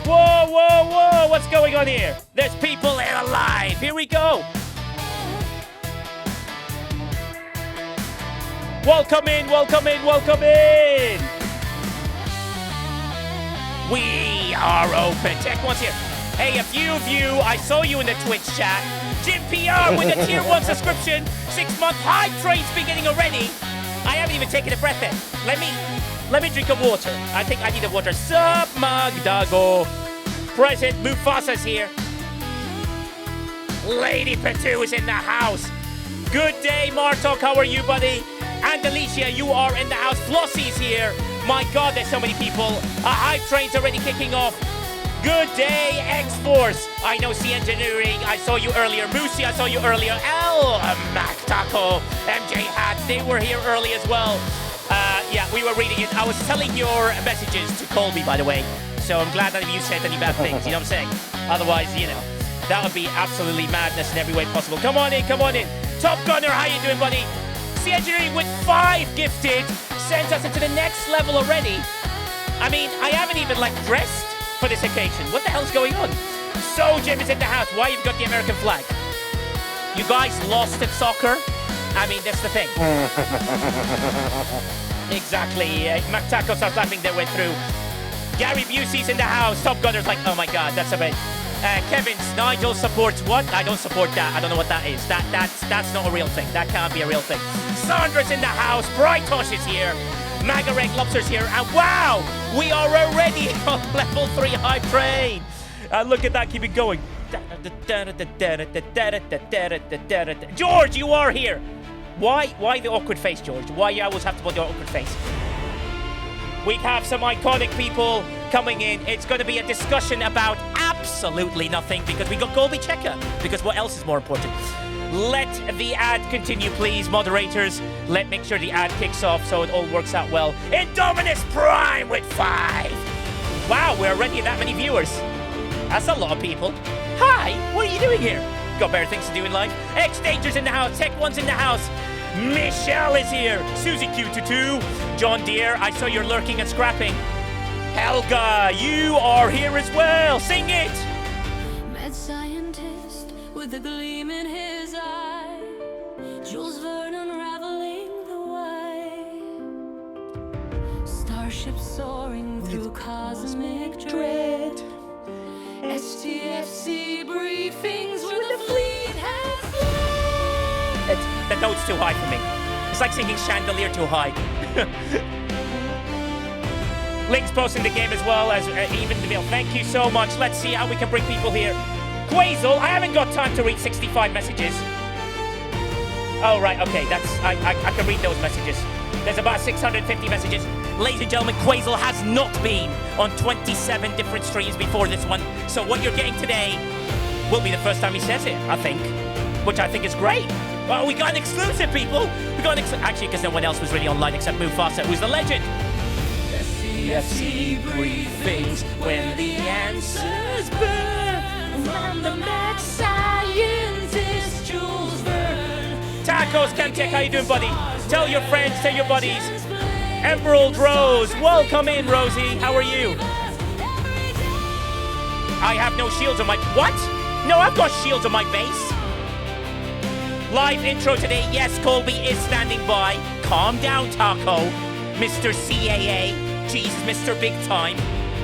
Whoa, whoa, whoa! What's going on here? There's people alive. Here we go. Welcome in, welcome in, welcome in. We are open. Tech One's here. Hey, a few of you, I saw you in the Twitch chat. Jim PR with a tier 1 subscription. 6-month hype train's beginning already. I haven't even taken a breath in. Let me drink a water. I think I need a water. Sup, Magdago. Present Mufasa's here. Lady Petu is in the house. Good day, Martok. How are you, buddy? And Alicia, you are in the house. Flossie's here. My God, there's so many people. A hype train's already kicking off. Good day, X-Force. I know C Engineering. I saw you earlier. Moosey, I saw you earlier. L, Mac Taco, MJ Hat. They were here early as well. Yeah, we were reading it. I was telling your messages to Colby, by the way. So I'm glad that you said any bad things. You know what I'm saying? Otherwise, you know, that would be absolutely madness in every way possible. Come on in, come on in. Top Gunner, how you doing, buddy? C Engineering with 5 gifted. Sends us into the next level already. I mean, I haven't even, like, dressed for this occasion. What the hell's going on? So Jim is in the house. Why you've got the American flag? You guys lost at soccer? I mean, that's the thing. Exactly. Mactaco starts laughing their way through. Gary Busey's in the house. Top Gunner's like, oh my God, that's a bit. Kevin's Nigel supports what? I don't support that. I don't know what that is. That's not a real thing. That can't be a real thing. Sandra's in the house. Brightosh is here. Magarek Lobster's here. And wow, we are already on level 3 hype train. Look at that. Keep it going. George, you are here. Why the awkward face, George? Why you always have to put the awkward face? We have some iconic people coming in. It's going to be a discussion about absolutely nothing because we got Golby Checker. Because what else is more important? Let the ad continue, please, moderators. Make sure the ad kicks off so it all works out well. Indominus Prime with 5. Wow, we're already at that many viewers. That's a lot of people. Hi, what are you doing here? Got better things to do in life. X-Danger's in the house. Tech One's in the house. Michelle is here. Susie Q22. John Deere, I saw you're lurking and scrapping. Helga, you are here as well. Sing it. Mad scientist with a gleam in his eye. Jules Verne unraveling the why. Starship soaring through cosmic dread. STFC briefings where the fleet has fled. The note's too high for me. It's like singing Chandelier too high. Link's posting the game as well as even the bill. Thank you so much. Let's see how we can bring people here. Quazel, I haven't got time to read 65 messages. Oh, right, okay, I can read those messages. There's about 650 messages. Ladies and gentlemen, Quazel has not been on 27 different streams before this one. So what you're getting today will be the first time he says it, I think. Which I think is great. Well, we got an exclusive, people. We got an actually, because no one else was really online except Mufasa, who's the legend. STFC briefings when the answers burn from the mad scientist Jules Verne. Tacos, Camtech, how you doing, buddy? Tell your friends, tell your buddies. Emerald Rose, welcome in, Rosie. How are you? I have no shields on my... What? No, I've got shields on my base. Live intro today. Yes, Colby is standing by. Calm down, Taco. Mr. CAA. Jesus, Mr. Big Time.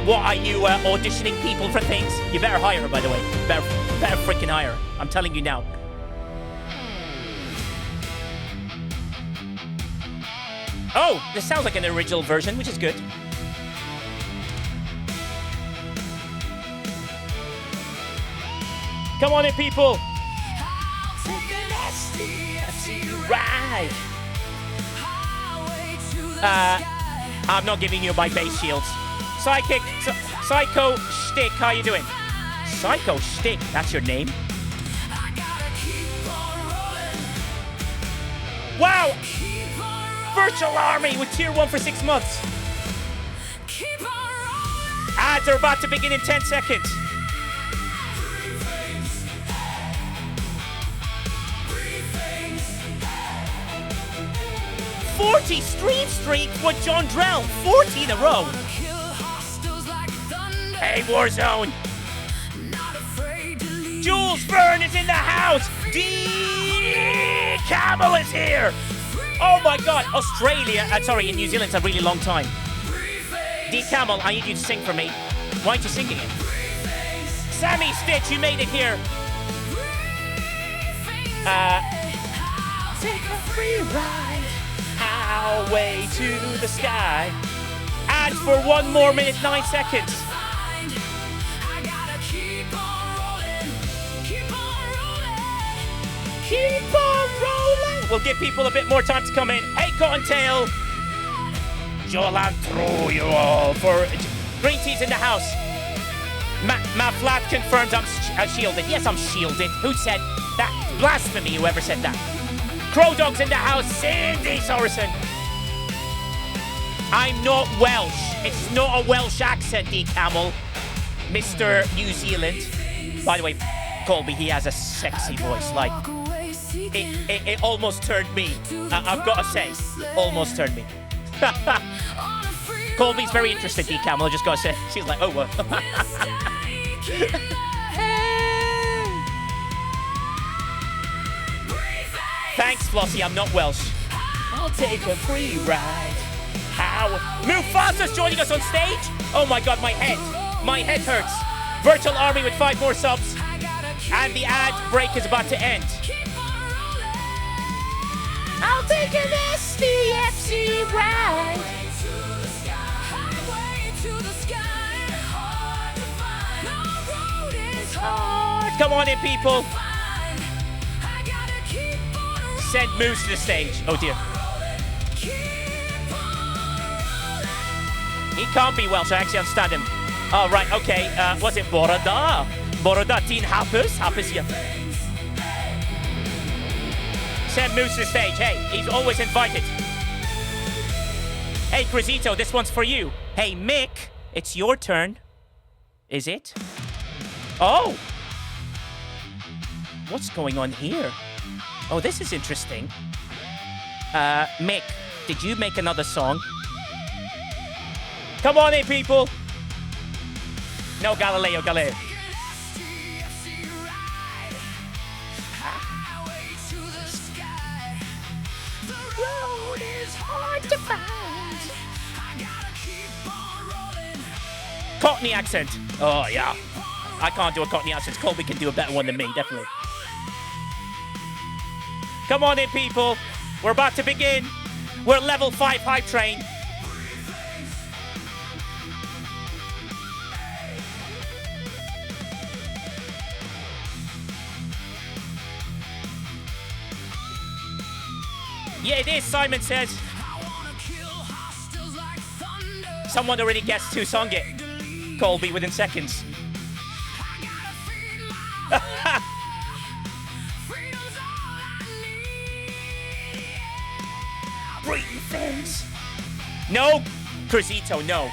What are you auditioning people for things? You better hire her, by the way. Better freaking hire her. I'm telling you now. Oh, this sounds like an original version, which is good. Come on in, people. Right. I'm not giving you my base shields. Psycho Shtick, how you doing? Psycho Shtick, that's your name? Wow! Virtual Army with tier 1 for 6 months. Ads are about to begin in 10 seconds. '40 stream streak for John Drell. 40 in a row. Hey, Warzone. Jules Verne is in the house. D Camel is here. Oh my God, Australia. Sorry, in New Zealand's a really long time. D Camel, I need you to sing for me. Why aren't you singing it? Sammy Stitch, you made it here. Take a free ride, highway to the sky. Ads for 1 more minute, 9 seconds. Keep on rolling. We'll give people a bit more time to come in. Hey, Cottontail. Jolan throw you all for Green Tea's in the house. Matt Flat confirms I'm shielded. Yes, I'm shielded. Who said that? Blasphemy, whoever said that. Crow Dog's in the house. Cindy Sorensen. I'm not Welsh. It's not a Welsh accent, D Camel. Mr. New Zealand. By the way, Colby, he has a sexy voice. Like, it almost turned me. I've got to say, almost turned me. Colby's very interested, D Camel. I just got to say, she's like, oh, well. Thanks, Flossie. I'm not Welsh. I'll take a free ride. How? Mufasa's joining us on stage. Oh my God, my head hurts. Virtual Army with 5 more subs, and the ad break is about to end. I'll take an STFC ride. Come on in, people. Send Moose to the stage. Oh dear. He can't be Welsh. I actually understand him. Oh, right. Okay. Was it Boroda? Boroda Teen Happers? Happers here. Send Moose to the stage. Hey, he's always invited. Hey, Crisito, this one's for you. Hey, Mick, it's your turn. Is it? Oh. What's going on here? Oh, this is interesting. Mick, did you make another song? Come on in, people. No, Galileo. The road is hard to find. Cockney accent. Oh, yeah. I can't do a Cockney accent. Colby can do a better one than me, definitely. Come on in, people. We're about to begin. We're level 5 hype train. Yeah, it is, Simon says. Someone already guessed who sung it. Colby within seconds. Briefings. No, Crisito, no.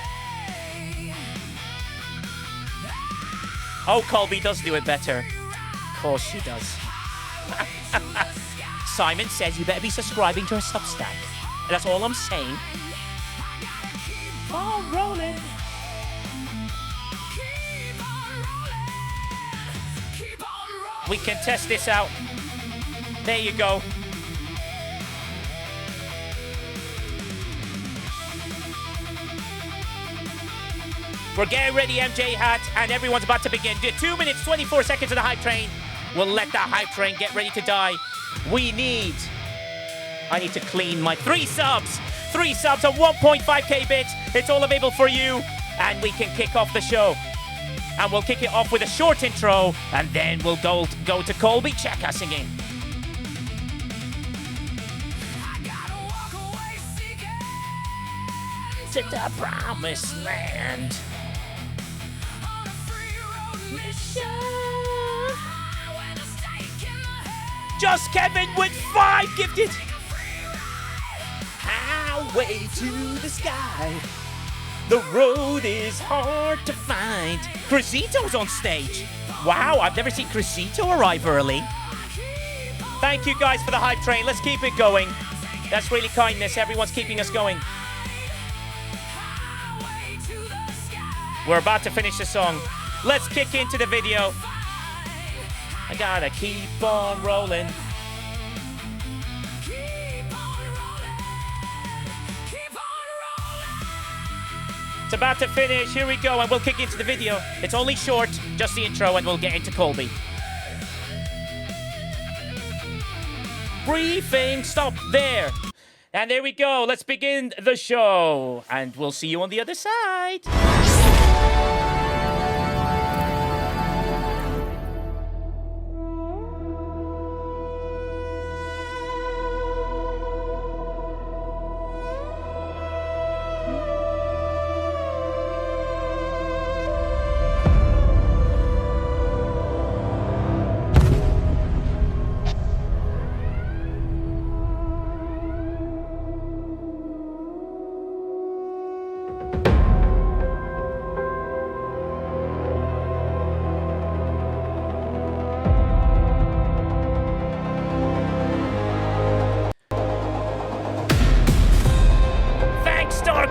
Oh, Colby does do it better. Of course she does. Simon says you better be subscribing to her Substack. That's all I'm saying. Keep on rolling. We can test this out. There you go. We're getting ready, MJ Hat, and everyone's about to begin. 2 minutes, 24 seconds of the hype train. We'll let that hype train get ready to die. I need to clean my 3 subs. 3 subs on 1.5k bits. It's all available for you, and we can kick off the show. And we'll kick it off with a short intro, and then we'll go to Colby Checker singing. To the promised land. Just Kevin with 5 gifted. Highway to the sky. The road is hard to find. Crisito's on stage. Wow, I've never seen Crisito arrive early. Thank you guys for the hype train. Let's keep it going. That's really kindness. Everyone's keeping us going. We're about to finish the song. Let's kick into the video. I gotta keep on rolling. It's about to finish. Here we go, and we'll kick into the video. It's only short, just the intro, and we'll get into Colby. Briefing, stop there. And there we go. Let's begin the show, and we'll see you on the other side.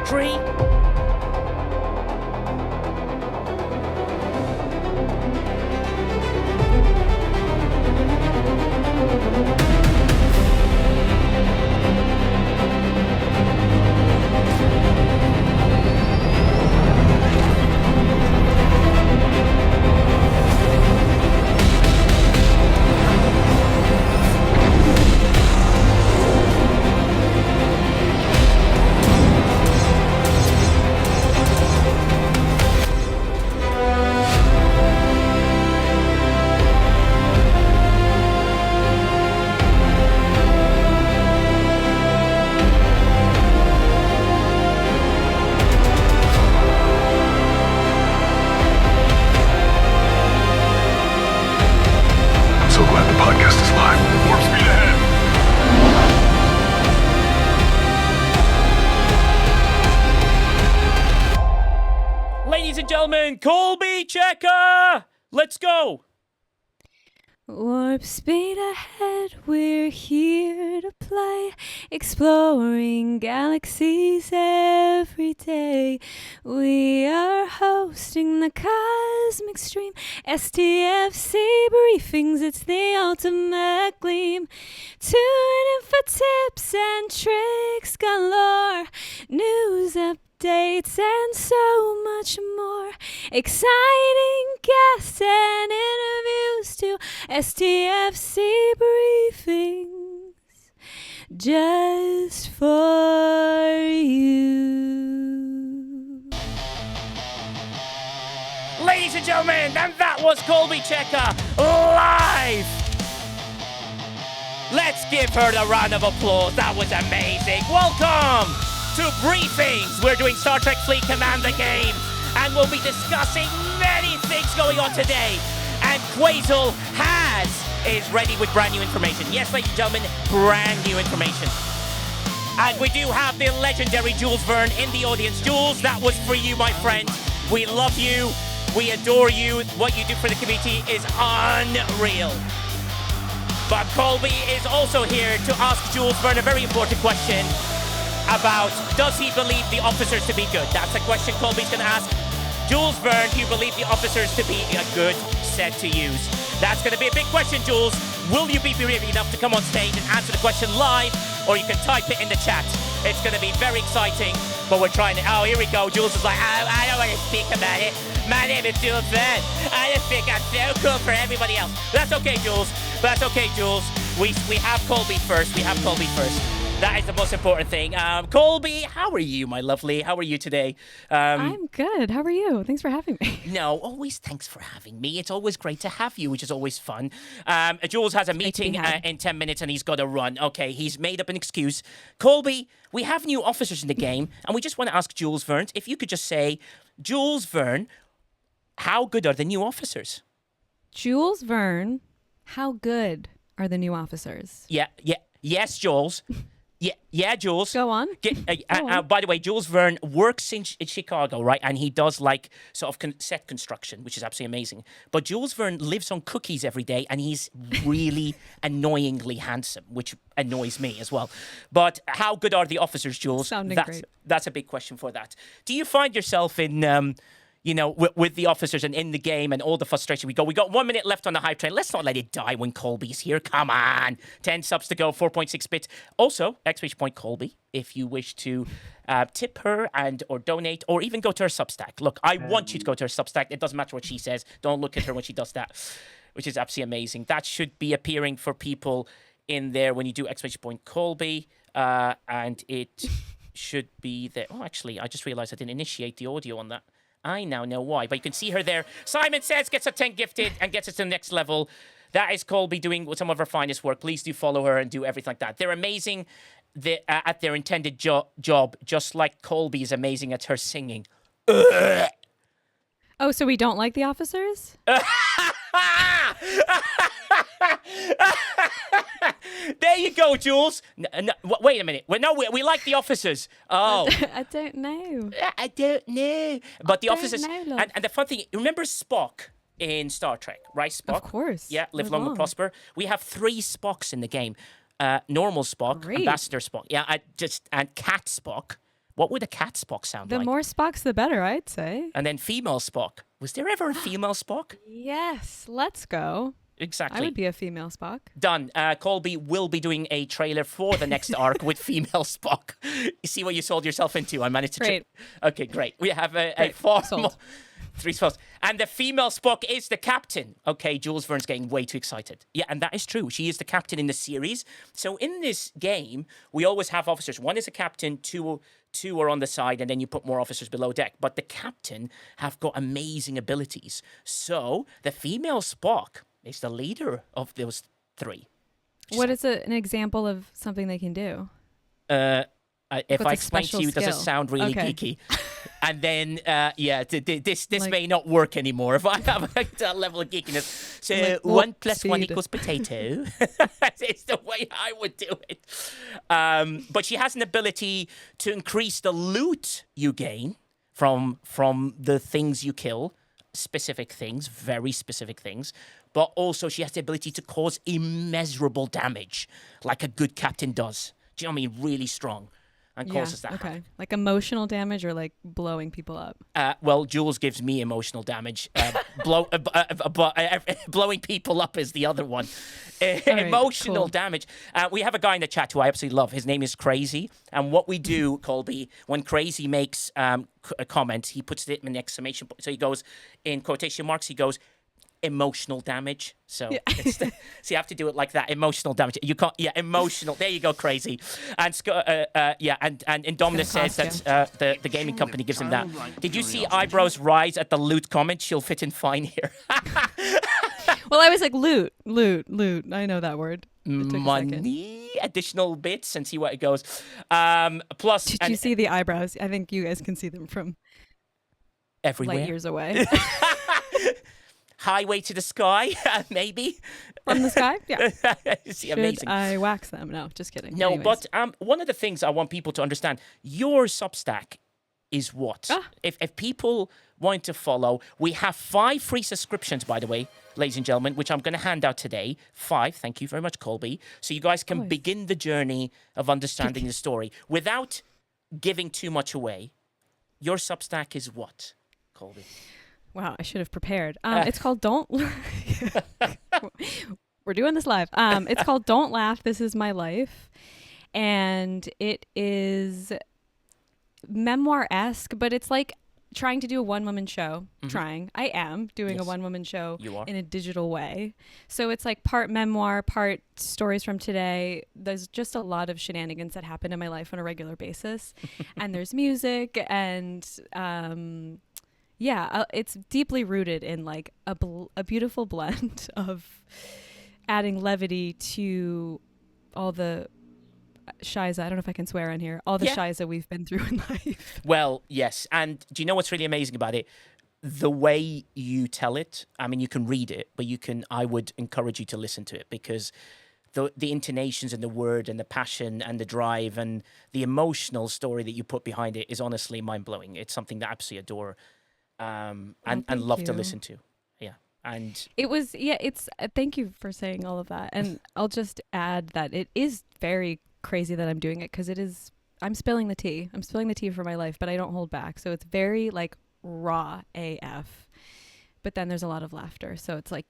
Tree. Colby Checker! Let's go! Warp speed ahead, we're here to play, exploring galaxies every day. We are hosting the Cosmic Stream, STFC Briefings, it's the ultimate gleam. Tune in for tips and tricks galore, news updates and so much more. Exciting guests and interviews too. STFC Briefings just for you. Ladies and gentlemen, and that was Colby Checker live. Let's give her the round of applause. That was amazing. Welcome to Briefings. We're doing Star Trek Fleet Commander game, and we'll be discussing many things going on today. And Quasel is ready with brand new information. Yes, ladies and gentlemen, brand new information. And we do have the legendary Jules Verne in the audience. Jules, that was for you, my friend. We love you. We adore you. What you do for the community is unreal. But Colby is also here to ask Jules Verne a very important question about, does he believe the officers to be good? That's a question Colby's going to ask. Jules Verne, do you believe the officers to be a good set to use? That's going to be a big question, Jules. Will you be brave enough to come on stage and answer the question live, or you can type it in the chat? It's going to be very exciting, but we're trying to... Oh, here we go. Jules is like, I don't want to speak about it. My name is Jules Verne. I just think I'm so cool for everybody else. That's okay, Jules. That's okay, Jules. We have Colby first. We have Colby first. That is the most important thing. Colby, how are you, my lovely? How are you today? I'm good. How are you? Thanks for having me. No, always thanks for having me. It's always great to have you, which is always fun. Jules has a meeting in 10 minutes and he's got to run. Okay, he's made up an excuse. Colby, we have new officers in the game, and we just want to ask Jules Verne if you could just say, Jules Verne, how good are the new officers? Jules Verne, how good are the new officers? Yes, Jules. Yeah, Jules. Go on. By the way, Jules Verne works in Chicago, right? And he does like sort of set construction, which is absolutely amazing. But Jules Verne lives on cookies every day, and he's really annoyingly handsome, which annoys me as well. But how good are the officers, Jules? Sounding great. That's a big question for that. Do you find yourself in with the officers and in the game and all the frustration. We got 1 minute left on the hype train. Let's not let it die when Colby's here. Come on. 10 subs to go, 4.6 bits. Also, exclamation point Colby, if you wish to tip her or donate or even go to her Substack. Look, I want you to go to her Substack. It doesn't matter what she says. Don't look at her when she does that, which is absolutely amazing. That should be appearing for people in there when you do exclamation point Colby. And it should be there. Oh, actually, I just realized I didn't initiate the audio on that. I now know why, but you can see her there. Simon Says gets a 10 gifted and gets us to the next level. That is Colby doing some of her finest work. Please do follow her and do everything like that. They're amazing at their intended job, just like Colby is amazing at her singing. Oh, so we don't like the officers? There you go, Jules. Wait a minute. We like the officers. Oh. I don't know. I don't know. But the officers... know, and the fun thing, remember Spock in Star Trek, right? Spock? Of course. Yeah, live long and prosper. We have 3 Spocks in the game. Normal Spock, Great. Ambassador Spock. Yeah, and Cat Spock. What would a Cat Spock sound The like? more Spocks, the better, I'd say. And then female Spock. Was there ever a female Spock? Yes, let's go. Exactly. I would be a female Spock. Done. Colby will be doing a trailer for the next arc with female Spock. You see what you sold yourself into? I managed to... Great. Okay, great. We have a formal... Sold. 3 spots. And the female Spock is the captain. Okay, Jules Verne's getting way too excited. Yeah, and that is true. She is the captain in the series. So in this game, we always have officers. 1 is a captain, two are on the side, and then you put more officers below deck. But the captain have got amazing abilities. So the female Spock is the leader of those 3. What is an example of something they can do? If What's I a explain to special you, does it skill? sound really Okay. geeky? And then, this Like- may not work anymore if I have that level of geekiness. So Like 1 + 1 speed. equals potato. It's the way I would do it. But she has an ability to increase the loot you gain from the things you kill. Specific things, very specific things. But also she has the ability to cause immeasurable damage, like a good captain does. Do you know what I mean? Really strong. And causes that. Okay. Like emotional damage or like blowing people up? Well, Jules gives me emotional damage. Blowing people up is the other one. right, Emotional cool. damage. We have a guy in the chat who I absolutely love. His name is Crazy. And what we do, Colby, when Crazy makes a comment, he puts it in an exclamation point. So he goes, in quotation marks, he goes, emotional damage. So so you have to do it like that. Emotional damage. You can't. Yeah, emotional. There you go, Crazy. And and Indominus says that the gaming company gives him that. Did you see eyebrows rise at the loot comment? She'll fit in fine here. Well, I was like, loot. I know that word. It took a second. Money, additional bits, and see what it goes. Plus, Did you see the eyebrows? I think you guys can see them from everywhere? light years away. Highway to the sky, maybe. From the sky? Yeah. See, Should amazing. I wax them? No, just kidding. No, Anyways. but one of the things I want people to understand, your Substack is what? Ah. If people want to follow, we have 5 free subscriptions, by the way, ladies and gentlemen, which I'm going to hand out today. 5. Thank you very much, Colby. So you guys can Always. begin the journey of understanding the story without giving too much away. Your Substack is what, Colby? Wow, I should have prepared. It's called Don't... We're doing this live. It's called Don't Laugh, This Is My Life. And it is memoir-esque, but it's like trying to do a one-woman show. I am doing a Yes. one-woman show You are. in a digital way. So it's like part memoir, part stories from today. There's just a lot of shenanigans that happen in my life on a regular basis. And there's music and... it's deeply rooted in like a beautiful blend of adding levity to all the shiza. I don't know if I can swear on here. All the shiza we've been through in life. Well, yes. And do you know what's really amazing about it? The way you tell it, I mean, you can read it, but I would encourage you to listen to it because the intonations and the word and the passion and the drive and the emotional story that you put behind it is honestly mind-blowing. It's something that I absolutely adore. And love to you. listen to. Yeah. And It was, it's, thank you for saying all of that. And I'll just add that it is very crazy that I'm doing it because I'm spilling the tea. I'm spilling the tea for my life, but I don't hold back. So it's very like raw AF. But then there's a lot of laughter. So it's like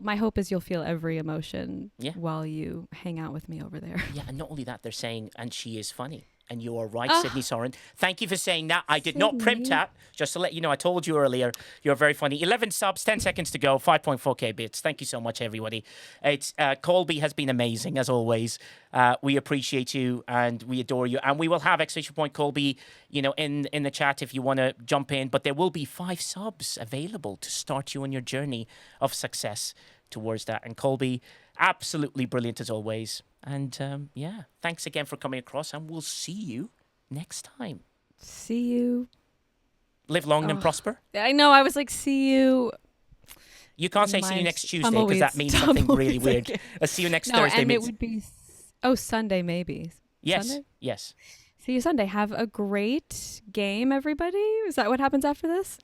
my hope is you'll feel every emotion while you hang out with me over there. Yeah, and not only that, they're saying, and she is funny. And you are right, Sydney Soren. Thank you for saying that. I did not print that. Just to let you know, I told you earlier, you're very funny. 11 subs, 10 seconds to go, 5.4k bits. Thank you so much, everybody. It's Colby has been amazing, as always. We appreciate you and we adore you. And we will have exclamation point Colby, in the chat if you want to jump in. But there will be 5 subs available to start you on your journey of success towards that. And Colby, absolutely brilliant as always. And thanks again for coming across, and we'll see you next time. See you. Live long and prosper. I know, I was like, see you. You can't say see you next Tuesday because that means something really weird. See you next Thursday. And it would be, Sunday maybe. Yes, Sunday? yes. See you Sunday. Have a great game, everybody. Is that what happens after this?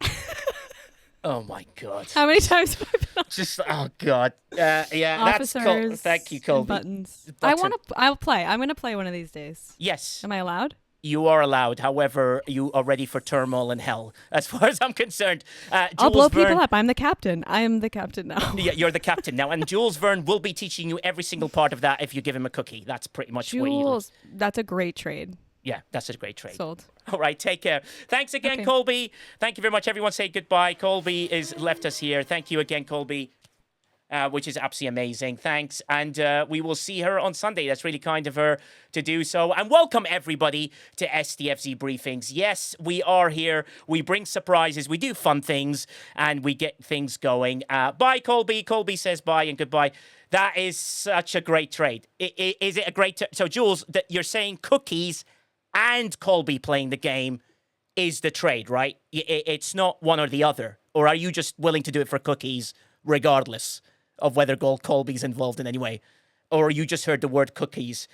Oh my God! How many times have I been on? Just God. Officers, that's cool. Thank you, Colby. Buttons. I'll play. I'm gonna play one of these days. Yes. Am I allowed? You are allowed. However, you are ready for turmoil and hell, as far as I'm concerned. I'll blow people up. I'm the captain. I am the captain now. Yeah, you're the captain now. And Jules Verne will be teaching you every single part of that if you give him a cookie. That's pretty much what he does. That's a great trade. Yeah, that's a great trade. Sold. All right, take care. Thanks again, Okay. Colby. Thank you very much. Everyone say goodbye. Colby is left us here. Thank you again, Colby, which is absolutely amazing. Thanks. And we will see her on Sunday. That's really kind of her to do so. And welcome, everybody, to STFC Briefings. Yes, we are here. We bring surprises. We do fun things, and we get things going. Bye, Colby. Colby says bye and goodbye. That is such a great trade. Is it a great... So, Jules, you're saying cookies and Colby playing the game is the trade, right? It's not one or the other. Or are you just willing to do it for cookies regardless of whether Colby's involved in any way? Or you just heard the word cookies?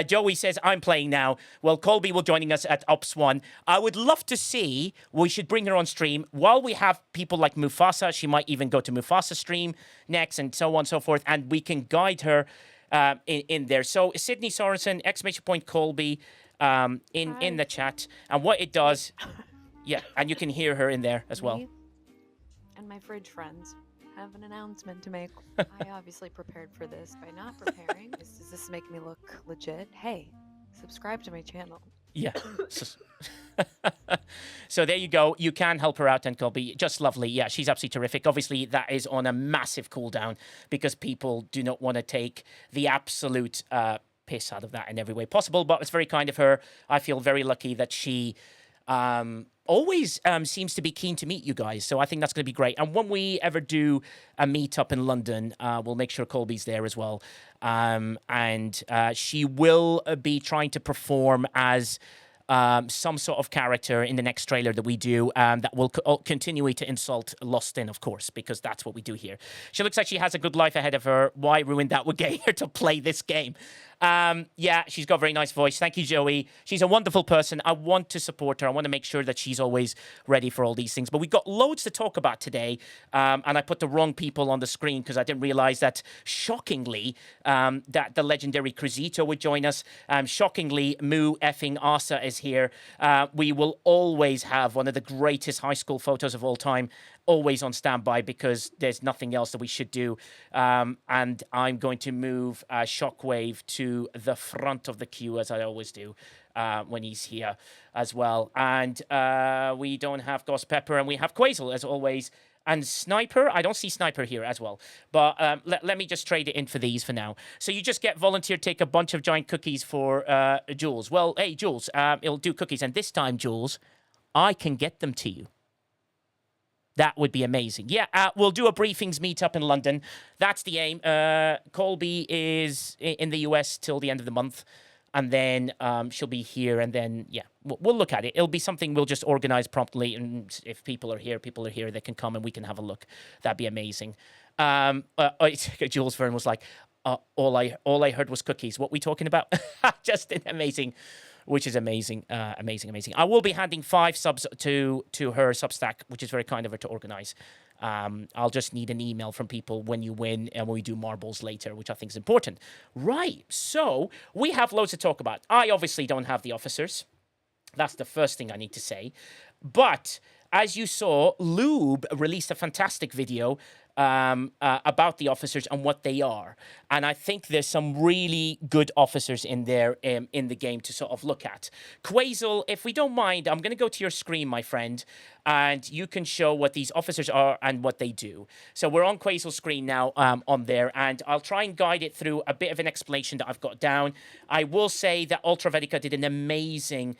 Joey says, I'm playing now. Well, Colby will joining us at Ops 1. I would love to see, we should bring her on stream. While we have people like Mufasa, she might even go to Mufasa's stream next and so on and so forth. And we can guide her in there. So Sydney Sorensen, exclamation point Colby, in the chat. And what it does, and you can hear her in there as well. Me and my fridge friends have an announcement to make. I obviously prepared for this by not preparing. Does this make me look legit? Hey, subscribe to my channel. Yeah. So there you go. You can help her out, and Colby. Just lovely. Yeah, she's absolutely terrific. Obviously, that is on a massive cooldown because people do not want to take the absolute piss out of that in every way possible. But it's very kind of her. I feel very lucky that she always seems to be keen to meet you guys. So I think that's going to be great. And when we ever do a meet-up in London, we'll make sure Colby's there as well. And she will be trying to perform as some sort of character in the next trailer that we do that will continue to insult Lostin, of course, because that's what we do here. She looks like she has a good life ahead of her. Why ruin that with getting her to play this game? Yeah, she's got a very nice voice. Thank you, Joey. She's a wonderful person. I want to support her. I want to make sure that she's always ready for all these things. But we've got loads to talk about today. And I put the wrong people on the screen because I didn't realize that, shockingly, that the legendary Crisito would join us. Shockingly, Moo effing Asa is here. We will always have one of the greatest high school photos of all time, always on standby because there's nothing else that we should do. And I'm going to move Shockwave to the front of the queue, as I always do when he's here as well. And we don't have Ghost Pepper, and we have Quazel, as always. And Sniper, I don't see Sniper here as well. But let me just trade it in for these for now. So you just get volunteer, take a bunch of giant cookies for Jules. Well, hey, Jules, it'll do cookies. And this time, Jules, I can get them to you. That would be amazing. Yeah, we'll do a briefings meetup in London. That's the aim. Colby is in the US till the end of the month. And then she'll be here. And then, yeah, we'll look at it. It'll be something we'll just organize promptly. And if people are here, they can come and we can have a look. That'd be amazing. Jules Verne was like, all I heard was cookies. What we talking about? Just amazing. Which is amazing, amazing. I will be handing 5 subs to her Substack, which is very kind of her to organize. I'll just need an email from people when you win and when we do marbles later, which I think is important. Right, so we have loads to talk about. I obviously don't have the officers. That's the first thing I need to say. But as you saw, Lube released a fantastic video about the officers and what they are. And I think there's some really good officers in there in the game to sort of look at. Quasel, if we don't mind, I'm going to go to your screen, my friend, and you can show what these officers are and what they do. So we're on Quasel's screen now on there, and I'll try and guide it through a bit of an explanation that I've got down. I will say that Ultravedica did an amazing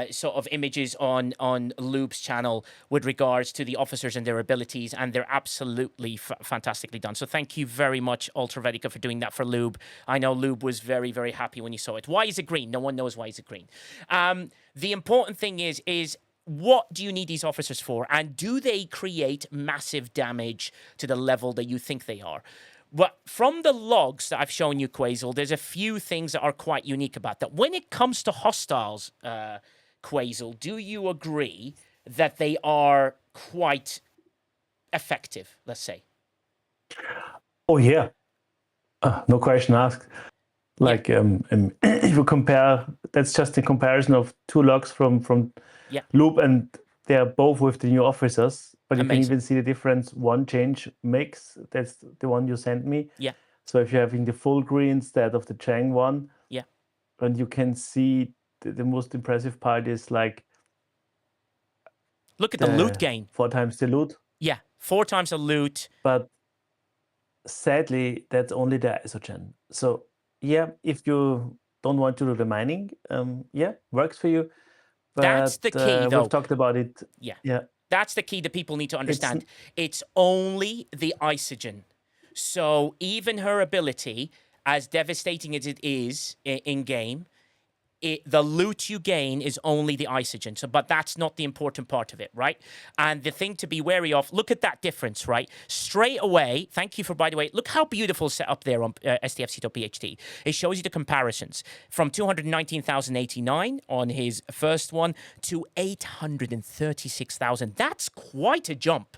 sort of images on Lube's channel with regards to the officers and their abilities, and they're absolutely fantastically done. So thank you very much, Ultravedica, for doing that for Lube. I know Lube was very, very happy when he saw it. Why is it green? No one knows why is it green. The important thing is what do you need these officers for, and do they create massive damage to the level that you think they are? But from the logs that I've shown you, Quasel, there's a few things that are quite unique about that. When it comes to hostiles, Quasel, do you agree that they are quite effective, let's say? Oh, yeah. No question asked. Like, if you compare, that's just a comparison of two logs from Loop, and they're both with the new officers. But you can even see the difference one change makes. That's the one you sent me. Yeah. So if you're having the full green instead of the Chang one, and you can see the most impressive part is like, look at the loot gain. 4 times the loot. Yeah, 4 times the loot. But sadly, that's only the isogen. So yeah, if you don't want to do the mining, works for you. But that's the key, though. We've talked about it. Yeah. That's the key that people need to understand. It's only the isogen. So even her ability, as devastating as it is in-game, the loot you gain is only the isogen. So, but that's not the important part of it, right? And the thing to be wary of, look at that difference, right? Straight away, thank you for, by the way, look how beautiful set up there on STFC.pht. It shows you the comparisons from 219,089 on his first one to 836,000. That's quite a jump.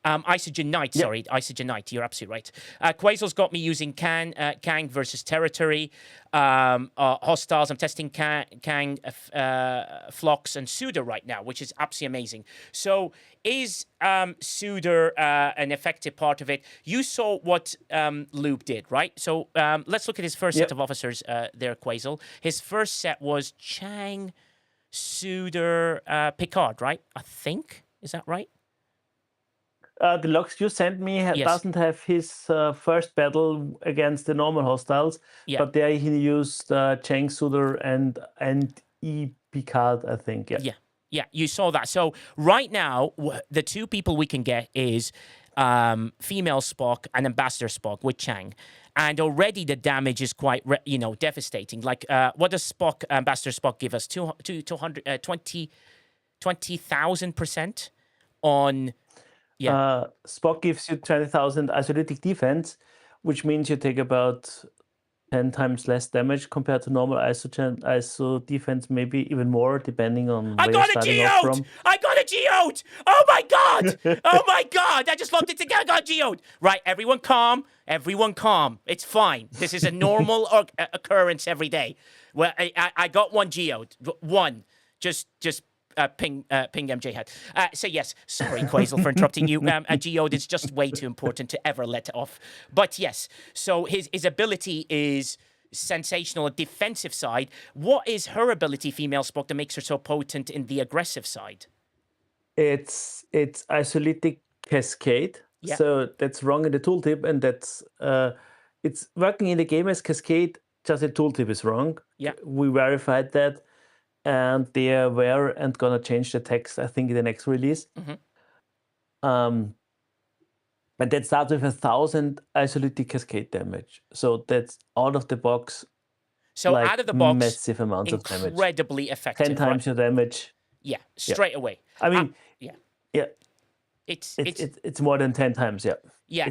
Isogen Knight, Isogen Knight, you're absolutely right. Quasel's got me using Kang versus Territory. Hostiles, I'm testing Kang, Phlox, and Suda right now, which is absolutely amazing. So is Suda an effective part of it? You saw what Lube did, right? So let's look at his first set of officers there, Quasel. His first set was Chang, Suda, Picard, right? I think. Is that right? The logs you sent me doesn't have his first battle against the normal hostiles, but there he used Chang, Suder, and E. Picard, I think. Yeah, you saw that. So right now, the two people we can get is female Spock and Ambassador Spock with Chang. And already the damage is quite, devastating. Like, what does Spock, Ambassador Spock give us? 20,000% on... Yeah. Spock gives you 20,000 isolytic defense, which means you take about 10 times less damage compared to normal ISO defense, maybe even more, depending on where you're starting off from. I got a geode! Oh my god! Oh my god! I just lumped it together. I got a geode. Right, everyone calm. Everyone calm. It's fine. This is a normal occurrence every day. Well, I got one geode. One. Just ping MJ had. So yes, sorry Quasel for interrupting you. A geode is just way too important to ever let off. But yes, so his ability is sensational at defensive side. What is her ability, female Spock, that makes her so potent in the aggressive side? It's isolytic cascade. Yeah. So that's wrong in the tooltip, and that's it's working in the game as cascade. Just the tooltip is wrong. Yeah, we verified that. And they are aware and gonna change the text, I think, in the next release. And that starts with 1,000 isolytic cascade damage. So that's out of the box. So out of the box, massive amounts of damage. Incredibly effective. 10 times your damage. Yeah, straight away. I mean, It's more than 10 times. Yeah,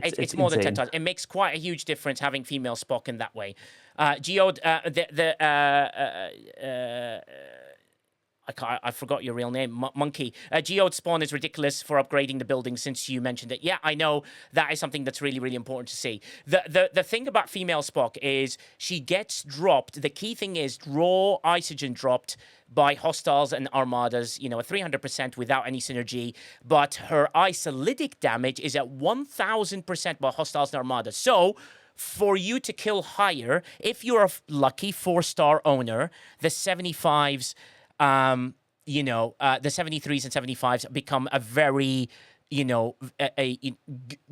it's more than 10 times. It makes quite a huge difference having female Spock in that way. Geode, I forgot your real name, Monkey. Geode spawn is ridiculous for upgrading the building since you mentioned it. Yeah, I know that is something that's really, really important to see. The thing about female Spock is she gets dropped. The key thing is raw isogen dropped by hostiles and armadas, at 300% without any synergy. But her isolytic damage is at 1,000% by hostiles and armadas. So for you to kill higher, if you're a lucky 4-star owner, the 75s... the 73s and 75s become a very, a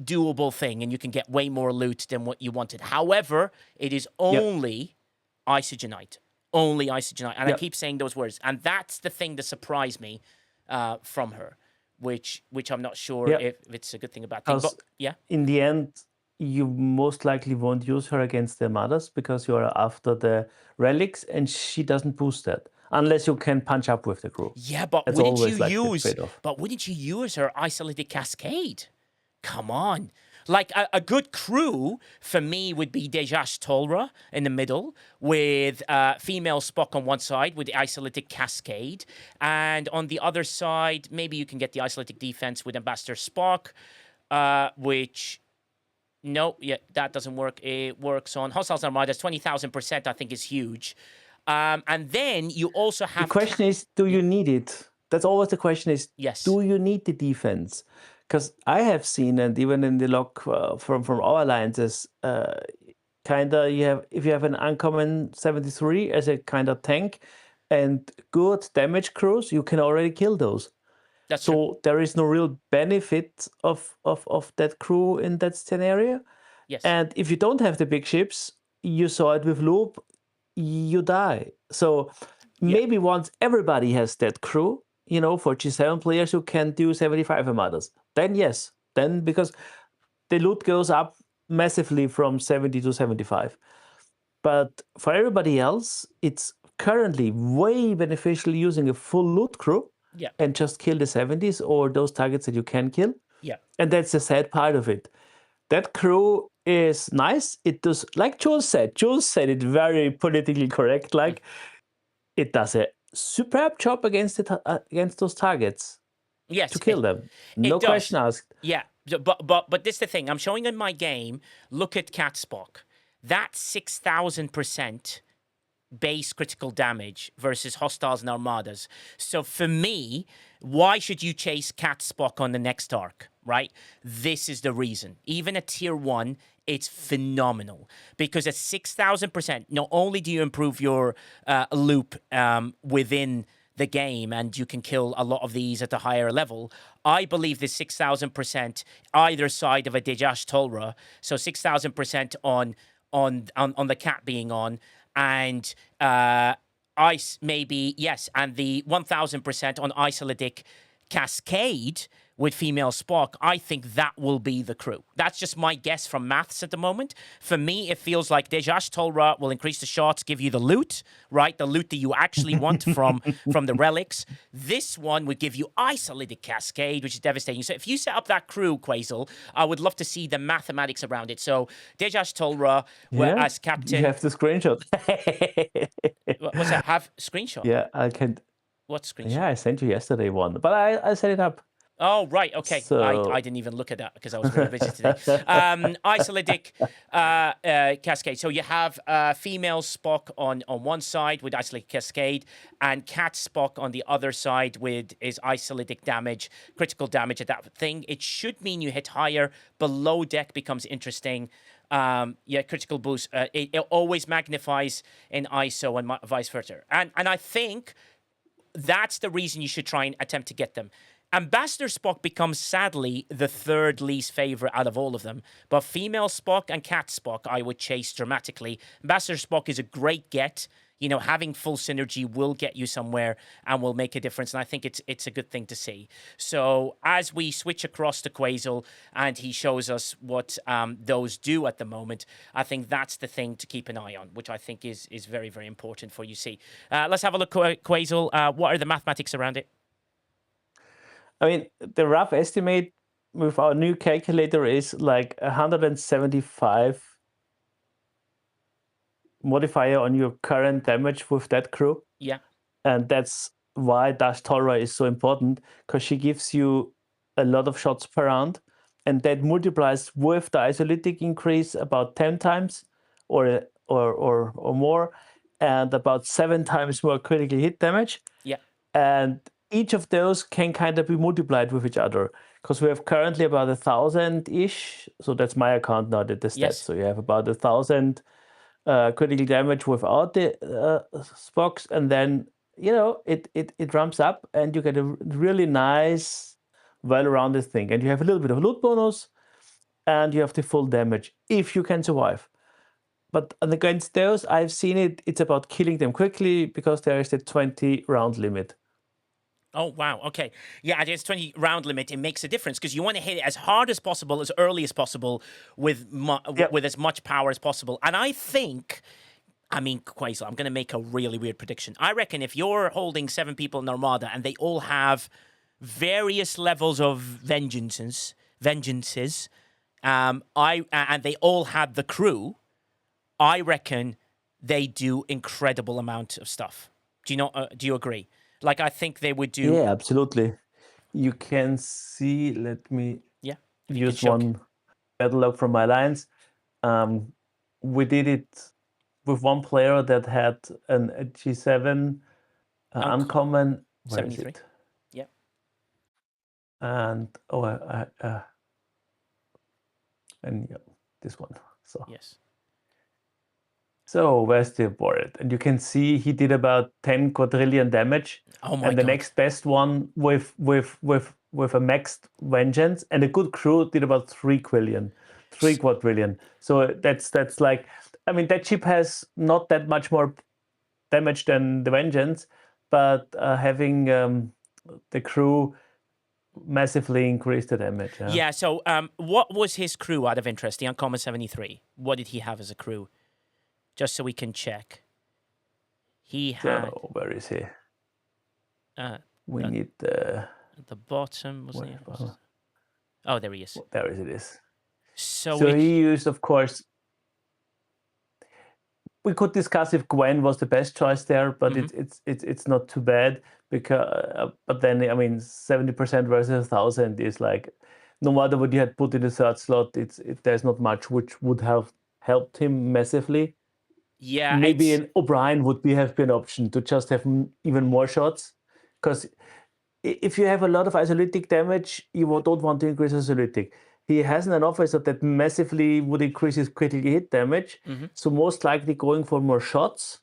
doable thing, and you can get way more loot than what you wanted. However, it is only isogenite. Only isogenite. And I keep saying those words. And that's the thing that surprised me from her, which I'm not sure if it's a good thing or bad thing. But, in the end, you most likely won't use her against the mothers because you are after the relics, and she doesn't boost that. Unless you can punch up with the crew. Yeah, but wouldn't you use her isolytic cascade? Come on. Like a good crew for me would be Dejash Tolra in the middle with female Spock on one side with the isolytic cascade. And on the other side, maybe you can get the isolytic defense with Ambassador Spock, which... No, that doesn't work. It works on Hostiles Armadas. 20,000% I think is huge. And then you also have... The question is, do you need it? That's always the question is, yes. Do you need the defense? Because I have seen, and even in the log from our alliances, if you have an uncommon 73 as a kind of tank and good damage crews, you can already kill those. That's true. There is no real benefit of that crew in that scenario. Yes. And if you don't have the big ships, you saw it with Loop, you die. So maybe once everybody has that crew, for G7 players who can do 75 armadas, then yes. Then because the loot goes up massively from 70 to 75. But for everybody else, it's currently way beneficial using a full loot crew and just kill the 70s or those targets that you can kill. Yeah. And that's the sad part of it. That crew is nice. It does, like Jules said it very politically correct. Like it does a superb job against those targets. Yes, to kill them. No question asked. Yeah, but this is the thing. I'm showing in my game. Look at Cat Spock. That's 6,000% base critical damage versus hostiles and armadas. So for me, why should you chase Cat Spock on the next arc, right? This is the reason. Even at tier 1, it's phenomenal. Because at 6,000%, not only do you improve your loop within the game and you can kill a lot of these at a higher level, I believe this 6,000% either side of a Dejash Tolra, so 6,000% on the cat being on, and ice maybe, yes, and the 1,000% on isolytic cascade with female Spock, I think that will be the crew. That's just my guess from maths at the moment. For me, it feels like Dejash Tolra will increase the shots, give you the loot, right? The loot that you actually want from the relics. This one would give you isolytic cascade, which is devastating. So if you set up that crew, Quasel, I would love to see the mathematics around it. So Dejash Tolra as captain. You have the screenshot. What's that? Have screenshot? Yeah, I can. What screenshot? Yeah, I sent you yesterday one, but I set it up. Oh, right. Okay. So... I didn't even look at that because I was very busy today. Isolytic cascade. So you have female Spock on one side with isolytic cascade and cat Spock on the other side with his isolytic damage, critical damage at that thing. It should mean you hit higher. Below deck becomes interesting. Critical boost. It always magnifies in ISO and vice versa. And I think that's the reason you should try and attempt to get them. Ambassador Spock becomes, sadly, the third least favorite out of all of them. But female Spock and cat Spock, I would chase dramatically. Ambassador Spock is a great get. Having full synergy will get you somewhere and will make a difference. And I think it's a good thing to see. So as we switch across to Quasel and he shows us what those do at the moment, I think that's the thing to keep an eye on, which I think is very, very important for you to see. Let's have a look, Quasel. What are the mathematics around it? I mean, the rough estimate with our new calculator is like 175 modifier on your current damage with that crew. Yeah. And that's why Dash Torah is so important, because she gives you a lot of shots per round, and that multiplies with the isolytic increase about 10 times or more, and about 7 times more critical hit damage. Yeah. And each of those can kind of be multiplied with each other, because we have currently about 1,000-ish. So that's my account, not the stats. Yes. So you have about 1,000 critical damage without the Spocks, and then it ramps up, and you get a really nice, well-rounded thing. And you have a little bit of loot bonus, and you have the full damage if you can survive. But against those, I've seen it's about killing them quickly, because there is the 20-round limit. Oh, wow. Okay. Yeah, there's 20 round limit. It makes a difference because you want to hit it as hard as possible, as early as possible, with as much power as possible. And I think, Quasar, I'm going to make a really weird prediction. I reckon if you're holding 7 people in Armada and they all have various levels of vengeances, and they all had the crew, I reckon they do incredible amount of stuff. Do you agree? Like, I think they would do... Yeah, absolutely. You can see, let me use one battle log from my alliance. We did it with one player that had a G7 uncommon. Where 73. is it? Yeah. And, this one. So. Yes. So where's the board? And you can see he did about 10 quadrillion damage. Oh my And the God. next best one with a maxed vengeance and a good crew did about 3 quadrillion. So that's like, that ship has not that much more damage than the vengeance, but having the crew massively increased the damage. Yeah. So what was his crew out of interest? The Uncommon 73. What did he have as a crew? Just so we can check. He had... So, where is he? We need at the bottom. Wasn't he? Oh, there he is. There it is. So he used, of course... We could discuss if Gwen was the best choice there, but it's not too bad, because but then 70% versus 1,000 is like, no matter what you had put in the third slot, there's not much which would have helped him massively. Yeah, maybe an O'Brien would have been an option to just have even more shots, because if you have a lot of isolytic damage, you don't want to increase isolytic. He has an officer that massively would increase his critical hit damage, so most likely going for more shots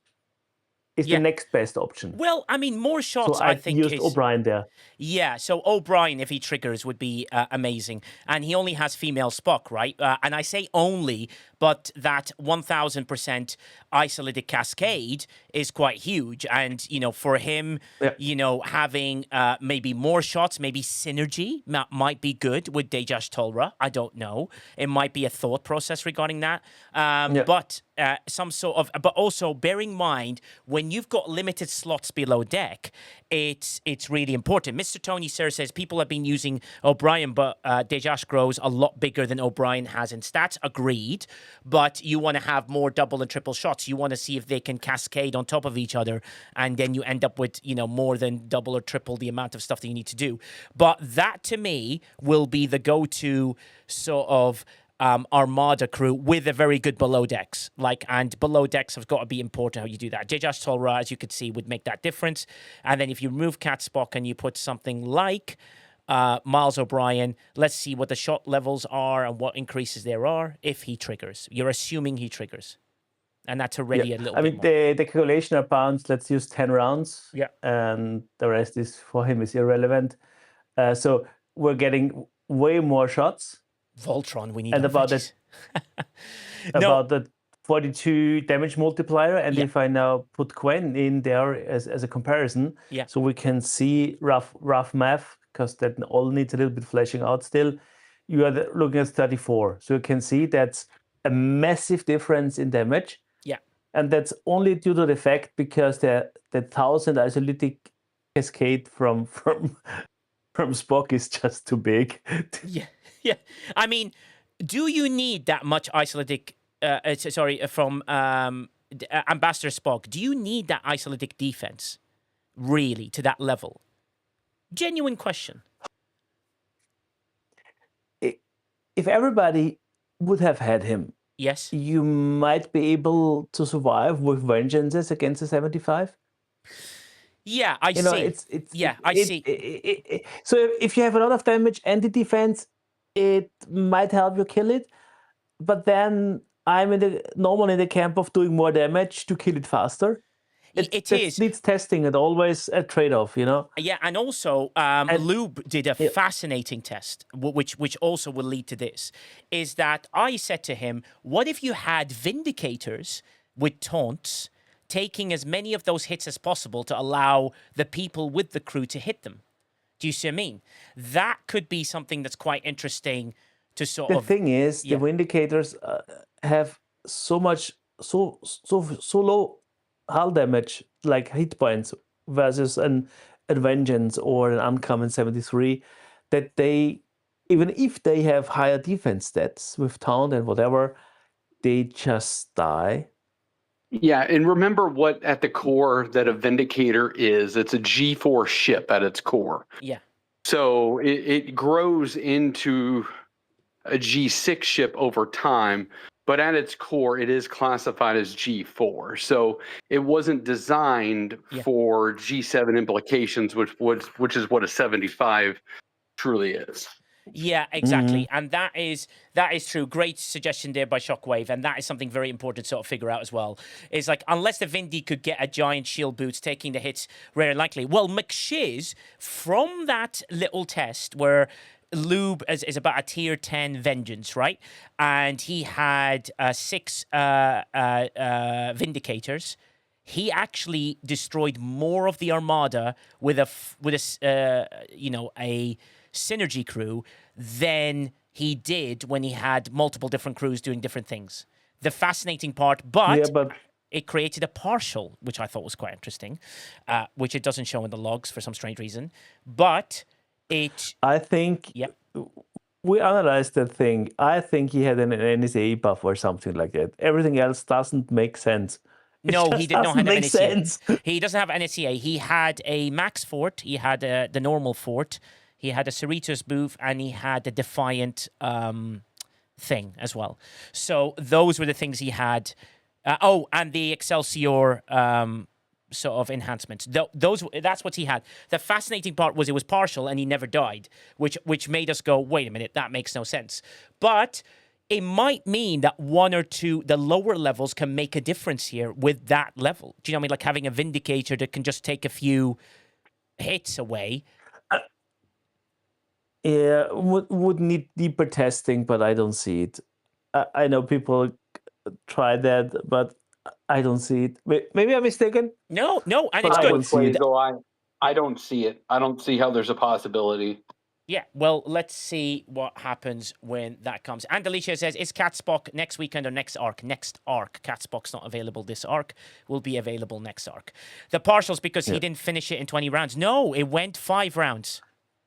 is the next best option. Well, more shots, so I think, used O'Brien there. Yeah, so O'Brien, if he triggers, would be amazing. And he only has female Spock, right? And I say only, but that 1,000% isolytic cascade is quite huge. And, for him, having maybe more shots, maybe synergy might be good with Dejash Tolra. I don't know. It might be a thought process regarding that. But some sort of... But also, bear in mind, when you've got limited slots below deck, it's really important. Mr. Tony Sir says people have been using O'Brien, but Dejash grows a lot bigger than O'Brien has in stats. Agreed. But you want to have more double and triple shots. You want to see if they can cascade on top of each other, and then you end up with, more than double or triple the amount of stuff that you need to do. But that, to me, will be the go-to sort of Armada crew with a very good below decks. And below decks have got to be important how you do that. Dejash Tolra, as you could see, would make that difference. And then if you remove Cat Spock and you put something like Miles O'Brien, let's see what the shot levels are and what increases there are if he triggers. You're assuming he triggers. And that's already a little bit more. The calculation of pounds, let's use 10 rounds. Yeah. And the rest is, for him, is irrelevant. So we're getting way more shots. Voltron, we need and about the 42 damage multiplier, and if I now put Gwen in there as a comparison, so we can see rough math, because that all needs a little bit fleshing out still. You are looking at 34, so you can see that's a massive difference in damage. And that's only due to the fact because the 1,000 isolytic cascade from Spock is just too big. Yeah. Do you need that much isolytic... from Ambassador Spock, do you need that isolytic defense? really, to that level? Genuine question. If everybody would have had him, Yes. you might be able to survive with vengeances against the 75. Yeah, I You know, see. I see. So if you have a lot of damage and the defense, it might help you kill it. But then I'm normally in the camp of doing more damage to kill it faster. It That is. needs testing and always a trade-off, you know? Yeah, and also Lube did a fascinating test, which also will lead to this, is that I said to him, what if you had Vindicators with taunts taking as many of those hits as possible to allow the people with the crew to hit them? Do you see what I mean? That could be something that's quite interesting to sort The of... thing is, yeah. the Vindicators have so low hull damage, like hit points, versus an Vengeance or an Uncommon 73, that they, even if they have higher defense stats with Taunt and whatever, they just die. Yeah, and remember what at the core that a Vindicator is. It's a G4 ship at its core. Yeah. So it grows into a G6 ship over time, but at its core, it is classified as G4. So it wasn't designed for G7 implications, which is what a 75 truly is. Yeah, exactly. And that is true. Great suggestion there by Shockwave, and that is something very important to sort of figure out as well. Is like, unless the Vindy could get a giant shield boots, taking the hits rare and likely. Well, McShiz, from that little test where Lube is about a tier 10 Vengeance, right? And he had 6 Vindicators. He actually destroyed more of the Armada with a synergy crew than he did when he had multiple different crews doing different things. The fascinating part, but it created a partial, which I thought was quite interesting, which it doesn't show in the logs for some strange reason. But I think we analyzed that thing. I think he had an NSA buff or something like that. Everything else doesn't make sense. No, he did not have an sense. He doesn't have an NSCA. He had a Max Fort. He had the normal Fort. He had a Cerritos booth, and he had the Defiant thing as well. So those were the things he had. And the Excelsior sort of enhancements. That's what he had. The fascinating part was it was partial, and he never died, which made us go, wait a minute, that makes no sense. But it might mean that one or two, the lower levels, can make a difference here with that level. Do you know what I mean? Like having a Vindicator that can just take a few hits away. Yeah, would need deeper testing, but I don't see it. I know people try that, but I don't see it. Maybe I'm mistaken. No, and but it's good. I don't see it. I don't see how there's a possibility. Yeah, well, let's see what happens when that comes. And Alicia says, is Cat Spock next weekend or next arc? Next arc. Cat Spock's not available this arc. Will be available next arc. The partials, because he didn't finish it in 20 rounds. No, it went 5 rounds.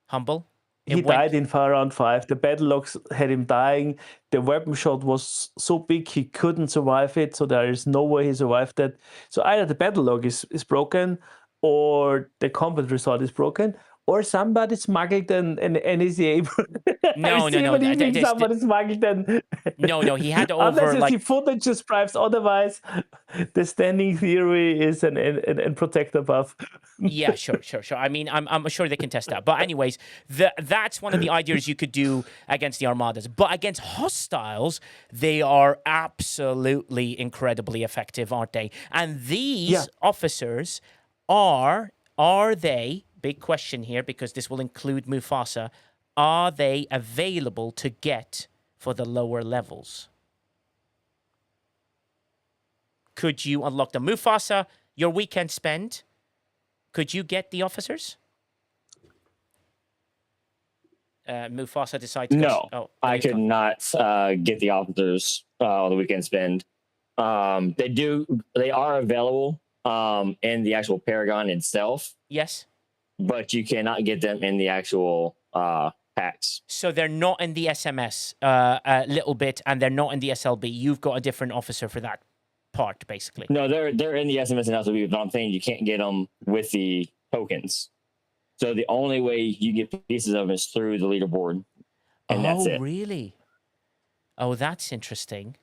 Humble. He died in round 5. The battle logs had him dying. The weapon shot was so big he couldn't survive it, so there is no way he survived that. So either the battle log is broken, or the combat result is broken, or somebody smuggled an NSA. No. Somebody smuggled an... No, he had over... Unless you see footage describes otherwise, the standing theory is an protector buff. Yeah, sure. I mean, I'm sure they can test that. But anyways, that's one of the ideas you could do against the Armadas. But against hostiles, they are absolutely incredibly effective, aren't they? And these officers are they... Big question here, because this will include Mufasa. Are they available to get for the lower levels? Could you unlock them? Mufasa, your weekend spend, could you get the officers? Mufasa decided to... No, I could not get the officers on the weekend spend. They are available in the actual Paragon itself. Yes. But you cannot get them in the actual packs. So they're not in the SMS a little bit, and they're not in the SLB. You've got a different officer for that part, basically. No, they're in the SMS and SLB, but I'm saying you can't get them with the tokens. So the only way you get pieces of them is through the leaderboard, and that's it. Really? Oh, that's interesting.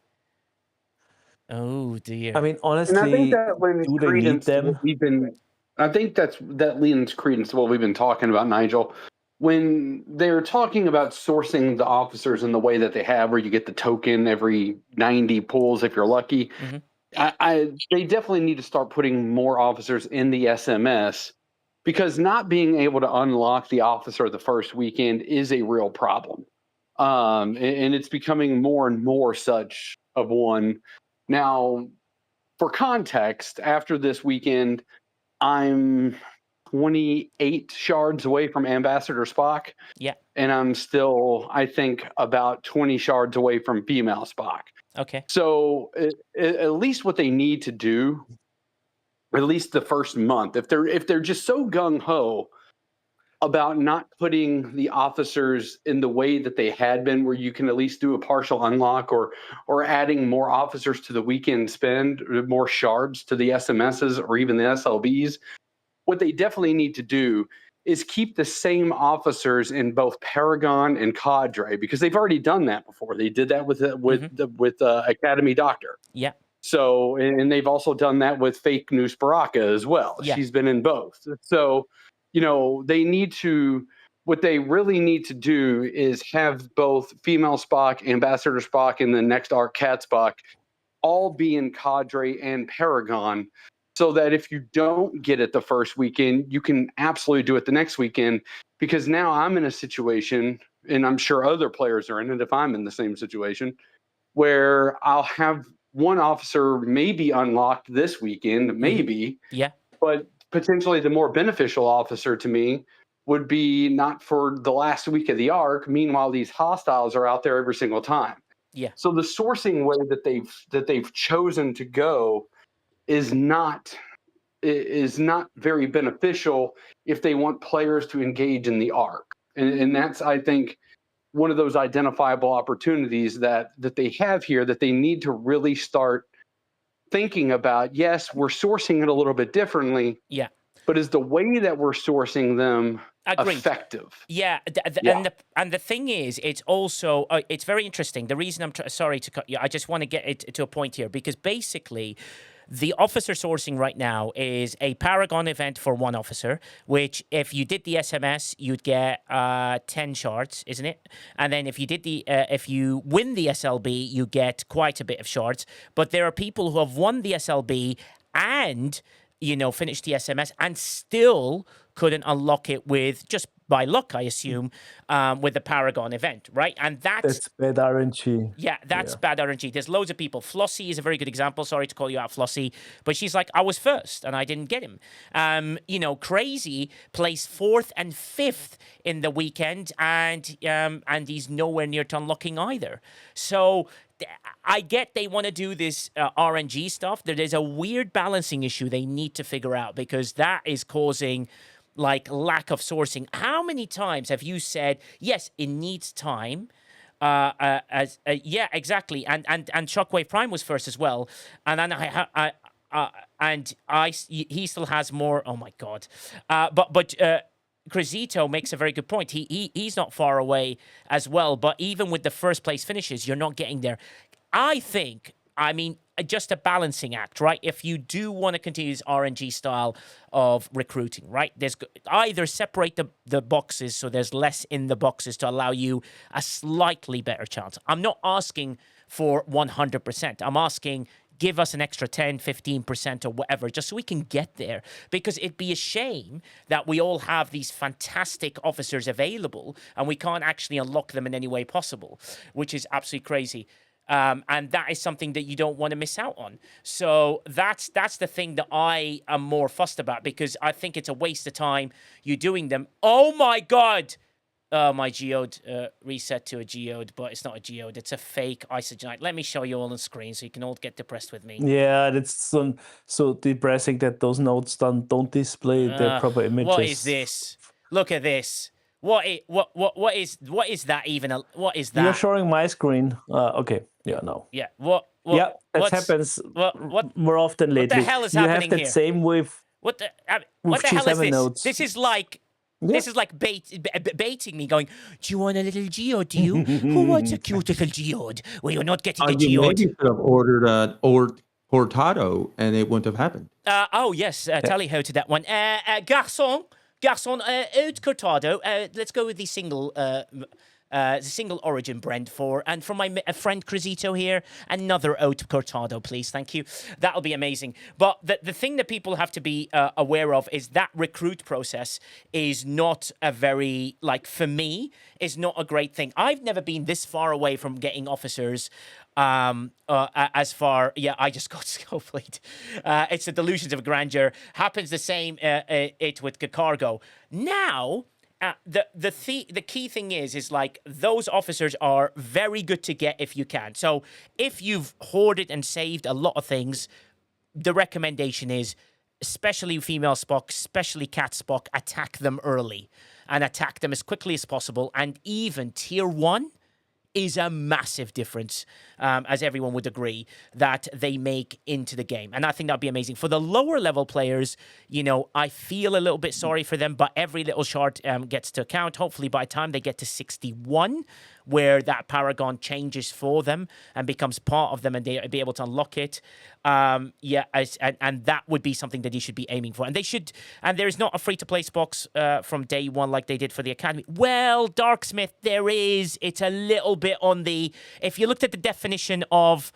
Oh dear. I mean, And I honestly, think that lends do they need credence to them? what we've been. I think that lends credence to what we've been talking about, Nigel. When they're talking about sourcing the officers in the way that they have, where you get the token every 90 pulls if you're lucky, they definitely need to start putting more officers in the SMS, because not being able to unlock the officer the first weekend is a real problem. And it's becoming more and more such of one. Now, for context, after this weekend, I'm 28 shards away from Ambassador Spock. Yeah. And I'm still, I think, about 20 shards away from female Spock. Okay. So at least what they need to do, at least the first month, if they're just so gung ho about not putting the officers in the way that they had been, where you can at least do a partial unlock, or adding more officers to the weekend spend, more shards to the SMSs or even the SLBs, what they definitely need to do is keep the same officers in both Paragon and Cadre, because they've already done that before. They did that with Academy Doctor. Yeah. So, and they've also done that with Fake News Baraka as well. Yeah. She's been in both. So, they need to, what they really need to do is have both female Spock, Ambassador Spock, and the next arc Cat Spock all be in Cadre and Paragon, so that if you don't get it the first weekend, you can absolutely do it the next weekend. Because now I'm in a situation, and I'm sure other players are in it if I'm in the same situation, where I'll have one officer maybe unlocked this weekend, maybe. Yeah. But potentially the more beneficial officer to me would be not for the last week of the arc. Meanwhile, these hostiles are out there every single time. Yeah. So the sourcing way that they've chosen to go is not very beneficial if they want players to engage in the arc. And that's, I think, one of those identifiable opportunities that they have here, that they need to really start thinking about. Yes, we're sourcing it a little bit differently. Yeah. But is the way that we're sourcing them effective? Yeah, and the thing is, it's also it's very interesting. The reason I'm sorry to cut you, I just want to get it to a point here, because basically, the officer sourcing right now is a Paragon event for one officer, which if you did the SMS, you'd get 10 shards, isn't it? And then if you did if you win the SLB, you get quite a bit of shards. But there are people who have won the SLB and finished the SMS and still couldn't unlock it with, just by luck, I assume, with the Paragon event, right? And that's bad RNG. Yeah, that's bad RNG. There's loads of people. Flossie is a very good example. Sorry to call you out, Flossie, but she's like, I was first and I didn't get him. Crazy placed 4th and 5th in the weekend, and he's nowhere near to unlocking either. So I get they want to do this RNG stuff. There's a weird balancing issue they need to figure out, because that is causing lack of sourcing. How many times have you said, yes, it needs time? Yeah, exactly. And Shockwave Prime was first as well. And then he still has more. Oh my God. But Crisito makes a very good point. He's not far away as well. But even with the first place finishes, you're not getting there. I mean, just a balancing act, right? If you do want to continue this RNG style of recruiting, right? There's either separate the boxes so there's less in the boxes to allow you a slightly better chance. I'm not asking for 100%. I'm asking, give us an extra 10, 15% or whatever, just so we can get there. Because it'd be a shame that we all have these fantastic officers available and we can't actually unlock them in any way possible, which is absolutely crazy. And that is something that you don't want to miss out on. So that's the thing that I am more fussed about, because I think it's a waste of time you doing them. Oh my God! My geode reset to a geode, but it's not a geode. It's a fake isogenite. Let me show you all on screen so you can all get depressed with me. Yeah, it's so depressing that those nodes don't display the proper images. What is this? Look at this. What is that even? What is that? You're showing my screen. Okay. Yeah. No. Yeah. That happens more often lately. What the hell is happening here? You have that same with. What the With what the hell is G7 this? nodes. This is like this is like baiting me, going, "Do you want a little geode? Do you? Who wants a cute little geode? Well, you're not getting a You geode." maybe could have ordered an cortado, and it wouldn't have happened. Oh yes, tally ho to that one. Garçon, haute cortado. Let's go with the single origin blend for my friend Crisito here, another haute cortado, please, thank you. That'll be amazing. But the thing that people have to be aware of is that recruit process is not a very, like, for me, is not a great thing. I've never been this far away from getting officers. As far, I just got scoped. It's the delusions of grandeur. Happens the same it with cargo. Now, the key thing is like those officers are very good to get if you can. So if you've hoarded and saved a lot of things, the recommendation is, especially female Spock, especially cat Spock, attack them early and attack them as quickly as possible. And even tier 1 is a massive difference, as everyone would agree, that they make into the game. And I think that'd be amazing. For the lower level players, I feel a little bit sorry for them, but every little shard gets to count. Hopefully by the time they get to 61, where that Paragon changes for them and becomes part of them and they'll be able to unlock it. And that would be something that you should be aiming for. And there is not a free-to-play box from day one like they did for the Academy. Well, Darksmith, there is. It's a little bit on the... If you looked at the definition of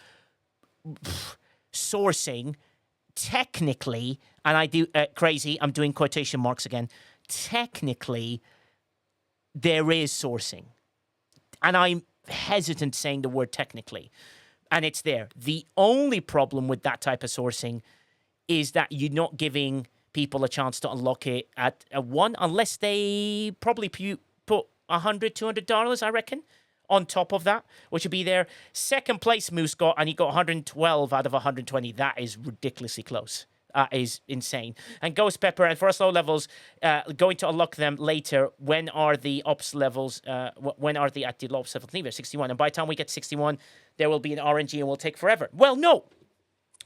sourcing, technically, and I do... crazy, I'm doing quotation marks again. Technically, there is sourcing. And I'm hesitant saying the word technically. And it's there. The only problem with that type of sourcing is that you're not giving people a chance to unlock it at a one, unless they probably put $100, $200, I reckon, on top of that, which would be their second place Moose got, and he got 112 out of 120. That is ridiculously close. Is insane. And Ghost Pepper, and for us low levels, going to unlock them later. When are the ops levels? When are they at the ops level? I think they're 61. And by the time we get 61, there will be an RNG and will take forever. Well, no.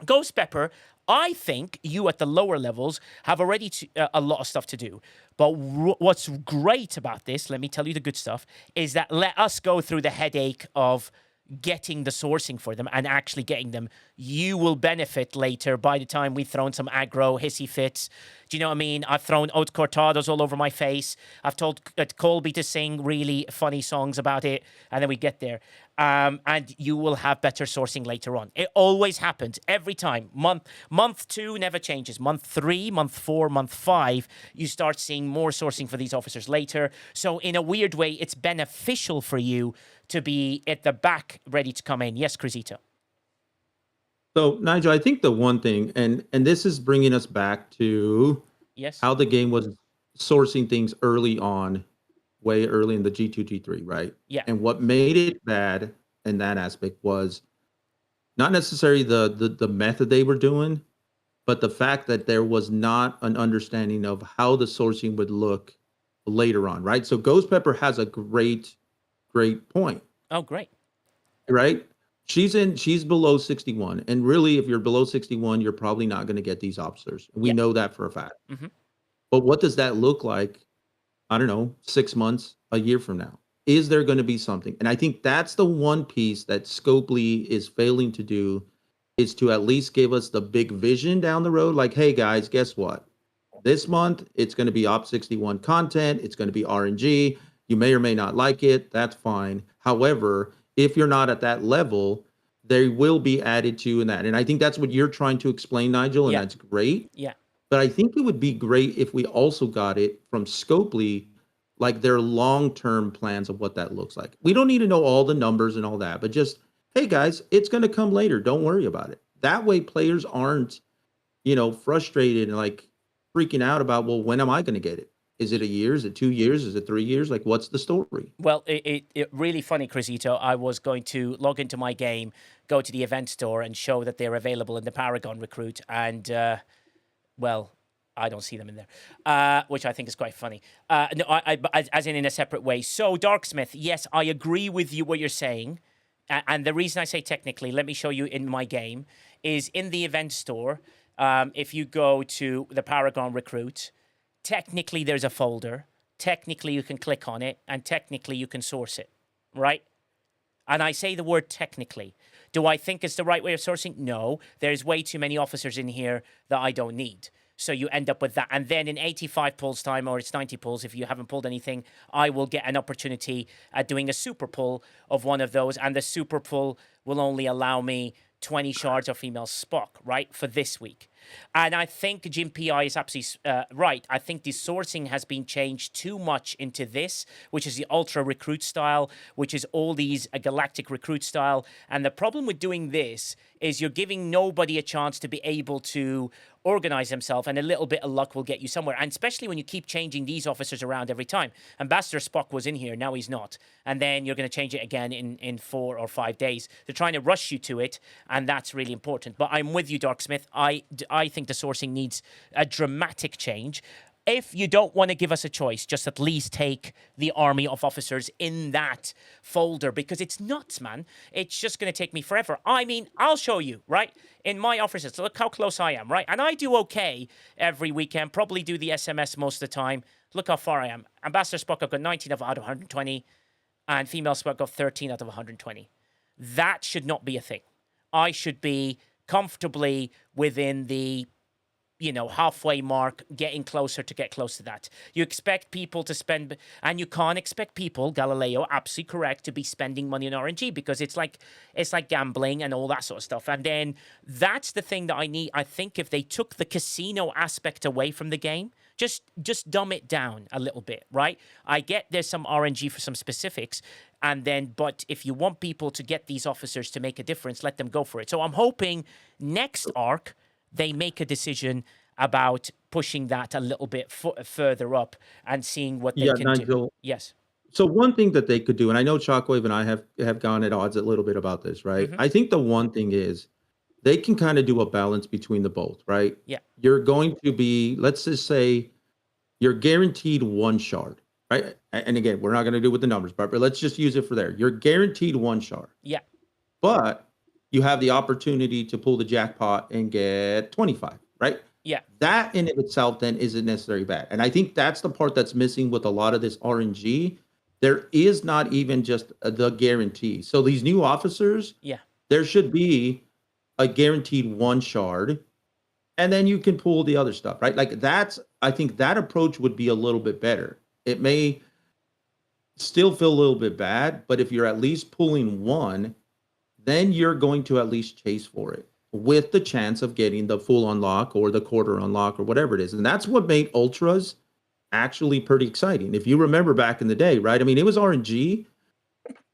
Ghost Pepper, I think you at the lower levels have already a lot of stuff to do. But what's great about this, let me tell you the good stuff, is that let us go through the headache of getting the sourcing for them and actually getting them. You will benefit later by the time we've thrown some aggro hissy fits. Do you know what I mean? I've thrown haute cortados all over my face. I've told Colby to sing really funny songs about it, and then we get there. And you will have better sourcing later on. It always happens every time. Month 2 never changes. Month 3, month 4, month 5, you start seeing more sourcing for these officers later. So in a weird way, it's beneficial for you to be at the back ready to come in. Yes, Crisito. So, Nigel, I think the one thing, and this is bringing us back to how the game was sourcing things early on, way early in the G2, G3, right? Yeah. And what made it bad in that aspect was not necessarily the method they were doing, but the fact that there was not an understanding of how the sourcing would look later on, right? So Ghost Pepper has a great point. Oh, great. Right? She's below 61. And really, if you're below 61, you're probably not going to get these officers. We know that for a fact. Mm-hmm. But what does that look like? I don't know, 6 months, a year from now? Is there going to be something? And I think that's the one piece that Scopely is failing to do, is to at least give us the big vision down the road. Like, hey guys, guess what? This month, it's going to be Op 61 content. It's going to be RNG. You may or may not like it. That's fine. However, if you're not at that level, they will be added to in that. And I think that's what you're trying to explain, Nigel, and that's great. Yeah. But I think it would be great if we also got it from Scopely, like their long-term plans of what that looks like. We don't need to know all the numbers and all that, but just, hey guys, it's going to come later. Don't worry about it. That way players aren't, frustrated and like freaking out about, well, when am I going to get it? Is it a year? Is it 2 years? Is it 3 years? Like, what's the story? Well, it really funny, Crisito. I was going to log into my game, go to the event store, and show that they're available in the Paragon Recruit, and well, I don't see them in there, which I think is quite funny. No, as in a separate way. So, Darksmith, yes, I agree with you what you're saying, and the reason I say technically, let me show you in my game, is in the event store. if you go to the Paragon Recruit, technically there's a folder. Technically you can click on it, and technically you can source it, right? And I say the word technically. Do I think it's the right way of sourcing? No. There's way too many officers in here that I don't need. So you end up with that. And then in 85 pulls time, or it's 90 pulls, if you haven't pulled anything, I will get an opportunity at doing a super pull of one of those. And the super pull will only allow me 20 shards of female Spock, right, for this week. And I think Jim P.I. is absolutely right. I think the sourcing has been changed too much into this, which is the Ultra Recruit style, which is all these Galactic Recruit style. And the problem with doing this is you're giving nobody a chance to be able to organize themselves, and a little bit of luck will get you somewhere. And especially when you keep changing these officers around every time. Ambassador Spock was in here, now he's not. And then you're going to change it again in 4 or 5 days. They're trying to rush you to it, and that's really important. But I'm with you, Darksmith. I think the sourcing needs a dramatic change. If you don't want to give us a choice, just at least take the army of officers in that folder, because it's nuts, man. It's just going to take me forever. I mean, I'll show you, right? In my officers, look how close I am, right? And I do okay every weekend, probably do the SMS most of the time. Look how far I am. Ambassador Spock, I've got 19 out of 120, and female Spock got 13 out of 120. That should not be a thing. I should be comfortably within the halfway mark, getting closer to get close to that. You expect people to spend, and you can't expect people, Galileo, absolutely correct, to be spending money on RNG, because it's like gambling and all that sort of stuff. And then that's the thing that I need. I think if they took the casino aspect away from the game, just dumb it down a little bit, right? I get there's some RNG for some specifics, but if you want people to get these officers to make a difference, let them go for it. So I'm hoping next arc they make a decision about pushing that a little bit further up and seeing what they can Nigel, do. Yes. So one thing that they could do, and I know Shockwave and I have gone at odds a little bit about this, right? Mm-hmm. I think the one thing is they can kind of do a balance between the both, right? Yeah. You're going to be, let's just say, you're guaranteed 1 shard, right? And again, we're not going to do with the numbers, but let's just use it for there. You're guaranteed 1 shard. Yeah. But you have the opportunity to pull the jackpot and get 25, right? Yeah. That in of itself then isn't necessarily bad. And I think that's the part that's missing with a lot of this RNG. There is not even just the guarantee. So these new officers, there should be a guaranteed 1 shard, and then you can pull the other stuff, right? Like I think that approach would be a little bit better. It may still feel a little bit bad, but if you're at least pulling 1, then you're going to at least chase for it with the chance of getting the full unlock or the quarter unlock or whatever it is. And that's what made Ultras actually pretty exciting. If you remember back in the day, right? I mean, it was RNG,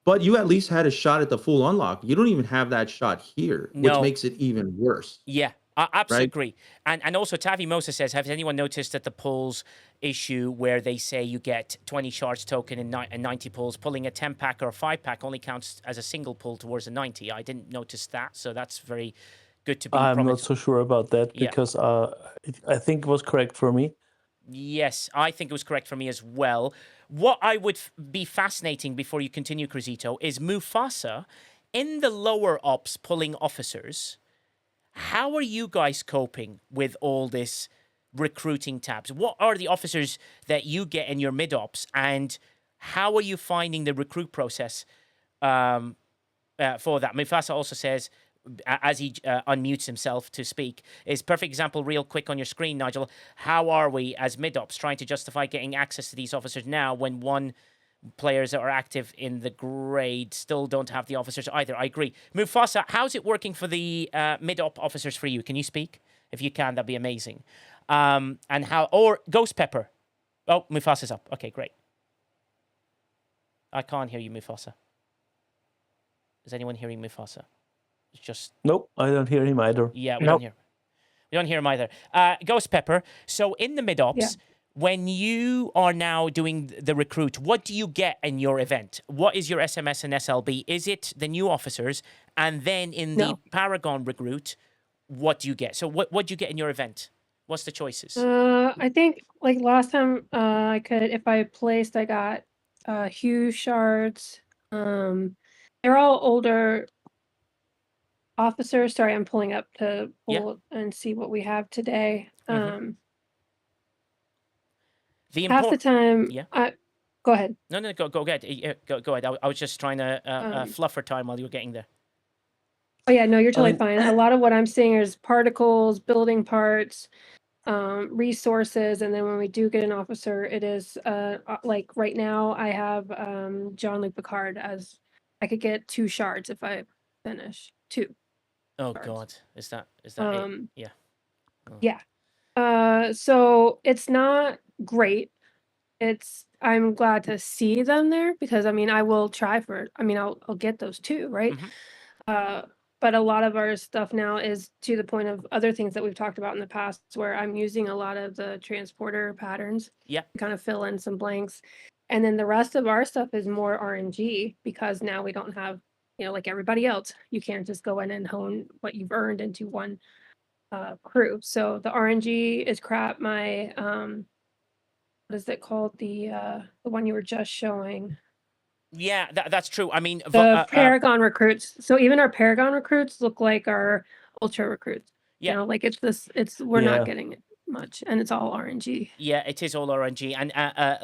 but you at least had a shot at the full unlock. You don't even have that shot here, which makes it even worse. Yeah. I absolutely agree. And also Tavi Mosa says, has anyone noticed that the pulls issue where they say you get 20 shards token and 90 pulls, pulling a 10-pack or a 5-pack only counts as a single pull towards a 90? I didn't notice that, so that's very good to be I'm not so sure about that because I think it was correct for me. Yes, I think it was correct for me as well. What I would be fascinating before you continue, Cruzito, is Mufasa in the lower ops pulling officers. How are you guys coping with all this recruiting tabs? What are the officers that you get in your mid-ops, and how are you finding the recruit process for that? Mufasa also says, as he unmutes himself to speak, is perfect example real quick on your screen, Nigel. How are we as mid-ops trying to justify getting access to these officers now when players that are active in the grade still don't have the officers either? I agree. Mufasa, how's it working for the mid-op officers for you? Can you speak? If you can, that'd be amazing. Or Ghost Pepper. Oh, Mufasa's up. Okay, great. I can't hear you, Mufasa. Is anyone hearing Mufasa? It's just... Nope, I don't hear him either. Yeah, we don't hear him either. Ghost Pepper, so in the mid-ops, when you are now doing the recruit, what do you get in your event? What is your SMS and SLB? Is it the new officers? And then in the Paragon recruit, what do you get? So what do you get in your event? What's the choices? I think like last time if I placed, I got Hue shards. They're all older officers. Sorry, I'm pulling up to Yeah. pull and see what we have today. Mhm. The Half the time, Yeah. go ahead. No, go ahead. Go ahead. I was just trying to fluff for time while you were getting there. Oh yeah, no, you're I totally mean, fine. A lot of what I'm seeing is particles, building parts, resources, and then when we do get an officer, it is like right now I have Jean-Luc Picard as I could get 2 shards if I finish 2. Oh shards. God, is that it? Yeah. Oh. Yeah. So it's not great. I'm glad to see them there because I mean I will try for it. I mean I'll get those too, right? Mhm. But a lot of our stuff now is to the point of other things that we've talked about in the past where I'm using a lot of the transporter patterns Yeah. to kind of fill in some blanks. And then the rest of our stuff is more RNG because now we don't have, like everybody else, you can't just go in and hone what you've earned into one crew. So the RNG is crap. My what is it called? The one you were just showing. Yeah, that's true. I mean, The Paragon recruits. So even our Paragon recruits look like our Ultra recruits. Yeah. Like we're Yeah. not getting it much, and it's all RNG. Yeah, it is all RNG. And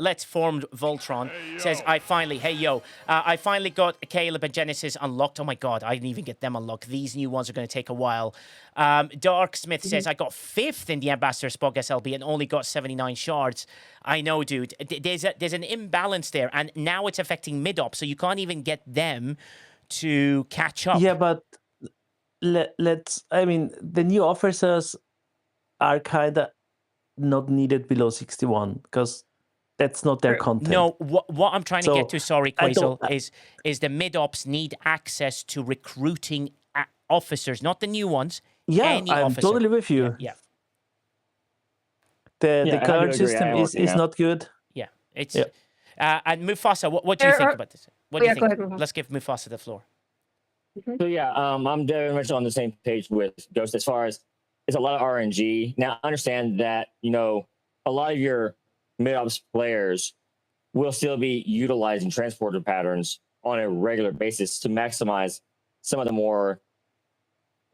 Let's Form Voltron says, I finally got Caleb and Genesis unlocked. Oh my God, I didn't even get them unlocked. These new ones are going to take a while. Dark Smith says, I got 5th in the Ambassador Spog SLB and only got 79 shards. I know, dude. There's an imbalance there, and now it's affecting mid-op, so you can't even get them to catch up. Yeah, but I mean, the new officers are kind of not needed below 61 because that's not their content. No, what I'm trying to get to, sorry, Quazel, is the mid-ops need access to recruiting officers, not the new ones. Yeah, any I'm officer. totally with you. Yeah. The current system is not good. Yeah, it's Yeah. And Mufasa, what do you think about this? What do you think? Go ahead, Mufasa. Let's give Mufasa the floor. So yeah, I'm very much on the same page with Ghost as far as it's a lot of RNG. Now I understand that a lot of your mid-ops players will still be utilizing transporter patterns on a regular basis to maximize some of the more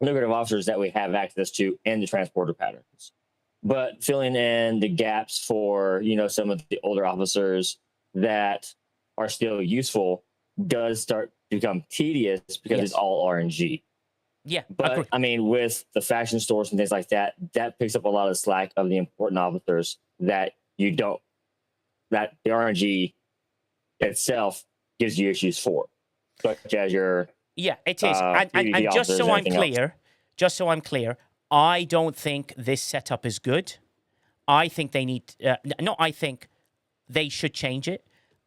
lucrative officers that we have access to in the transporter patterns. But filling in the gaps for some of the older officers that are still useful does start to become tedious because it's all RNG. Yeah, but I mean, with the faction stores and things like that, that picks up a lot of slack of the important officers that that the RNG itself gives you issues for, such as your it is. And just so I'm clear, I don't think this setup is good. I think they need I think they should change it.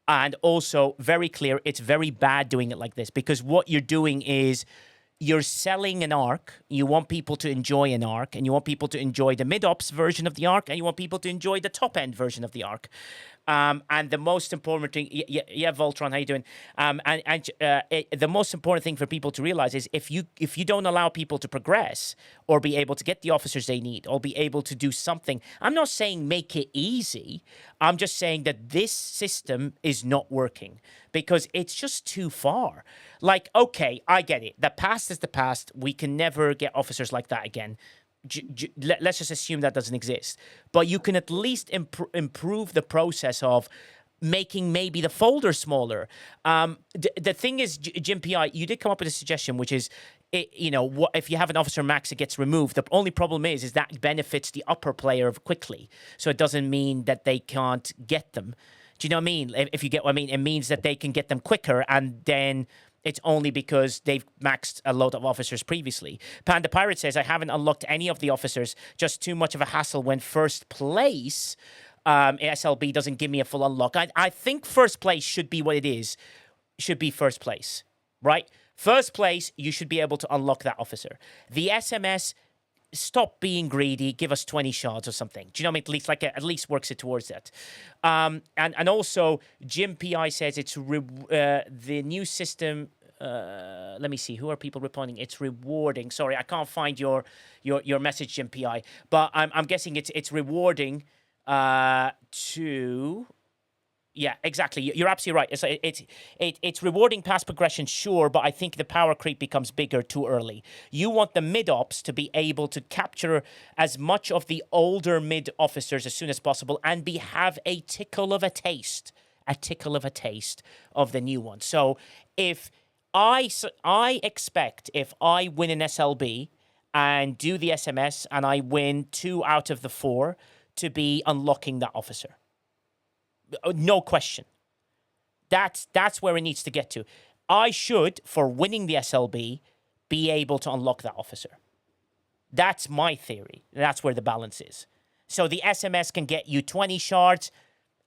And also, very clear, it's very bad doing it like this because what you're doing is you're selling an arc. You want people to enjoy an arc, and you want people to enjoy the mid-ops version of the arc, and you want people to enjoy the top-end version of the arc. And the most important thing, Voltron, how you doing? The most important thing for people to realize is if you don't allow people to progress or be able to get the officers they need or be able to do something, I'm not saying make it easy. I'm just saying that this system is not working because it's just too far. Like, okay, I get it. The past is the past. We can never get officers like that again. Let's just assume that doesn't exist. But you can at least improve the process of making maybe the folder smaller. The thing is, Jim P.I., you did come up with a suggestion, which is, if you have an officer max, it gets removed. The only problem is that benefits the upper player quickly. So it doesn't mean that they can't get them. Do you know what I mean? If you get what I mean, it means that they can get them quicker, and then it's only because they've maxed a lot of officers previously. Panda Pirate says, I haven't unlocked any of the officers. Just too much of a hassle when first place SLB doesn't give me a full unlock. I think first place should be what it is. Should be first place, right? First place, you should be able to unlock that officer. The SMS, stop being greedy. Give us 20 shards or something. Do you know what I mean? At least works it towards that. And also, Jim P.I. says it's the new system. Let me see. Who are people responding? It's rewarding. Sorry, I can't find your message, Jim P.I. But I'm guessing it's rewarding to Yeah, exactly. You're absolutely right. It's rewarding past progression, sure, but I think the power creep becomes bigger too early. You want the mid-ops to be able to capture as much of the older mid-officers as soon as possible and have a tickle of a taste of the new one. So if I expect if I win an SLB and do the SMS and I win 2 out of the 4 to be unlocking that officer. No question. That's where it needs to get to. I should, for winning the SLB, be able to unlock that officer. That's my theory. That's where the balance is. So the SMS can get you 20 shards,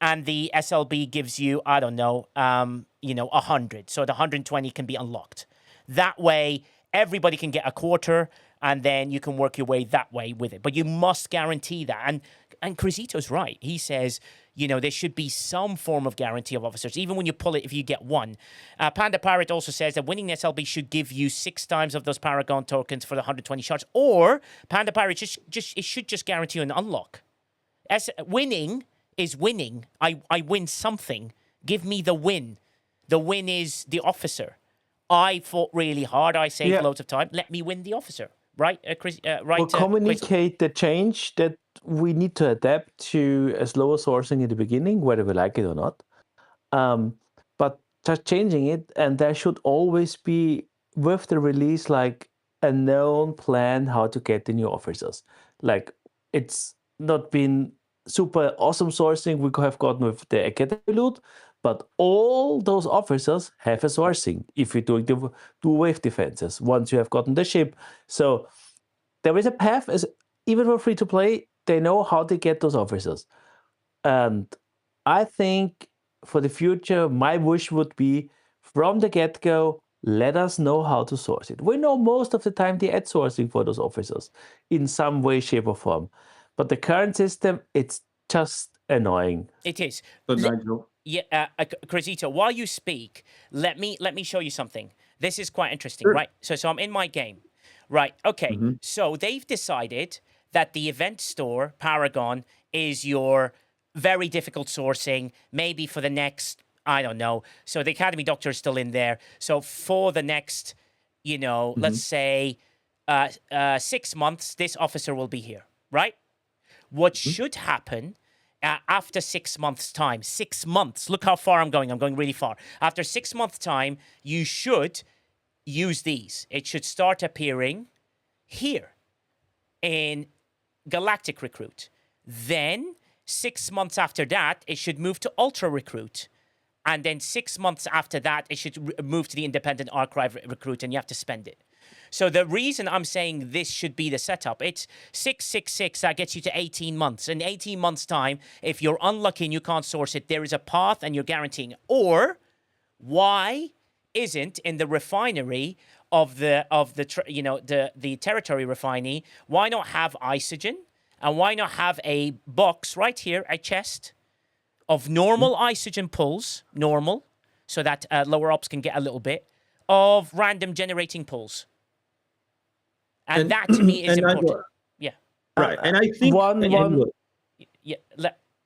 and the SLB gives you, I don't know, 100. So the 120 can be unlocked. That way, everybody can get a quarter, and then you can work your way that way with it. But you must guarantee that. And Crisito's right. He says, there should be some form of guarantee of officers, even when you pull it if you get 1. Panda Pirate also says that winning the SLB should give you 6 times of those Paragon tokens for the 120 shards. Or Panda Pirate it should just guarantee an unlock. Winning is winning. I win something. Give me the win. The win is the officer. I fought really hard. I saved loads of time. Let me win the officer. Right, Chris? Right. We'll communicate the change that we need to adapt to a slower sourcing in the beginning, whether we like it or not. But just changing it, and there should always be, with the release, like a known plan how to get the new officers. Like, it's not been super awesome sourcing we have gotten with the Academy loot, but all those officers have a sourcing if you're doing the 2 wave defenses once you have gotten the ship. So there is a path, as even for free to play, they know how to get those officers. And I think for the future, my wish would be from the get-go, let us know how to source it. We know most of the time they add sourcing for those officers in some way, shape, or form. But the current system, it's just annoying. It is. But Nigel, Yeah, Crisito, while you speak, let me show you something. This is quite interesting, Sure. right? So I'm in my game. Right, okay. So they've decided that the event store, Paragon, is your very difficult sourcing, maybe for the next, I don't know. So the Academy Doctor is still in there. So for the next, let's say 6 months, this officer will be here, right? What should happen after 6 months' time, 6 months, look how far I'm going really far. After 6 months' time, you should use these. It should start appearing here in Galactic Recruit. Then 6 months after that, it should move to Ultra Recruit. And then 6 months after that, it should move to the Independent Archive Recruit, and you have to spend it. So the reason I'm saying this should be the setup, it's 666, that gets you to 18 months. In 18 months' time, if you're unlucky and you can't source it, there is a path and you're guaranteeing. Or why isn't in the refinery of the territory refinery, why not have isogen? And why not have a box right here, a chest of normal isogen pulls, normal, so that lower ops can get a little bit, of random generating pulls. And that to me is important. Yeah. Right. And I think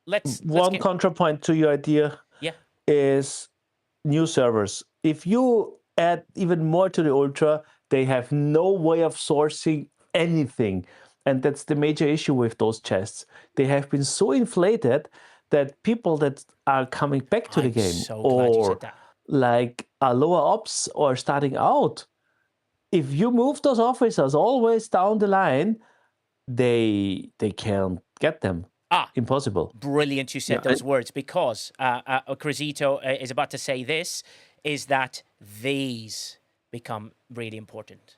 let's contrapoint to your idea is new servers. If you add even more to the Ultra, they have no way of sourcing anything. And that's the major issue with those chests. They have been so inflated that people that are coming back to the game or like are lower ops or starting out, if you move those officers always down the line, they can't get them. Impossible. Brilliant you said those words, because Crisito is about to say this, is that these become really important.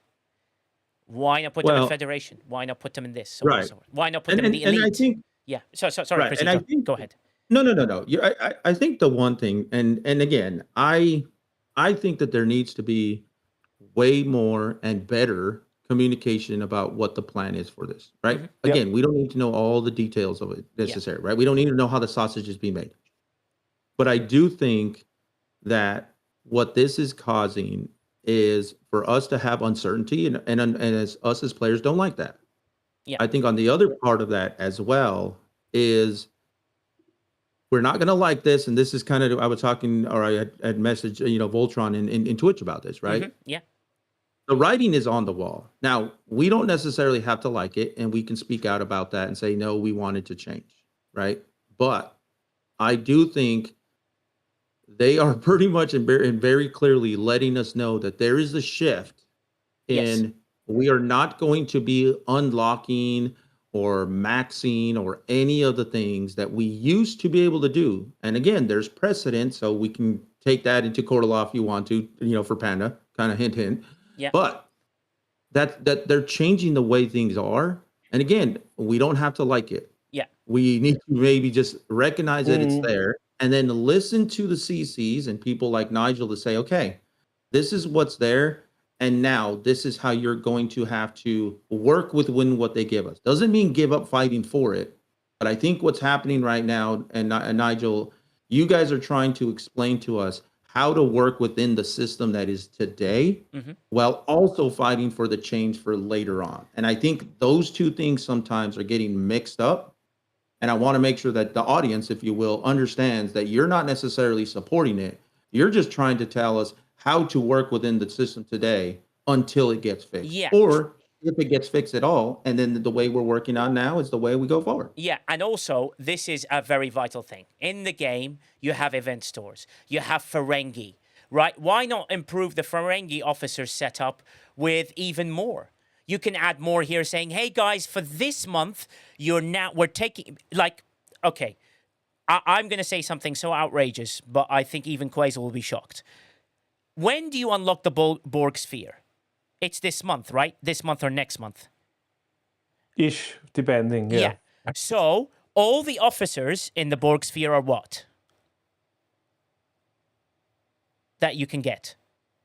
Why not put them in Federation? Why not put them in this? Somewhere? Why not put them in the Elite? And I think, sorry, Crisito, go ahead. No. I think the one thing, and again, I think that there needs to be way more and better communication about what the plan is for this, right? Again, we don't need to know all the details of it necessary, right? We don't need to know how the sausage is being made. But I do think that what this is causing is for us to have uncertainty, and as us as players don't like that. I think on the other part of that as well is we're not going to like this. And this is kind of, I was talking, or I had messaged, Voltron in Twitch about this, right? Mm-hmm. Yeah. The writing is on the wall. Now, we don't necessarily have to like it, and we can speak out about that and say, no, we want it to change, right? But I do think they are pretty much and very clearly letting us know that there is a shift in we are not going to be unlocking or maxing or any of the things that we used to be able to do. And again, there's precedent, so we can take that into court of law if you want to, for Panda, kind of hint, hint. Yeah. But that they're changing the way things are. And again, we don't have to like it. Yeah. We need to maybe just recognize that it's there and then listen to the CCs and people like Nigel to say, okay, this is what's there. And now this is how you're going to have to work within what they give us. Doesn't mean give up fighting for it. But I think what's happening right now, and Nigel, you guys are trying to explain to us how to work within the system that is today, while also fighting for the change for later on. And I think those two things sometimes are getting mixed up. And I want to make sure that the audience, if you will, understands that you're not necessarily supporting it. You're just trying to tell us how to work within the system today until it gets fixed. Yeah. Or if it gets fixed at all, and then the way we're working on now is the way we go forward. Yeah, and also, this is a very vital thing. In the game, you have event stores. You have Ferengi, right? Why not improve the Ferengi officer setup with even more? You can add more here saying, hey, guys, for this month, we're taking, okay, I'm going to say something so outrageous, but I think even Quasar will be shocked. When do you unlock the Borg sphere? It's this month, right? This month or next month? Ish, depending, yeah. So, all the officers in the Borg sphere are what? That you can get.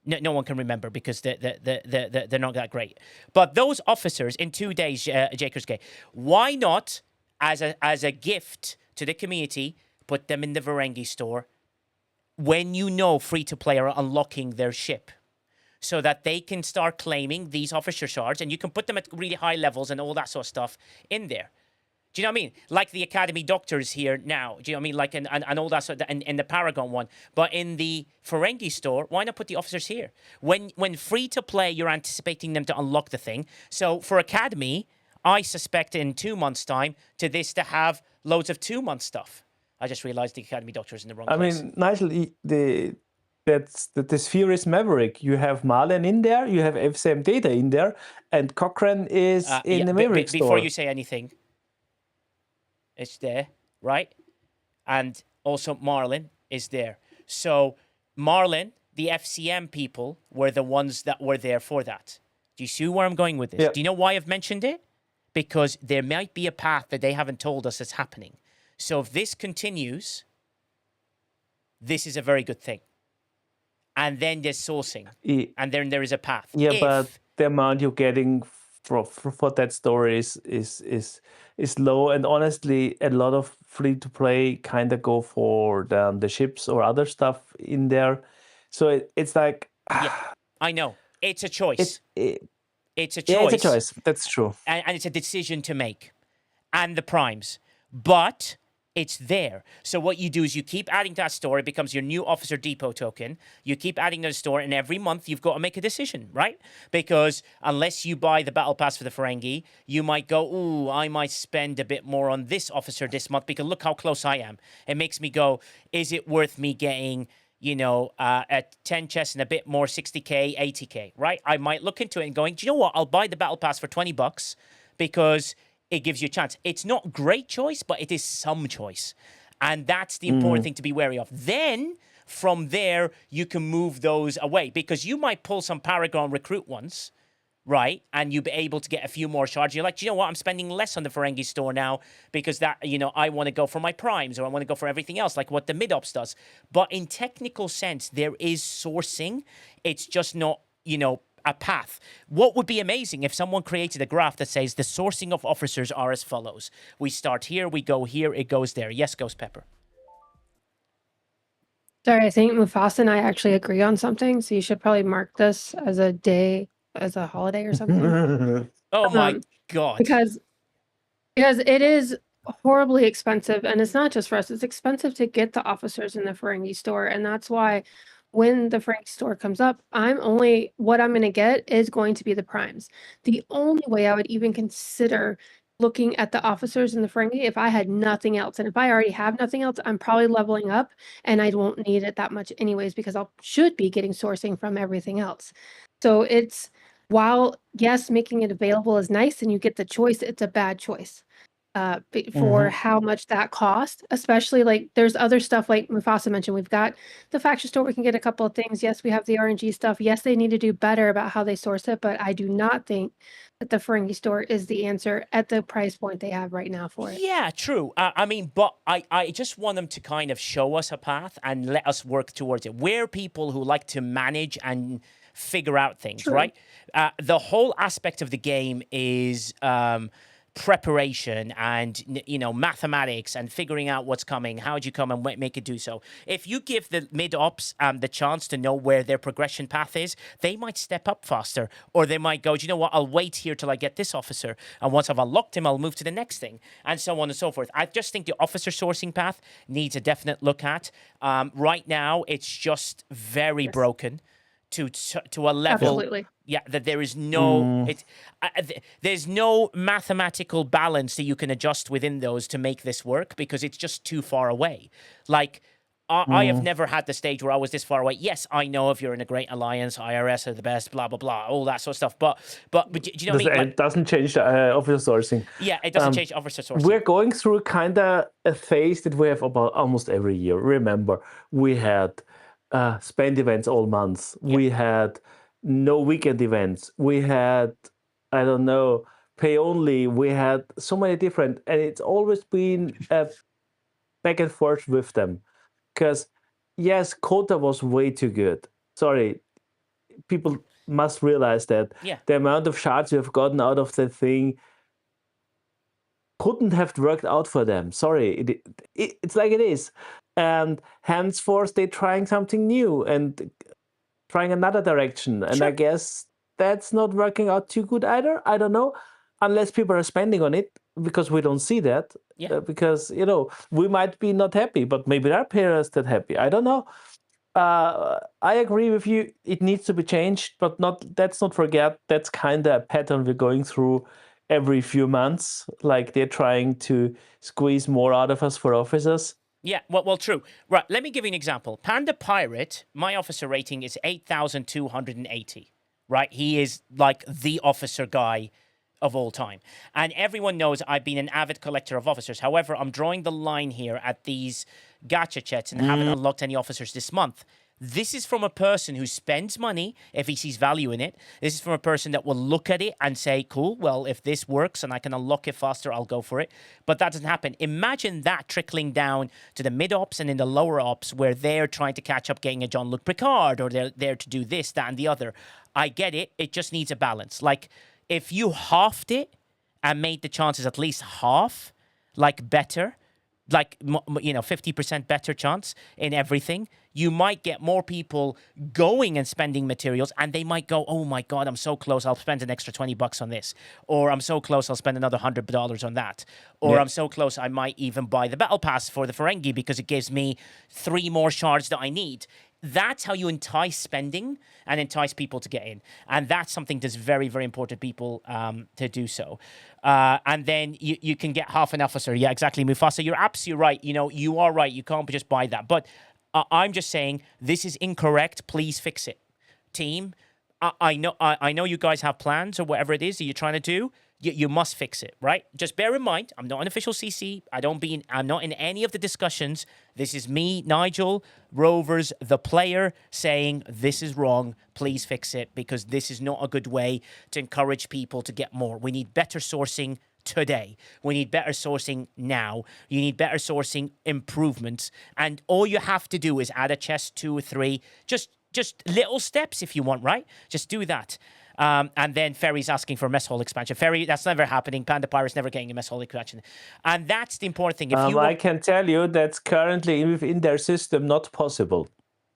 No one can remember because they're not that great. But those officers in 2 days, Jakers Gay, why not, as a gift to the community, put them in the Ferengi store when free-to-play are unlocking their ship, so that they can start claiming these officer shards, and you can put them at really high levels and all that sort of stuff in there. Do you know what I mean? Like the Academy Doctors here now. Do you know what I mean? Like and all that sort of, in the Paragon one. But in the Ferengi store, why not put the officers here? When free-to-play, you're anticipating them to unlock the thing. So for Academy, I suspect in 2 months' time to have loads of 2 month stuff. I just realized the Academy Doctor is in the wrong place. I mean, Nigel, the sphere is Maverick. You have Marlin in there, you have FCM Data in there, and Cochrane is in the Maverick store. Before you say anything, it's there, right? And also Marlin is there. So Marlin, the FCM people, were the ones that were there for that. Do you see where I'm going with this? Yeah. Do you know why I've mentioned it? Because there might be a path that they haven't told us is happening. So if this continues, this is a very good thing. And then there's sourcing. And then there is a path. Yeah, but the amount you're getting for that story is low. And honestly, a lot of free-to-play kind of go for the ships or other stuff in there. So it's like... Yeah, I know. It's a choice. It's a choice. Yeah, it's a choice. That's true. And it's a decision to make. And the primes. But... it's there. So what you do is you keep adding to that store. It becomes your new Officer Depot token. You keep adding to the store, and every month you've got to make a decision, right? Because unless you buy the Battle Pass for the Ferengi, you might go, ooh, I might spend a bit more on this officer this month because look how close I am. It makes me go, is it worth me getting, a 10 chests and a bit more, 60k, 80k, right? I might look into it and going, do you know what? I'll buy the Battle Pass for $20 because... it gives you a chance. It's not great choice, but it is some choice. And that's the important thing to be wary of. Then, from there, you can move those away. Because you might pull some Paragon recruit ones, right? And you'll be able to get a few more shards. You're like, do you know what? I'm spending less on the Ferengi store now because that, I want to go for my primes or I want to go for everything else, like what the mid-ops does. But in technical sense, there is sourcing. It's just not, a path. What would be amazing if someone created a graph that says the sourcing of officers are as follows. We start here, we go here, it goes there. Yes, Ghost Pepper. Sorry, I think Mufasa and I actually agree on something, so you should probably mark this as a day, as a holiday or something. Oh my God. Because it is horribly expensive, and it's not just for us, it's expensive to get the officers in the Ferengi store, and that's why when the Ferengi store comes up, what I'm gonna get is going to be the primes. The only way I would even consider looking at the officers in the Ferengi if I had nothing else, and if I already have nothing else, I'm probably leveling up, and I won't need it that much anyways because I should be getting sourcing from everything else. So while yes, making it available is nice and you get the choice, it's a bad choice for how much that cost, especially like there's other stuff like Mufasa mentioned. We've got the faction store, we can get a couple of things. Yes, we have the RNG stuff. Yes, they need to do better about how they source it, but I do not think that the Ferengi store is the answer at the price point they have right now for it. Yeah, true. I mean, but I just want them to kind of show us a path and let us work towards it. We're people who like to manage and figure out things, True. right? The whole aspect of the game is preparation and mathematics and figuring out what's coming. How do you come and make it do so? If you give the mid ops the chance to know where their progression path is, they might step up faster, or they might go, do you know what, I'll wait here till I get this officer, and once I've unlocked him, I'll move to the next thing, and so on and so forth. I just think the officer sourcing path needs a definite look at. Right now it's just very broken to a level. Absolutely. Yeah, that there is no there's no mathematical balance that you can adjust within those to make this work, because it's just too far away. Like I have never had the stage where I was this far away. Yes, I know if you're in a great alliance, IRS are the best, blah blah blah, all that sort of stuff. But do you know what I mean? It doesn't change officer sourcing. Yeah, it doesn't change officer sourcing. We're going through kind of a phase that we have about almost every year. Remember, we had spend events all months. Yeah. We had no weekend events. We had, I don't know, pay only. We had so many different, and it's always been back and forth with them. Because yes, quota was way too good. Sorry, people must realize that the amount of shards we have gotten out of the thing couldn't have worked out for them. Sorry, it's like it is. And henceforth, they're trying something new and trying another direction. And I guess that's not working out too good either. I don't know, unless people are spending on it, because we don't see that. Because, we might be not happy, but maybe there are players that happy. I don't know. I agree with you. It needs to be changed, but let's not forget that's kind of a pattern we're going through every few months. Like they're trying to squeeze more out of us for officers. Yeah, well, true. Right, let me give you an example. Panda Pirate, my officer rating is 8,280. Right, he is like the officer guy of all time. And everyone knows I've been an avid collector of officers. However, I'm drawing the line here at these gacha chats and haven't unlocked any officers this month. This is from a person who spends money if he sees value in it. This is from a person that will look at it and say, cool, well, if this works and I can unlock it faster, I'll go for it. But that doesn't happen. Imagine that trickling down to the mid-ops and in the lower ops where they're trying to catch up getting a Jean-Luc Picard, or they're there to do this, that, and the other. I get it. It just needs a balance. Like, if you halved it and made the chances at least half, like better, like 50% better chance in everything, you might get more people going and spending materials, and they might go, oh my God, I'm so close, I'll spend an extra $20 on this. Or I'm so close, I'll spend another $100 on that. Or I'm so close, I might even buy the battle pass for the Ferengi because it gives me 3 more shards that I need. That's how you entice spending and entice people to get in. And that's something that's very, very important to people to do so. And then you can get half an officer. Yeah, exactly, Mufasa. You're absolutely right. You are right. You can't just buy that. But I'm just saying this is incorrect. Please fix it. Team, I know you guys have plans or whatever it is that you're trying to do. You must fix it, right? Just bear in mind, I'm not an official CC. I'm not in any of the discussions. This is me, Nigel, Rovers, the player, saying this is wrong. Please fix it, because this is not a good way to encourage people to get more. We need better sourcing today. We need better sourcing now. You need better sourcing improvements. And all you have to do is add a chest, 2 or 3. Just little steps if you want, right? Just do that. And then Ferry's asking for a mess hall expansion. Ferry, that's never happening. Panda Pirate's never getting a mess hall expansion. And that's the important thing. I can tell you that's currently within their system not possible.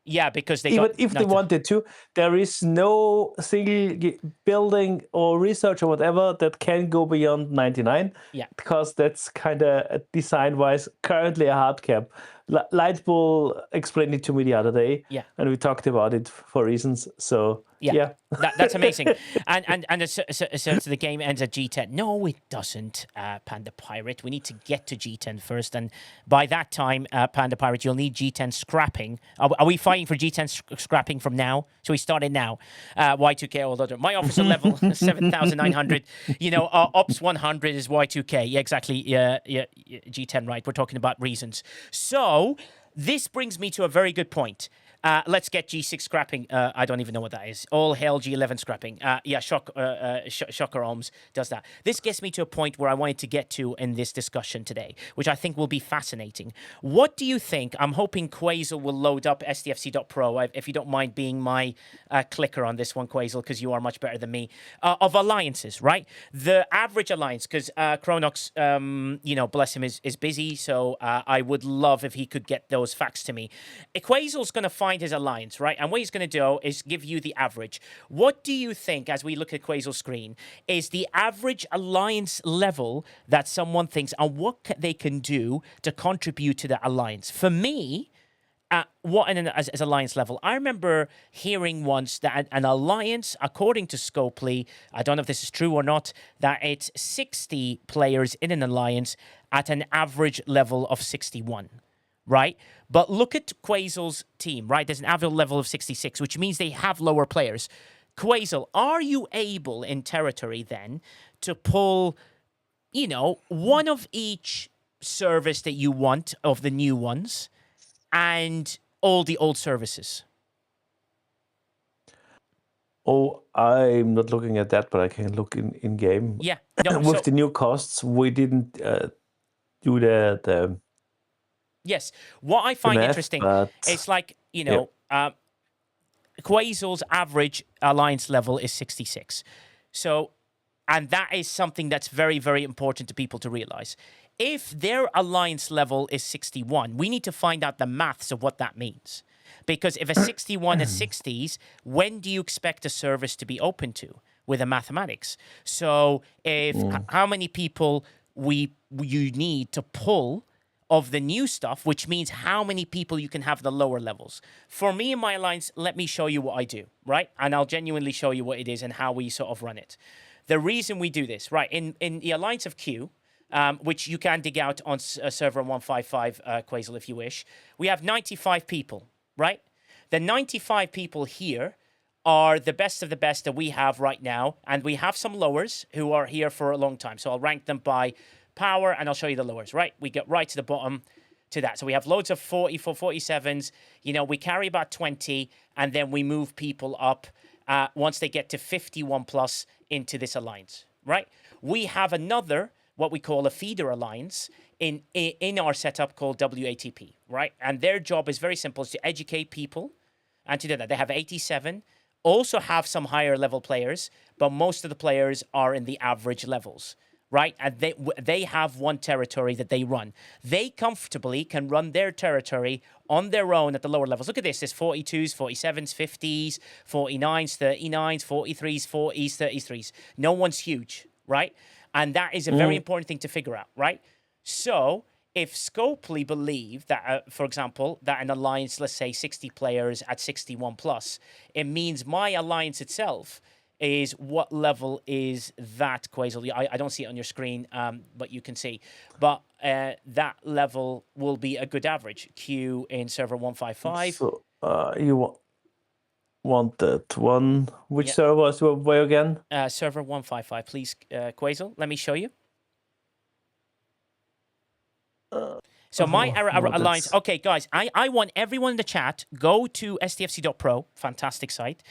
Yeah, because they even got if they wanted to, there is no single building or research or whatever that can go beyond 99. Yeah. Because that's kind of design-wise currently a hard cap. Lightbull explained it to me the other day. Yeah. And we talked about it for reasons. So yeah. That's amazing. And so the game ends at G10. No, it doesn't, Panda Pirate. We need to get to G10 first. And by that time, Panda Pirate, you'll need G10 scrapping. Are we fighting for G10 scrapping from now? So we started now. Y2K, although my officer level 7,900. Ops 100 is Y2K. Yeah, exactly. Yeah, G10, right. We're talking about reasons. So this brings me to a very good point. Let's get G6 scrapping. I don't even know what that is. All hail G11 scrapping. Shocker Ohms does that. This gets me to a point where I wanted to get to in this discussion today, which I think will be fascinating. What do you think? I'm hoping Quasel will load up STFC.pro, if you don't mind being my clicker on this one, Quasel, because you are much better than me, of alliances, right? The average alliance, because Chronox, bless him, is busy, so I would love if he could get those facts to me. Quasel's going to find his alliance, right? And what he's going to do is give you the average. What do you think, as we look at Quasel's screen, is the average alliance level that someone thinks, and what they can do to contribute to the alliance? For me, as alliance level, I remember hearing once that an alliance, according to Scopely, I don't know if this is true or not, that it's 60 players in an alliance at an average level of 61. Right? But look at Quasel's team, right? There's an average level of 66, which means they have lower players. Quasel, are you able in territory then to pull, one of each service that you want of the new ones and all the old services? Oh, I'm not looking at that, but I can look in game. Yeah. With the new costs, we didn't do the Yes. What I find interesting, it's like, Quasel's average alliance level is 66. So, and that is something that's very, very important to people to realize. If their alliance level is 61, we need to find out the maths of what that means. Because if a 61 is 60s, when do you expect a service to be open to with the mathematics? So if how many people you need to pull of the new stuff, which means how many people you can have the lower levels. For me and my alliance, let me show you what I do, right? And I'll genuinely show you what it is and how we sort of run it. The reason we do this, right, in the alliance of Q, which you can dig out on server 155 Quasel if you wish, we have 95 people, right? The 95 people here are the best of the best that we have right now, and we have some lowers who are here for a long time. So I'll rank them by power, and I'll show you the lowers, right? We get right to the bottom to that. So we have loads of 44, 47s. We carry about 20, and then we move people up once they get to 51 plus into this alliance, right? We have another, what we call a feeder alliance in our setup called WATP, right? And their job is very simple. It's to educate people and to do that. They have 87, also have some higher level players, but most of the players are in the average levels. Right? And they have one territory that they run. They comfortably can run their territory on their own at the lower levels. Look at this. There's 42s, 47s, 50s, 49s, 39s, 43s, 40s, 33s. No one's huge, right? And that is a very important thing to figure out, right? So if Scopely believe that, for example, that an alliance, let's say 60 players at 61 plus, it means my alliance itself is what level is that, Quasel? I don't see it on your screen, but you can see. But that level will be a good average. Q in server 155. So you want that one. Which server was where again? Server 155, please, Quasel. Let me show you. So my alliance. Okay, guys, I want everyone in the chat, go to stfc.pro, fantastic site.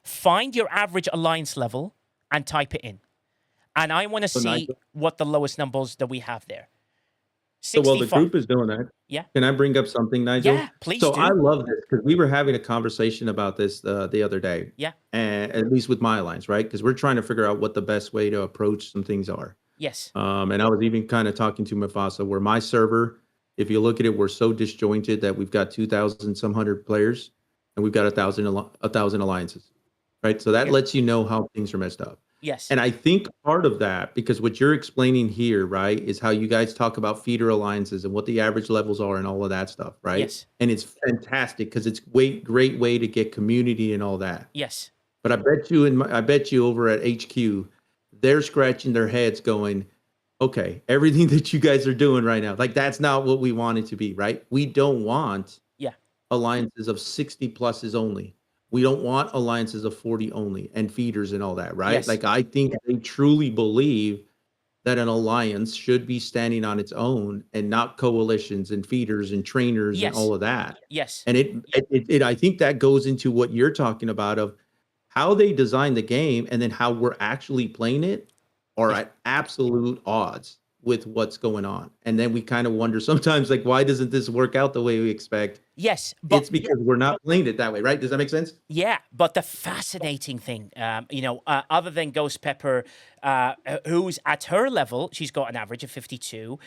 Find your average alliance level and type it in. And I want to see what the lowest numbers that we have there. 65. So while the group is doing that, can I bring up something, Nigel? Yeah, please do. I love this because we were having a conversation about this the other day. Yeah. And at least with my alliance, right? Because we're trying to figure out what the best way to approach some things are. Yes. And I was even kind of talking to Mufasa where my server, if you look at it, we're so disjointed that we've got 2,000 some hundred players. and we've got 1,000 alliances, right? So that lets you know how things are messed up. Yes. And I think part of that, because what you're explaining here, right, is how you guys talk about feeder alliances and what the average levels are and all of that stuff, right? Yes. And it's fantastic because it's great way to get community and all that. Yes. But I bet you over at HQ, they're scratching their heads going, okay, everything that you guys are doing right now, like that's not what we want it to be, right? We don't want alliances of 60 pluses only. We don't want alliances of 40 only and feeders and all that, right? Yes. Like I think they truly believe that an alliance should be standing on its own and not coalitions and feeders and trainers and all of that. Yes. And it I think that goes into what you're talking about of how they design the game and then how we're actually playing it are at absolute odds with what's going on. And then we kind of wonder sometimes, like, why doesn't this work out the way we expect? Yes, but it's because we're not playing it that way, right? Does that make sense? Yeah, but the fascinating thing, other than Ghost Pepper, who's at her level, she's got an average of 52.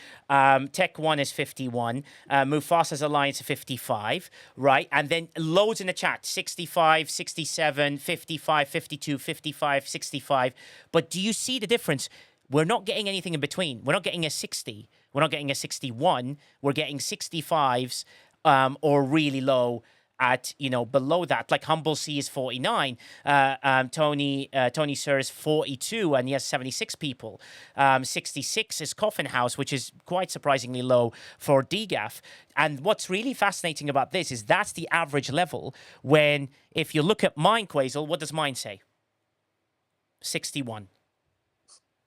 Tech 1 is 51. Mufasa's Alliance is 55, right? And then loads in the chat, 65, 67, 55, 52, 55, 65. But do you see the difference? We're not getting anything in between. We're not getting a 60. We're not getting a 61. We're getting 65s or really low at, below that. Like Humble C is 49. Tony Sir is 42, and he has 76 people. 66 is Coffin House, which is quite surprisingly low for DGAF. And what's really fascinating about this is that's the average level when, if you look at mine, Quasel, what does mine say? 61.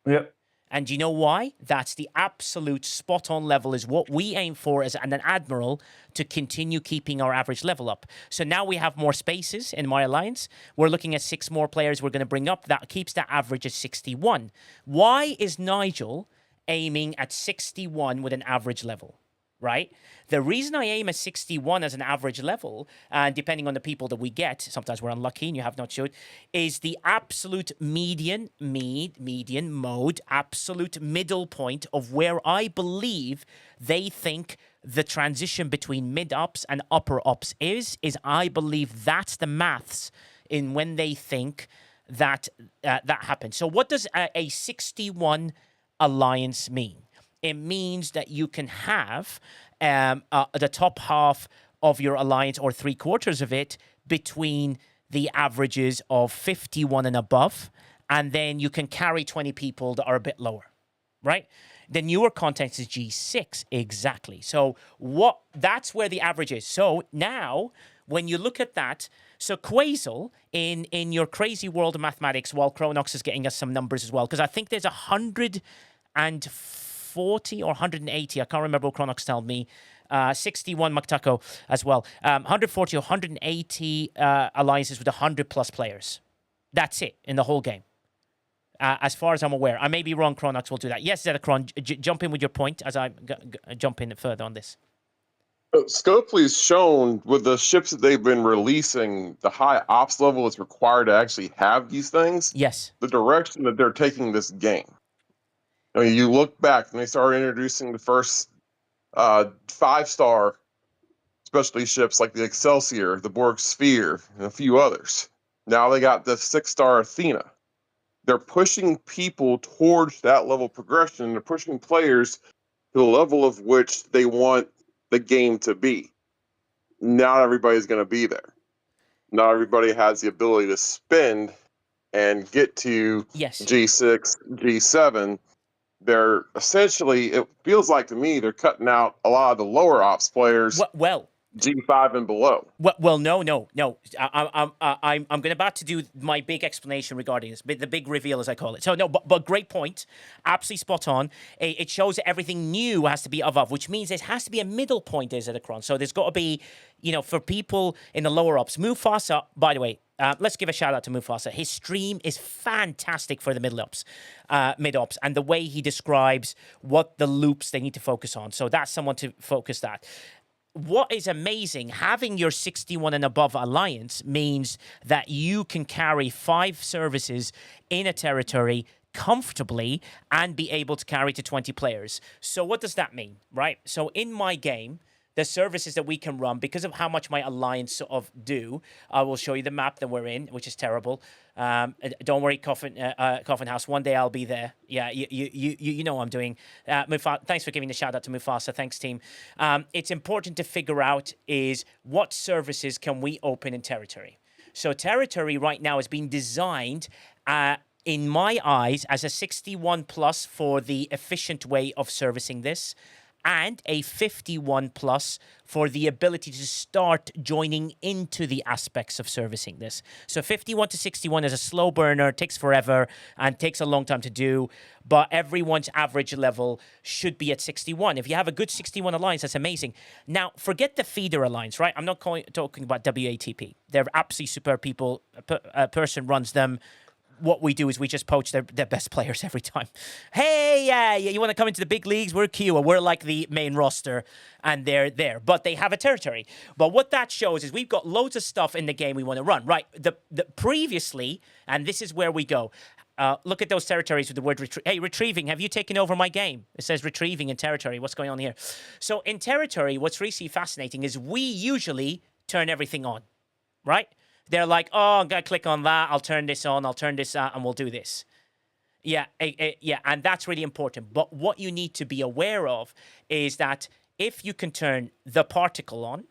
Yeah. And do you know why? That's the absolute spot-on level is what we aim for as an admiral to continue keeping our average level up. So now we have more spaces in my alliance. We're looking at 6 more players we're going to bring up. That keeps that average at 61. Why is Nigel aiming at 61 with an average level? Right? The reason I aim at 61 as an average level, and depending on the people that we get, sometimes we're unlucky and you have not showed, is the absolute median mode, absolute middle point of where I believe they think the transition between mid-ups and upper-ups is I believe that's the maths in when they think that that happens. So what does a 61 alliance mean? It means that you can have the top half of your alliance or 3/4 of it between the averages of 51 and above, and then you can carry 20 people that are a bit lower, right? The newer context is G6, exactly. So that's where the average is. So now, when you look at that, so Quasel, in your crazy world of mathematics, while Chronox is getting us some numbers as well, because I think there's 140 or 180, I can't remember what Chronox told me, 61 Maktako as well, 140 or 180 alliances with 100 plus players. That's it in the whole game. As far as I'm aware. I may be wrong, Chronox will do that. Yes, Zetacron, jump in with your point as I jump in further on this. Scopely's shown with the ships that they've been releasing, the high ops level is required to actually have these things. Yes. The direction that they're taking this game. I mean, you look back and they started introducing the first 5-star specialty ships like the Excelsior, the Borg Sphere, and a few others. Now they got the 6-star Athena. They're pushing people towards that level of progression. They're pushing players to the level of which they want the game to be. Not everybody's going to be there. Not everybody has the ability to spend and get to G6, G7. They're essentially, it feels like to me, they're cutting out a lot of the lower ops players. Well, G5 and below. Well, no. I'm about to do my big explanation regarding this, the big reveal as I call it. So no, but great point, absolutely spot on. It shows that everything new has to be above, which means there has to be a middle point, is it, Akron? So there's got to be, for people in the lower ops. Mufasa, by the way. Let's give a shout out to Mufasa. His stream is fantastic for the mid ops, and the way he describes what the loops they need to focus on. So that's someone to focus that. What is amazing, having your 61 and above alliance means that you can carry 5 services in a territory comfortably and be able to carry to 20 players. So what does that mean, right? So in my game, the services that we can run because of how much my alliance sort of do. I will show you the map that we're in, which is terrible. Don't worry, Coffin House. One day I'll be there. Yeah, you know what I'm doing. Thanks for giving the shout out to Mufasa. Thanks, team. It's important to figure out is what services can we open in territory. So territory right now is being designed, in my eyes, as a 61 plus for the efficient way of servicing this, and a 51 plus for the ability to start joining into the aspects of servicing this. So 51 to 61 is a slow burner, takes forever, and takes a long time to do, but everyone's average level should be at 61. If you have a good 61 alliance, that's amazing. Now, forget the feeder alliance, right? I'm not talking about WATP. They're absolutely superb people. A person runs them. What we do is we just poach their best players every time. Hey, yeah, you want to come into the big leagues? We're Kiowa. We're like the main roster, and they're there. But they have a territory. But what that shows is we've got loads of stuff in the game we want to run. Right, the previously, and this is where we go. Look at those territories with the word hey, retrieving. Have you taken over my game? It says retrieving in territory. What's going on here? So in territory, what's really fascinating is we usually turn everything on, right? They're like, oh, I'm going to click on that. I'll turn this on. I'll turn this on, and we'll do this. Yeah, and that's really important. But what you need to be aware of is that if you can turn the particle on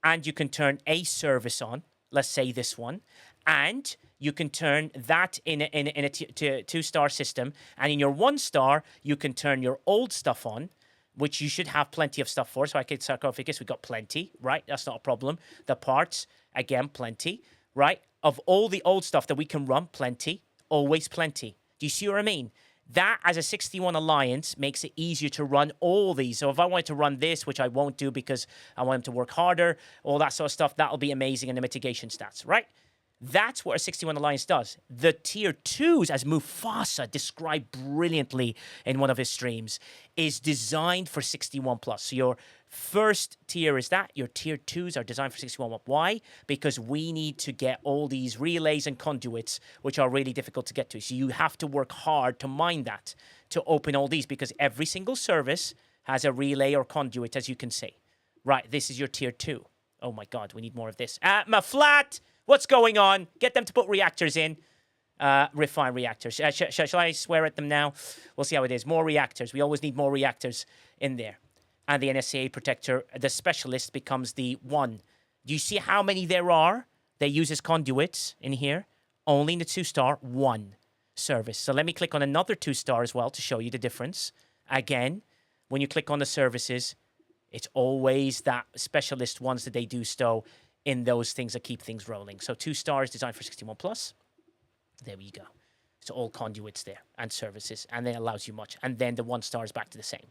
and you can turn a service on, let's say this one, and you can turn that in a two-star system, and in your one-star, you can turn your old stuff on, which you should have plenty of stuff for. So I could sarcophagus, we've got plenty, right? That's not a problem. The parts, again, plenty. Right? Of all the old stuff that we can run, plenty. Always plenty. Do you see what I mean? That, as a 61 alliance, makes it easier to run all these. So if I wanted to run this, which I won't do because I want him to work harder, all that sort of stuff, that'll be amazing in the mitigation stats, right? That's what a 61 alliance does. The tier 2s, as Mufasa described brilliantly in one of his streams, is designed for 61 plus. So your first tier is that. Your tier 2s are designed for 61. Why? Because we need to get all these relays and conduits, which are really difficult to get to. So you have to work hard to mine that, to open all these, because every single service has a relay or conduit, as you can see. Right, this is your tier 2. Oh my God, we need more of this. My flat! What's going on? Get them to put reactors in. Refine reactors. Shall I swear at them now? We'll see how it is. More reactors. We always need more reactors in there. And the NSCA protector, the specialist, becomes the 1. Do you see how many there are? They use as conduits in here. Only in the 2-star, 1 service. So let me click on another 2-star as well to show you the difference. Again, when you click on the services, it's always that specialist ones that they do stow in those things that keep things rolling. So 2 stars designed for 61 plus. There we go. So all conduits there and services, and then allows you much. And then the 1 star is back to the same.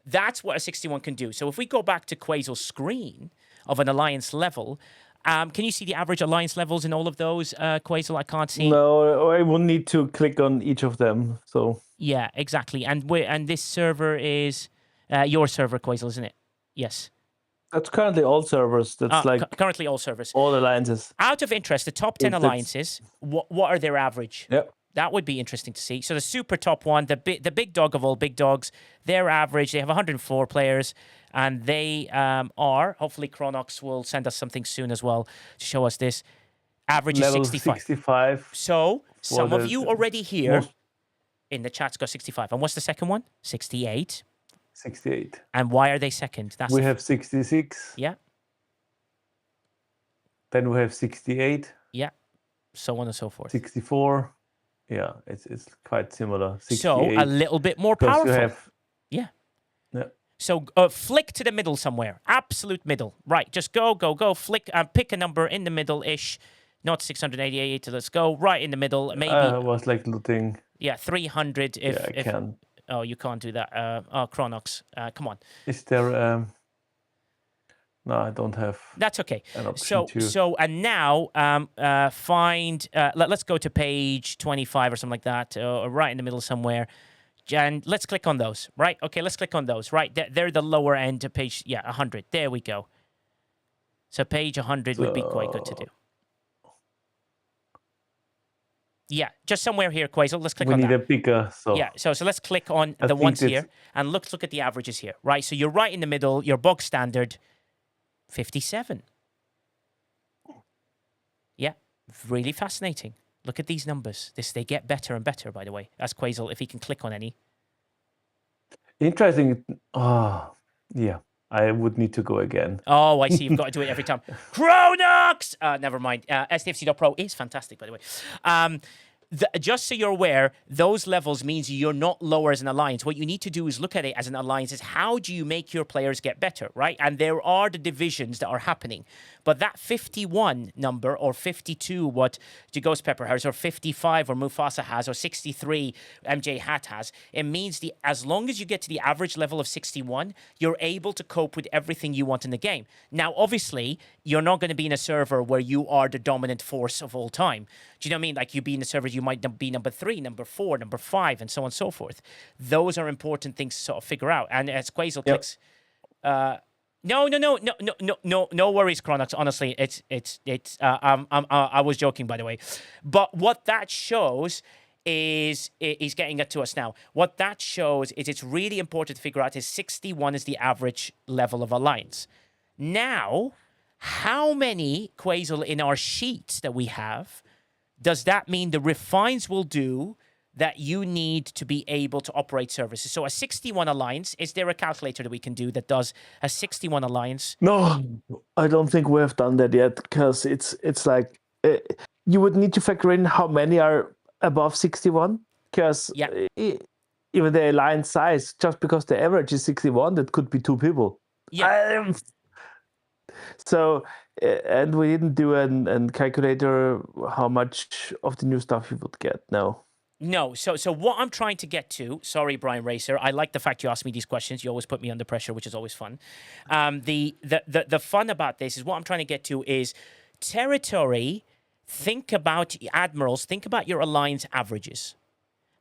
That's what a 61 can do. So if we go back to Quazel's screen of an alliance level, can you see the average alliance levels in all of those, Quazel? I can't see. No, I will need to click on each of them. So yeah, exactly. And this server is your server, Quazel, isn't it? Yes. That's currently all servers. That's currently all servers. All alliances. Out of interest, the top 10 alliances, what are their average? Yep. That would be interesting to see. So the super top one, the big dog of all big dogs, their average, they have 104 players, and they are, hopefully Chronox will send us something soon as well to show us this, average Level is 65. So some of you already here in the chat's got 65. And what's the second one? 68. 68. And why are they second? We have 66. Yeah. Then we have 68. Yeah. So on and so forth. 64. Yeah, it's quite similar. 68. So a little bit more powerful. Yeah. So flick to the middle somewhere. Absolute middle. Right. Just go. Flick. Pick a number in the middle-ish. Not 688. Let's go right in the middle. Maybe. I was like looting. Yeah, 300. I can. Oh, you can't do that. Chronox. Come on. Is there? No, I don't have. That's okay. An option and now find. Let's go to page 25 or something like that, or right in the middle somewhere. And let's click on those. Right. Okay. Let's click on those. Right. They're the lower end of page. Yeah, 100. There we go. So page 100 would be quite good to do. Yeah, just somewhere here, Quazel. Let's click on that. We need a bigger. So yeah, so let's click on the ones here and look at the averages here, right? So you're right in the middle. Your bog standard 57. Yeah, really fascinating. Look at these numbers. They get better and better, by the way. Ask Quasel if he can click on any. Interesting. Oh, yeah. I would need to go again. Oh, I see. You've got to do it every time. Chronox! Never mind. STFC.pro is fantastic, by the way. Just so you're aware, those levels means you're not lower as an alliance. What you need to do is look at it as an alliance is how do you make your players get better, right? And there are the divisions that are happening. But that 51 number or 52, what Ghost Pepper has, or 55, or Mufasa has, or 63, MJ Hat has, it means as long as you get to the average level of 61, you're able to cope with everything you want in the game. Now, obviously, you're not going to be in a server where you are the dominant force of all time. Do you know what I mean? Like you be in a server, you might be number 3, number 4, number 5, and so on and so forth. Those are important things to sort of figure out. And as Quasel clicks, no worries, Chronox. Honestly, I was joking, by the way. But what that shows is he's getting it to us now. What that shows is it's really important to figure out is 61 is the average level of alliance. Now, how many, Quasel, in our sheets that we have, does that mean the refines will do that you need to be able to operate services? So a 61 alliance, is there a calculator that we can do that does a 61 alliance? No, I don't think we have done that yet, because it's like you would need to factor in how many are above 61, because even the alliance size, just because the average is 61, that could be 2 people. Yeah. So, and we didn't do a calculator how much of the new stuff you would get. No. So what I'm trying to get to, sorry, Brian Racer, I like the fact you asked me these questions. You always put me under pressure, which is always fun. The fun about this is what I'm trying to get to is territory. Think about admirals. Think about your alliance averages,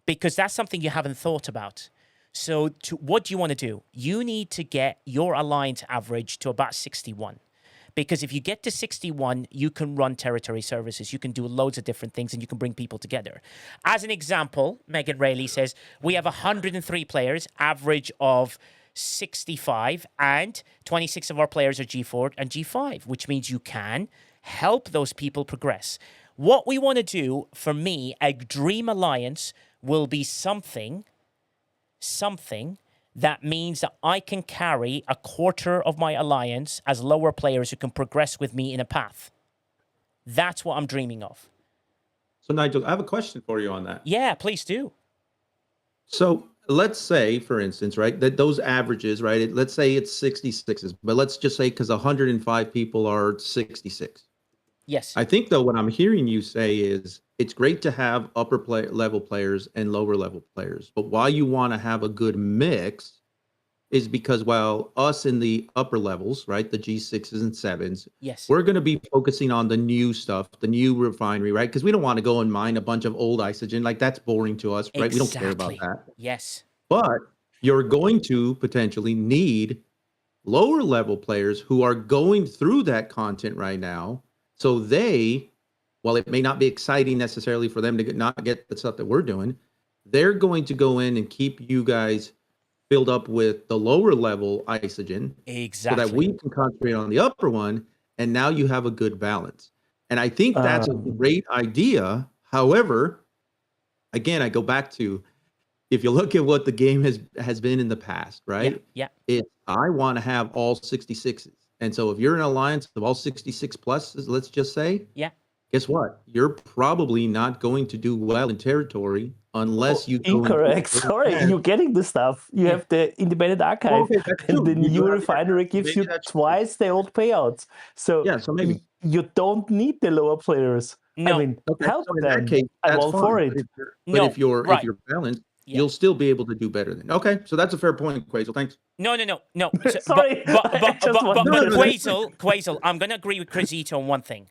because that's something you haven't thought about. So what do you want to do? You need to get your alliance average to about 61. Because if you get to 61, you can run territory services. You can do loads of different things, and you can bring people together. As an example, Megan Rayleigh says, we have 103 players, average of 65, and 26 of our players are G4 and G5, which means you can help those people progress. What we want to do, for me, a dream alliance will be something that means that I can carry a quarter of my alliance as lower players who can progress with me in a path. That's what I'm dreaming of. So, Nigel, I have a question for you on that. Yeah, please do. So let's say, for instance, right, that those averages, right, let's say it's 66s, but let's just say because 105 people are 66. Yes. I think, though, what I'm hearing you say is it's great to have level players and lower level players. But why you want to have a good mix is because while us in the upper levels, right, the G6s and 7s, yes, we're going to be focusing on the new stuff, the new refinery, right? Because we don't want to go and mine a bunch of old isogen. Like, that's boring to us, right? Exactly. We don't care about that. Yes. But you're going to potentially need lower level players who are going through that content right now. So they, while it may not be exciting necessarily for them to not get the stuff that we're doing, they're going to go in and keep you guys filled up with the lower level isogen. Exactly. So that we can concentrate on the upper one, and now you have a good balance. And I think that's a great idea. However, again, I go back to, if you look at what the game has been in the past, right? Yeah. I want to have all 66s. And so if you're an alliance of all 66 pluses, let's just say, guess what? You're probably not going to do well in territory unless you go incorrect. Sorry, you're getting the stuff. You have the independent archive, and the new refinery gives you twice the old payouts. So, maybe you don't need the lower players. No. I mean, help so in them. that case, I'm all fine. for it. But if you're balanced, you'll still be able to do better then. Okay, so that's a fair point, Quasel. Thanks. No. Sorry. But Quasel, I'm going to agree with Crisito on one thing.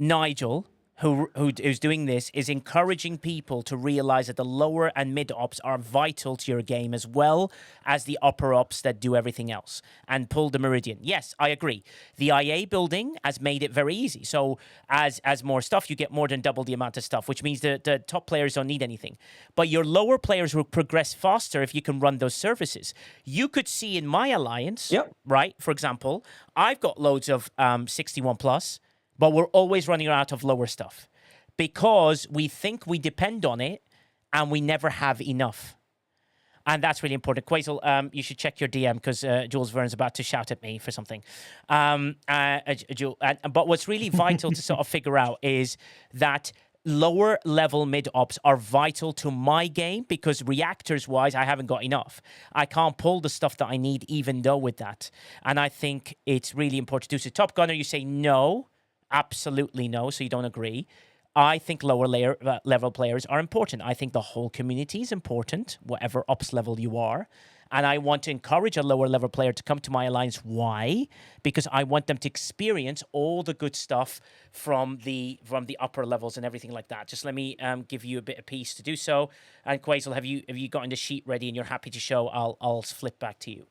Nigel, who's doing this is encouraging people to realize that the lower and mid ops are vital to your game as well as the upper ops that do everything else and pull the meridian. Yes, I agree. The IA building has made it very easy. So as more stuff, you get more than double the amount of stuff, which means the top players don't need anything. But your lower players will progress faster if you can run those services. You could see in my alliance, right? For example, I've got loads of 61 plus, but we're always running out of lower stuff because we think we depend on it and we never have enough. And that's really important. Quasel, you should check your DM because Jules Verne's about to shout at me for something. But what's really vital to sort of figure out is that lower level mid ops are vital to my game because reactors wise, I haven't got enough. I can't pull the stuff that I need even though with that. And I think it's really important to do so. Top Gunner, you say no. Absolutely no, so you don't agree. I think lower level players are important. I think the whole community is important, whatever ops level you are. And I want to encourage a lower level player to come to my alliance. Why? Because I want them to experience all the good stuff from the upper levels and everything like that. Just let me give you a bit of peace to do so. And Quasel, have you gotten the sheet ready and you're happy to show? I'll flip back to you.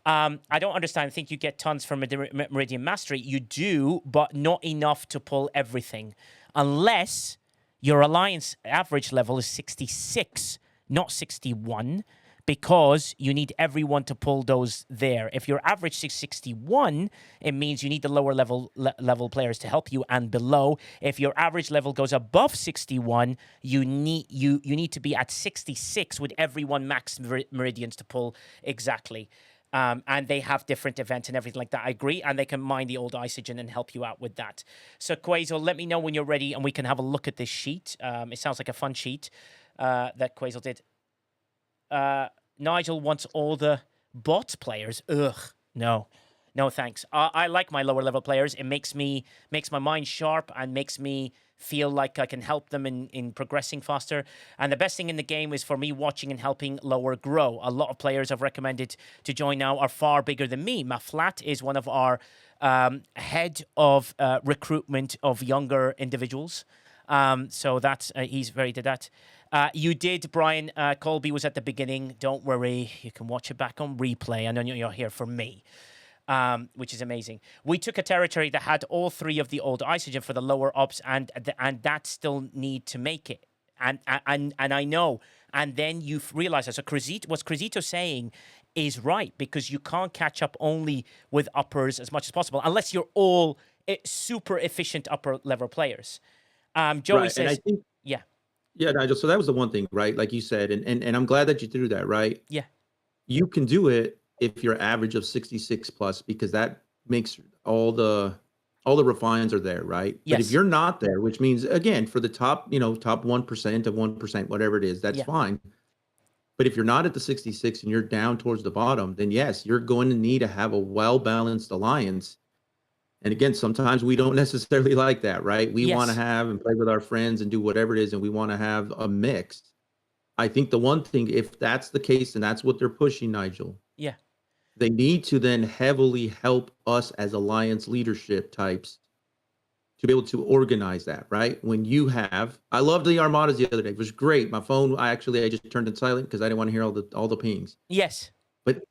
I don't understand. I think you get tons from Meridian Mastery. You do, but not enough to pull everything. Unless your alliance average level is 66, not 61. Because you need everyone to pull those there. If your average is 61, it means you need the lower level players to help you and below. If your average level goes above 61, you need to be at 66 with everyone max meridians to pull exactly. And they have different events and everything like that. I agree. And they can mine the old isogen and help you out with that. So Quasel, let me know when you're ready and we can have a look at this sheet. It sounds like a fun sheet that Quasel did. Nigel wants all the bot players. Ugh, no thanks. I like my lower level players. It makes my mind sharp and makes me feel like I can help them in progressing faster. And the best thing in the game is for me watching and helping lower grow. A lot of players I've recommended to join now are far bigger than me. Maflat is one of our head of recruitment of younger individuals. So that's he's very good at that. You did, Brian. Colby was at the beginning. Don't worry. You can watch it back on replay. I know you're here for me, which is amazing. We took a territory that had all three of the old isogen for the lower ops, and that still need to make it. And I know. And then you realize that. So what's Crisito saying is right, because you can't catch up only with uppers as much as possible unless you're all super efficient upper level players. Joey right. says, and I think, yeah, Nigel. So that was the one thing, right? Like you said, and I'm glad that you threw that, right? Yeah. You can do it if you're average of 66 plus, because that makes all the refines are there, right? Yes. But if you're not there, which means again for the top 1% of 1%, whatever it is, that's fine. But if you're not at the 66 and you're down towards the bottom, then yes, you're going to need to have a well-balanced alliance. And again, sometimes we don't necessarily like that, right? We want to have and play with our friends and do whatever it is, and we want to have a mix. I think the one thing, if that's the case and that's what they're pushing, Nigel, they need to then heavily help us as alliance leadership types to be able to organize that, right? When you have, I loved the armadas the other day. It was great. My phone, I just turned it silent because I didn't want to hear all the pings. Yes. But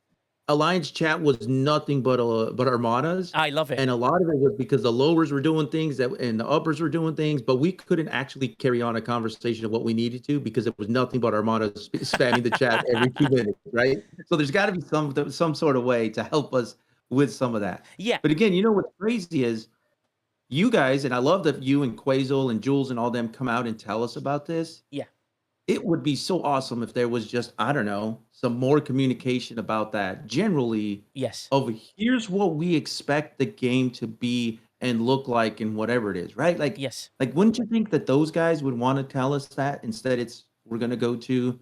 Alliance chat was nothing but armadas. I love it. And a lot of it was because the lowers were doing things and the uppers were doing things, but we couldn't actually carry on a conversation of what we needed to because it was nothing but armadas spamming the chat every 2 minutes, right? So there's got to be some sort of way to help us with some of that. Yeah. But again, what's crazy is you guys, and I love that you and Quasel and Jules and all them come out and tell us about this. Yeah. It would be so awesome if there was just, I don't know, some more communication about that. Generally, of here's what we expect the game to be and look like and whatever it is, right? Like, like wouldn't you think that those guys would want to tell us that? Instead, we're going to go to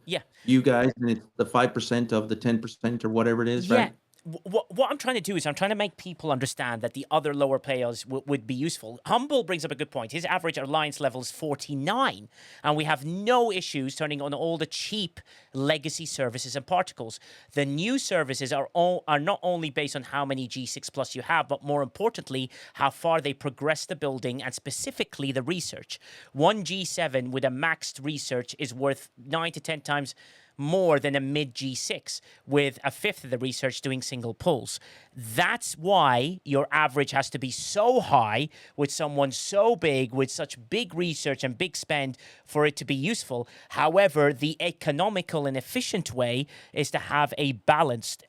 you guys and it's the 5% of the 10% or whatever it is, right? what I'm trying to do is I'm trying to make people understand that the other lower players would be useful. Humble brings up a good point. His average alliance level is 49, and we have no issues turning on all the cheap legacy services and particles. The new services are not only based on how many G6 plus you have, but more importantly, how far they progress the building and specifically the research. One G7 with a maxed research is worth 9 to 10 times more than a mid G6 with a fifth of the research doing single pulls. That's why your average has to be so high with someone so big with such big research and big spend for it to be useful. However, the economical and efficient way is to have a balanced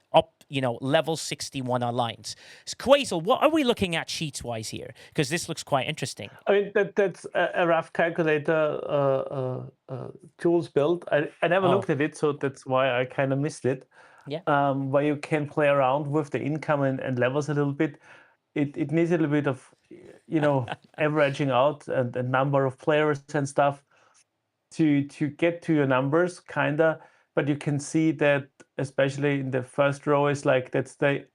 level 61 alliance. Quasel, what are we looking at sheets-wise here? Because this looks quite interesting. I mean, that's a rough calculator Jules built. I never looked at it, so that's why I kind of missed it. Yeah. Where you can play around with the income and levels a little bit. It needs a little bit of, averaging out and the number of players and stuff to get to your numbers, kinda. But you can see that, especially in the first row, is like that's the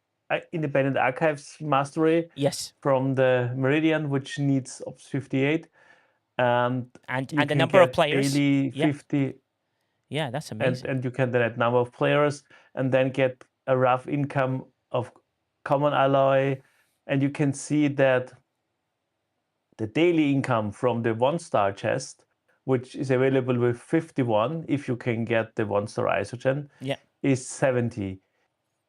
independent archives mastery. Yes. From the Meridian, which needs Ops 58, and the number of players. Daily 50. Yeah, that's amazing. And you can then add number of players, and then get a rough income of common alloy, and you can see that the daily income from the 1-star chest, which is available with 51 if you can get the 1-star isogen, is 70.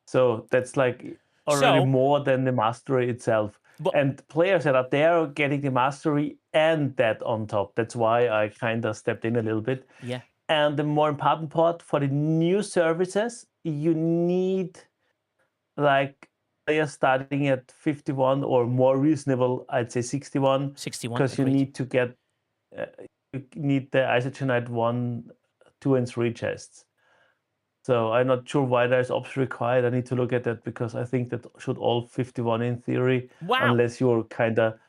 So that's like already more than the mastery itself. And players that are there getting the mastery and that on top. That's why I kind of stepped in a little bit. Yeah. And the more important part for the new services, you need like players starting at 51 or more reasonable, I'd say 61. 61. Because you need to get, you need the isogenite 1, 2, and 3 chests. So I'm not sure why there's ops required. I need to look at that because I think that should all 51 in theory, unless you're kind of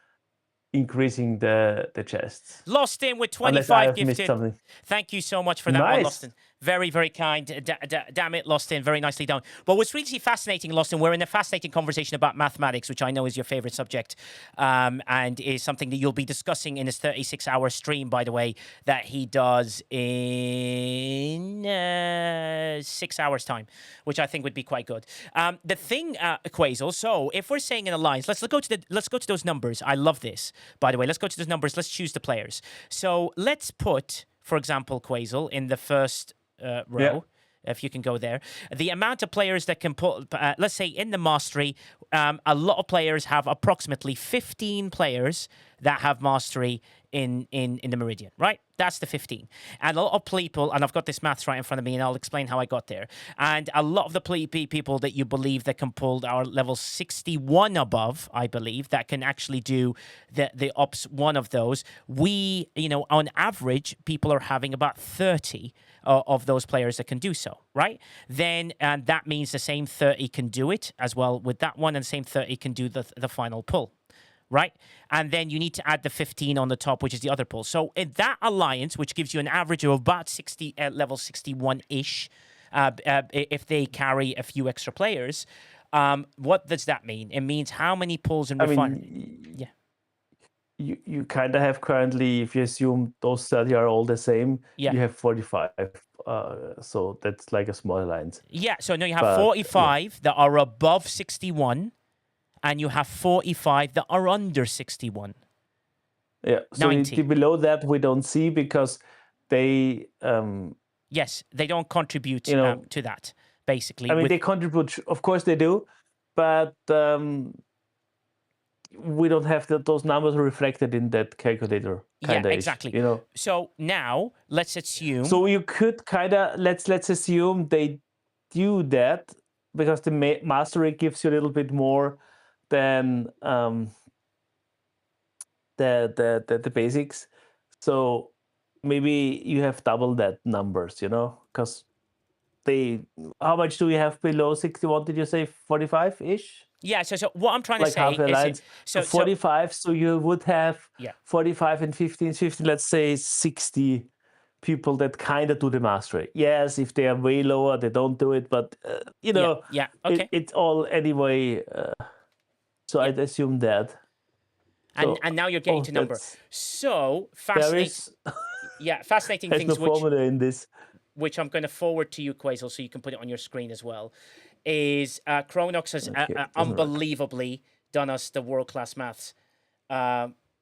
increasing the chests. Lost in with 25 gifted. Thank you so much for that one, Lost in. Very, very kind. Damn it, Lost in. Very nicely done. But what's really fascinating, Lost in, we're in a fascinating conversation about mathematics, which I know is your favorite subject, and is something that you'll be discussing in his 36-hour stream, by the way, that he does in 6 hours' time, which I think would be quite good. The thing, Quasel, so if we're saying an alliance, let's go to those numbers. I love this, by the way. Let's go to those numbers. Let's choose the players. So let's put, for example, Quasel, in the first row, if you can go there. The amount of players that can put, let's say in the mastery, a lot of players have approximately 15 players that have mastery in the Meridian, right? That's the 15. And a lot of people, and I've got this maths right in front of me, and I'll explain how I got there. And a lot of the people that you believe that can pull are level 61 above, I believe, that can actually do the ops one of those. We, on average, people are having about 30 of those players that can do so, right? Then that means the same 30 can do it as well with that one, and the same 30 can do the final pull. Right? And then you need to add the 15 on the top, which is the other pull. So in that alliance, which gives you an average of about 60, level 61-ish, if they carry a few extra players, what does that mean? It means how many pulls and refinery? You kind of have currently, if you assume those 30 are all the same, you have 45. So that's like a small alliance. Yeah, so now you have 45 that are above 61. And you have 45 that are under 61. Yeah, so below that we don't see because they... yes, they don't contribute to that, basically. I mean, they contribute, of course they do, but we don't have those numbers reflected in that calculator. Yeah, exactly. So now, let's assume... So you could kind of, let's assume they do that because the mastery gives you a little bit more than the basics. So maybe you have double that numbers, because how much do we have below 61? Did you say 45-ish? Yeah, so what I'm trying to say is so 45, so you would have 45 and 15, let's say 60 people that kind of do the mastery. Yes, if they are way lower, they don't do it, but you know, Yeah. Okay. it's all anyway. So I'd assume that. So, And now you're getting to number. So there fascinating. is. Fascinating There's things no formula in this. which I'm going to forward to you, Quasel, so you can put it on your screen as well. Is Chronox has unbelievably done us the world class maths.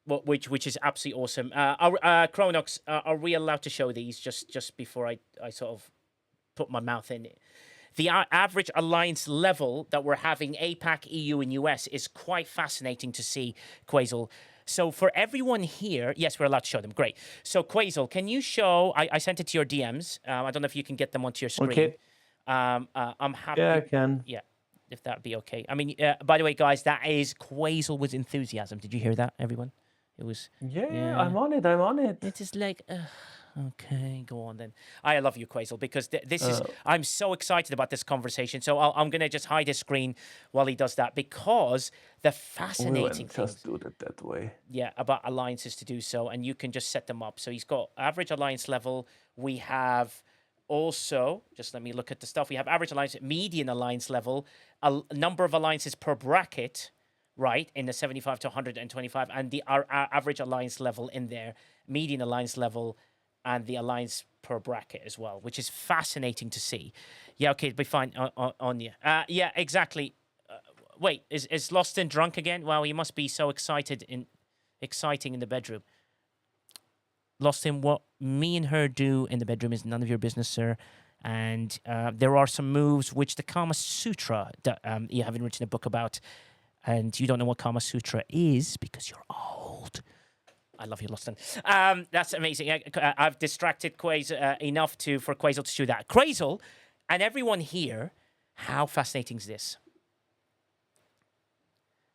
Which is absolutely awesome. Chronox, are we allowed to show these just before I sort of put my mouth in it? The average alliance level that we're having, APAC, EU, and US, is quite fascinating to see, Quasel. So for everyone here, yes, we're allowed to show them. Great. So Quasel, can you show? I sent it to your DMs. I don't know if you can get them onto your screen. Okay. I'm happy. Yeah, I can. Yeah, if that'd be okay. I mean, by the way, guys, that is Quasel with enthusiasm. Did you hear that, everyone? It was. Yeah, I'm on it. It is like, okay, go on then. I love you, Quasel, because this is. I'm so excited about this conversation. So I'm gonna just hide his screen while he does that, because the fascinating thing. Just do it that way. Yeah, about alliances to do so, and you can just set them up. So he's got average alliance level. We have also, just let me look at the stuff. We have average alliance, median alliance level, a number of alliances per bracket, right, in the 75 to 125, and our average alliance level in there, median alliance level, and the alliance per bracket as well, which is fascinating to see. Yeah, okay, be fine on you. Yeah, exactly. Wait, is Loston drunk again? Wow, he must be so exciting in the bedroom. Loston, what me and her do in the bedroom is none of your business, sir. And there are some moves which the Kama Sutra that you haven't written a book about, and you don't know what Kama Sutra is because you're old. I love you, Loston. That's amazing. I've distracted Quasel enough for Quasel to do that. Quasel and everyone here, how fascinating is this?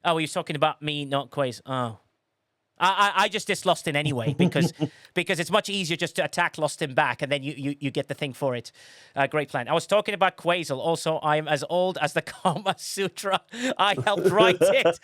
Oh, you're talking about me, not Quasel. Oh. I just diss Lostin anyway because it's much easier just to attack Lostin back and then you get the thing for it. Great plan. I was talking about Quasel. Also, I'm as old as the Kama Sutra. I helped write it.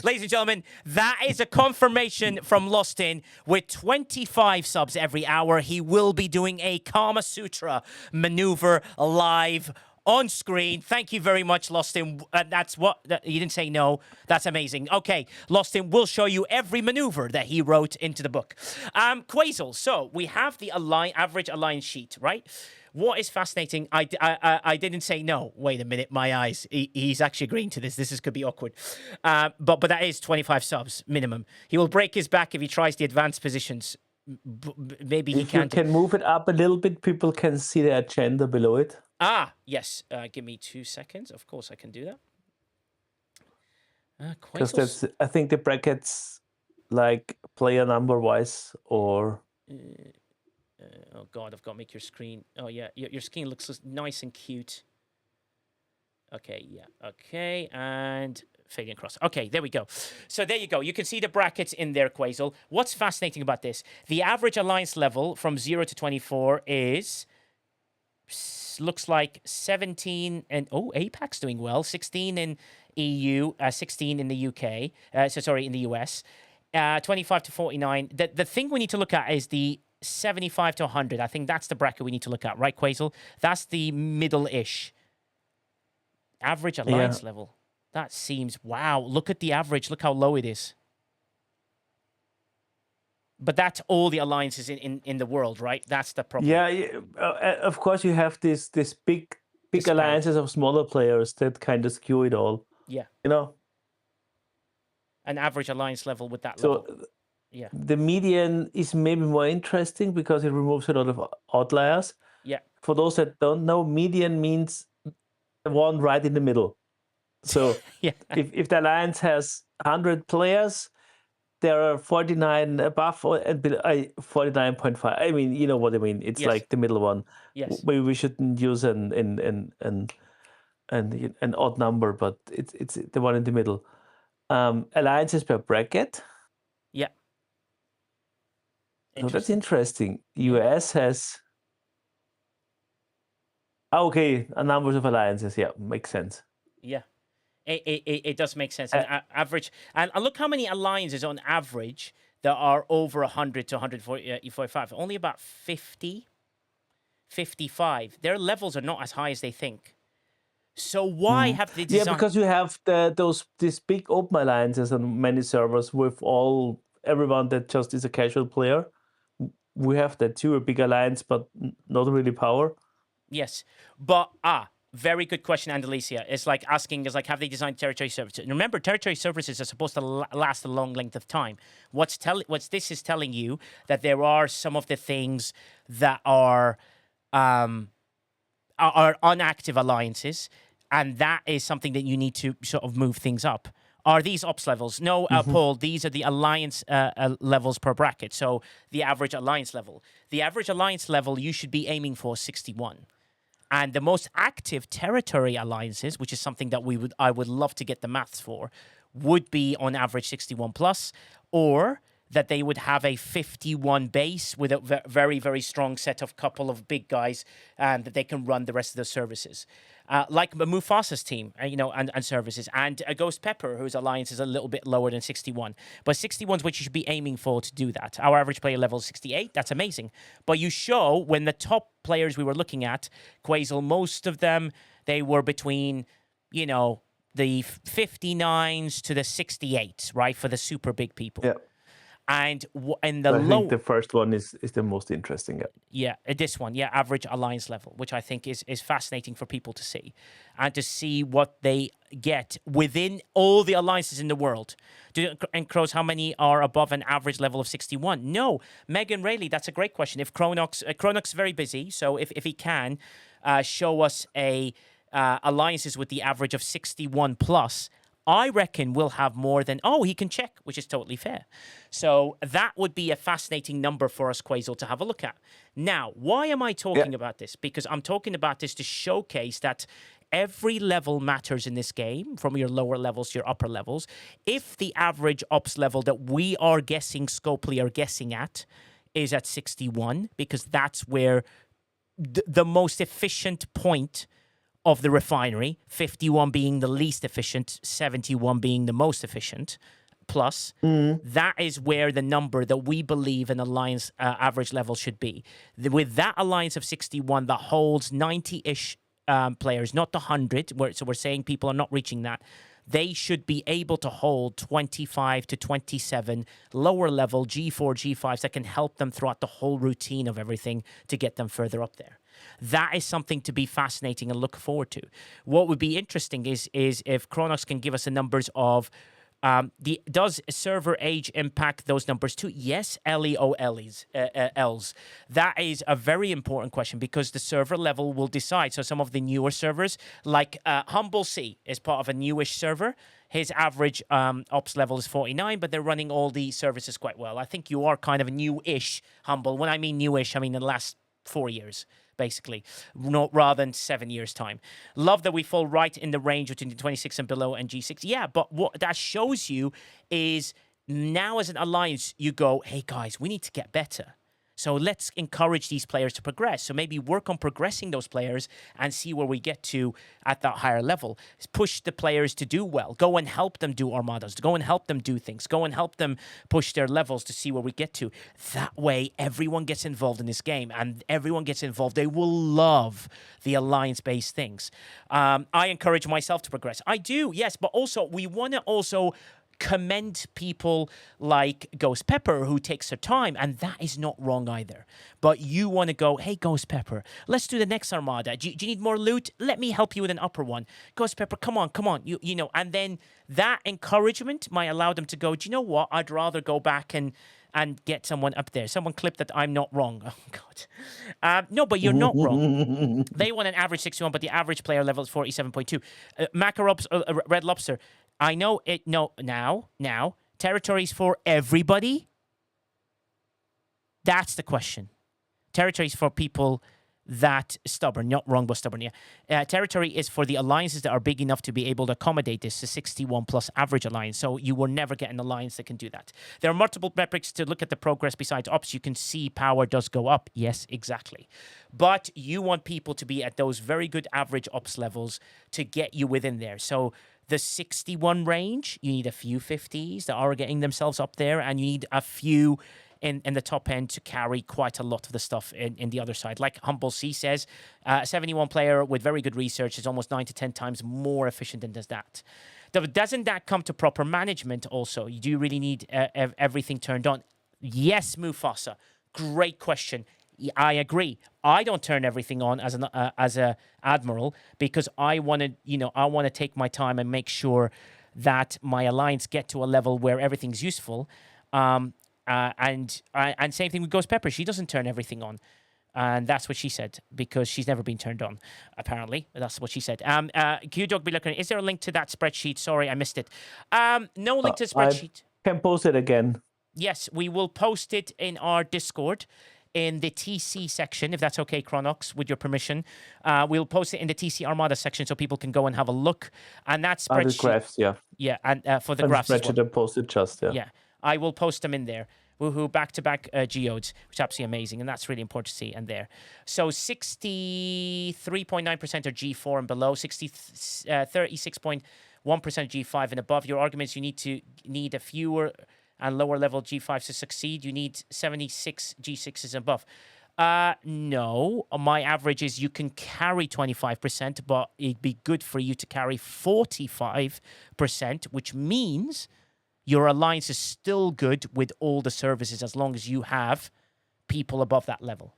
Ladies and gentlemen, that is a confirmation from Lostin. With 25 subs every hour, he will be doing a Kama Sutra maneuver live on screen. Thank you very much, Lostin. That's what you didn't say no. That's amazing. Okay, Lostin will show you every maneuver that he wrote into the book. Quasel. So we have the average alliance sheet, right? What is fascinating? I didn't say no. Wait a minute, my eyes. He's actually agreeing to this. Could be awkward. But that is 25 subs minimum. He will break his back if he tries the advanced positions. Maybe he can't. If you can move it up a little bit, people can see the agenda below it. Yes. Give me 2 seconds. Of course, I can do that. Because that's, I think, the brackets, like player number wise, or. Oh God, I've got to make your screen. Oh yeah, your screen looks nice and cute. Okay, yeah, okay, and fading across. Okay, there we go. So there you go. You can see the brackets in there, Quasel. What's fascinating about this? The average alliance level from 0 to 24 looks like 17, and APAC's doing well. 16 in EU, 16 in the UK. In the US. 25 to 49. The thing we need to look at is the 75 to 100. I think that's the bracket we need to look at, right, Quasel? That's the middle-ish. Average alliance level. That seems, wow, look at the average. Look how low it is. But that's all the alliances in the world, right? That's the problem. Yeah, of course you have this big alliances of smaller players that kind of skew it all. Yeah. You know? An average alliance level with that level. Yeah. The median is maybe more interesting because it removes a lot of outliers. Yeah. For those that don't know, median means the one right in the middle. So if the alliance has 100 players, there are 49 above and below, 49.5. I mean, you know what I mean. It's like the middle one. Yes. Maybe we shouldn't use an odd number, but it's the one in the middle. Alliances per bracket. Yeah. So that's interesting. US has. Okay, a number of alliances. Yeah, makes sense. Yeah. It does make sense. And average, and look how many alliances on average that are over 100 to 145. Only about 50, 55. Their levels are not as high as they think. So why have they designed... Yeah, because you have these big open alliances on many servers with everyone that just is a casual player. We have that too, a big alliance, but not really power. Yes, but very good question, Andalicia. It's like asking, have they designed territory services? Remember, territory services are supposed to last a long length of time. What's this is telling you that there are some of the things that are inactive alliances, and that is something that you need to sort of move things up. Are these ops levels? No, Paul, these are the alliance levels per bracket. So the average alliance level. The average alliance level you should be aiming for 61. And the most active territory alliances, which is something that I would love to get the maths for, would be on average 61 plus, or that they would have a 51 base with a very, very strong set of couple of big guys, and that they can run the rest of the services. Like Mufasa's team, and services, and Ghost Pepper, whose alliance is a little bit lower than 61. But 61 is what you should be aiming for to do that. Our average player level is 68. That's amazing. But you show when the top players we were looking at, Quasel, most of them, they were between, the 59s to the 68s, right, for the super big people. Yeah. And I think the first one is the most interesting. Yeah, this one, average alliance level, which I think is fascinating for people to see, and to see what they get within all the alliances in the world. And Crows, how many are above an average level of 61? No, Megan Rayleigh, that's a great question. If Chronox is very busy, so if he can show us alliances with the average of 61 plus, I reckon we'll have more than... Oh, he can check, which is totally fair. So that would be a fascinating number for us, Quasel, to have a look at. Now, why am I talking about this? Because I'm talking about this to showcase that every level matters in this game, from your lower levels to your upper levels. If the average ops level that we are guessing, Scopely are guessing at, is at 61, because that's where the most efficient point of the refinery, 51 being the least efficient, 71 being the most efficient, plus, that is where the number that we believe an alliance average level should be. With that alliance of 61 that holds 90-ish players, not the 100, so we're saying people are not reaching that, they should be able to hold 25 to 27 lower level G4, G5s that can help them throughout the whole routine of everything to get them further up there. That is something to be fascinating and look forward to. What would be interesting is if Chronox can give us the numbers of does server age impact those numbers too? Yes, LEOLs. That is a very important question, because the server level will decide. So some of the newer servers, like Humble C is part of a newish server. His average ops level is 49, but they're running all the services quite well. I think you are kind of a new-ish Humble. When I mean newish, I mean in the last 4 years. Basically, rather than 7 years' time. Love that we fall right in the range between the 26 and below and G6. Yeah, but what that shows you is now as an alliance, you go, hey guys, we need to get better. So let's encourage these players to progress. So maybe work on progressing those players and see where we get to at that higher level. Push the players to do well. Go and help them do armadas. Go and help them do things. Go and help them push their levels to see where we get to. That way, everyone gets involved in this game, and everyone gets involved. They will love the alliance-based things. I encourage myself to progress. I do, yes, but also we want to also commend people like Ghost Pepper who takes her time, and that is not wrong either. But you want to go, hey, Ghost Pepper, let's do the next armada. Do you need more loot? Let me help you with an upper one. Ghost Pepper, come on. You know, and then that encouragement might allow them to go, do you know what? I'd rather go back and get someone up there. Someone clipped that I'm not wrong. Oh, God. No, but you're not wrong. They want an average 61, but the average player level is 47.2. Macarops, Red Lobster, I know it. No, now, territories for everybody? That's the question. Territories for people that stubborn, not wrong, but stubborn, yeah. Territory is for the alliances that are big enough to be able to accommodate this, the 61 plus average alliance. So you will never get an alliance that can do that. There are multiple metrics to look at the progress besides ops. You can see power does go up. Yes, exactly. But you want people to be at those very good average ops levels to get you within there. So the 61 range, you need a few 50s that are getting themselves up there, and you need a few in the top end to carry quite a lot of the stuff in the other side. Like Humble C says, a 71 player with very good research is almost 9 to 10 times more efficient than does that. Doesn't that come to proper management also? Do you really need everything turned on? Yes, Mufasa. Great question. I agree. I don't turn everything on as a admiral because I want to take my time and make sure that my alliance get to a level where everything's useful. And same thing with Ghost Pepper. She doesn't turn everything on. And that's what she said, because she's never been turned on, apparently. That's what she said. Q-Dog be looking. Is there a link to that spreadsheet? Sorry, I missed it. No link to the spreadsheet. I can post it again. Yes, we will post it in our Discord in the TC section, if that's okay, Chronox, with your permission. We'll post it in the TC Armada section so people can go and have a look. And that spreadsheet... The graphs, yeah. Yeah, and for the graphs as well. Spreadsheet I posted just, yeah. Yeah, I will post them in there. Woohoo, back-to-back geodes, which is absolutely amazing, and that's really important to see, and there. So 63.9% are G4 and below, 36.1% G5 and above. Your arguments, you need a fewer and lower level G5s to succeed. You need 76 G6s and above. No, my average is you can carry 25%, but it'd be good for you to carry 45%, which means your alliance is still good with all the services as long as you have people above that level.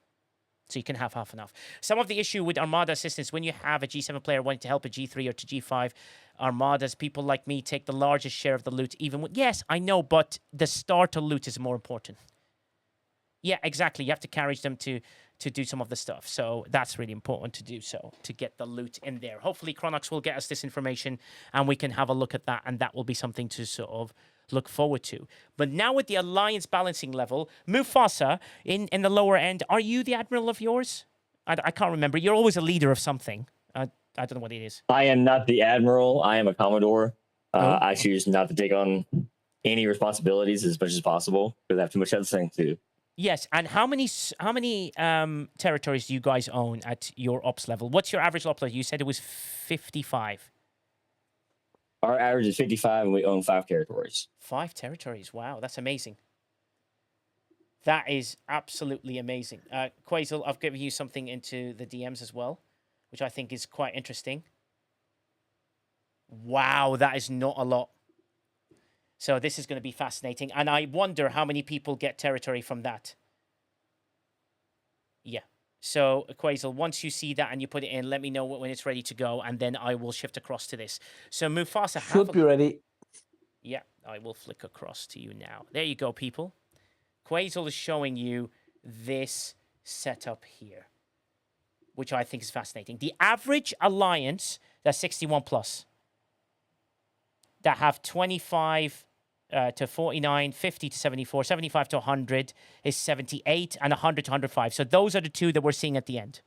So you can have half and half. Some of the issue with Armada assistance, when you have a G7 player wanting to help a G3 or to G5, Armadas, people like me take the largest share of the loot, even with... Yes, I know, but the starter loot is more important. Yeah, exactly. You have to encourage them to do some of the stuff. So that's really important to do so, to get the loot in there. Hopefully, Chronox will get us this information and we can have a look at that, and that will be something to sort of look forward to. But now with the alliance balancing level, Mufasa, in the lower end, are you the admiral of yours? I can't remember. You're always a leader of something. I don't know what it is. I am not the admiral. I am a commodore. I choose not to take on any responsibilities as much as possible because I have too much other things to do. Yes, and how many territories do you guys own at your ops level? What's your average ops level? You said it was 55. Our average is 55, and we own 5 territories. 5 territories. Wow, that's amazing. That is absolutely amazing. Quasel, I've given you something into the DMs as well, which I think is quite interesting. Wow, that is not a lot. So this is going to be fascinating. And I wonder how many people get territory from that. Yeah. So, Quasel, once you see that and you put it in, let me know when it's ready to go, and then I will shift across to this. So, Mufasa... Should be ready. Yeah, I will flick across to you now. There you go, people. Quasel is showing you this setup here, which I think is fascinating. The average alliance, that's 61 plus, that have 25... to 49, 50 to 74, 75 to 100 is 78, and 100 to 105. So those are the two that we're seeing at the end.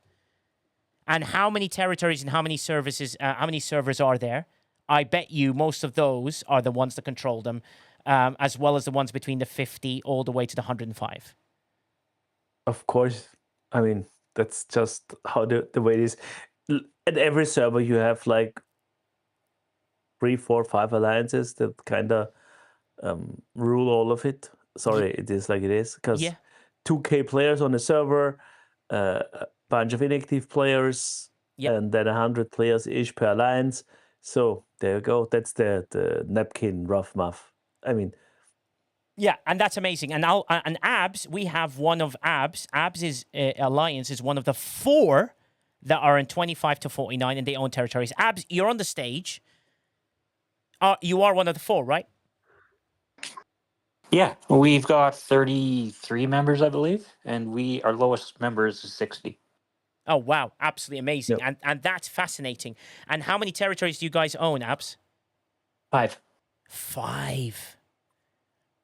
And how many territories and how many services, how many servers are there? I bet you most of those are the ones that control them, as well as the ones between the 50 all the way to the 105. Of course. I mean, that's just how the way it is. At every server, you have like 3, 4, 5 alliances that kind of rule all of it. Sorry, it is like it is, because 2K players on the server, a bunch of inactive players, and then 100 players ish per alliance. So there you go. That's the napkin rough math. I mean, yeah, and that's amazing. And Abs, we have one of Abs. Abs' alliance is one of the 4 that are in 25 to 49, and they own territories. Abs, you're on the stage. You are one of the 4, right? Yeah, we've got 33 members, I believe, and our lowest member is 60. Oh, wow. Absolutely amazing. Yep. And that's fascinating. And how many territories do you guys own, Abs? 5. 5.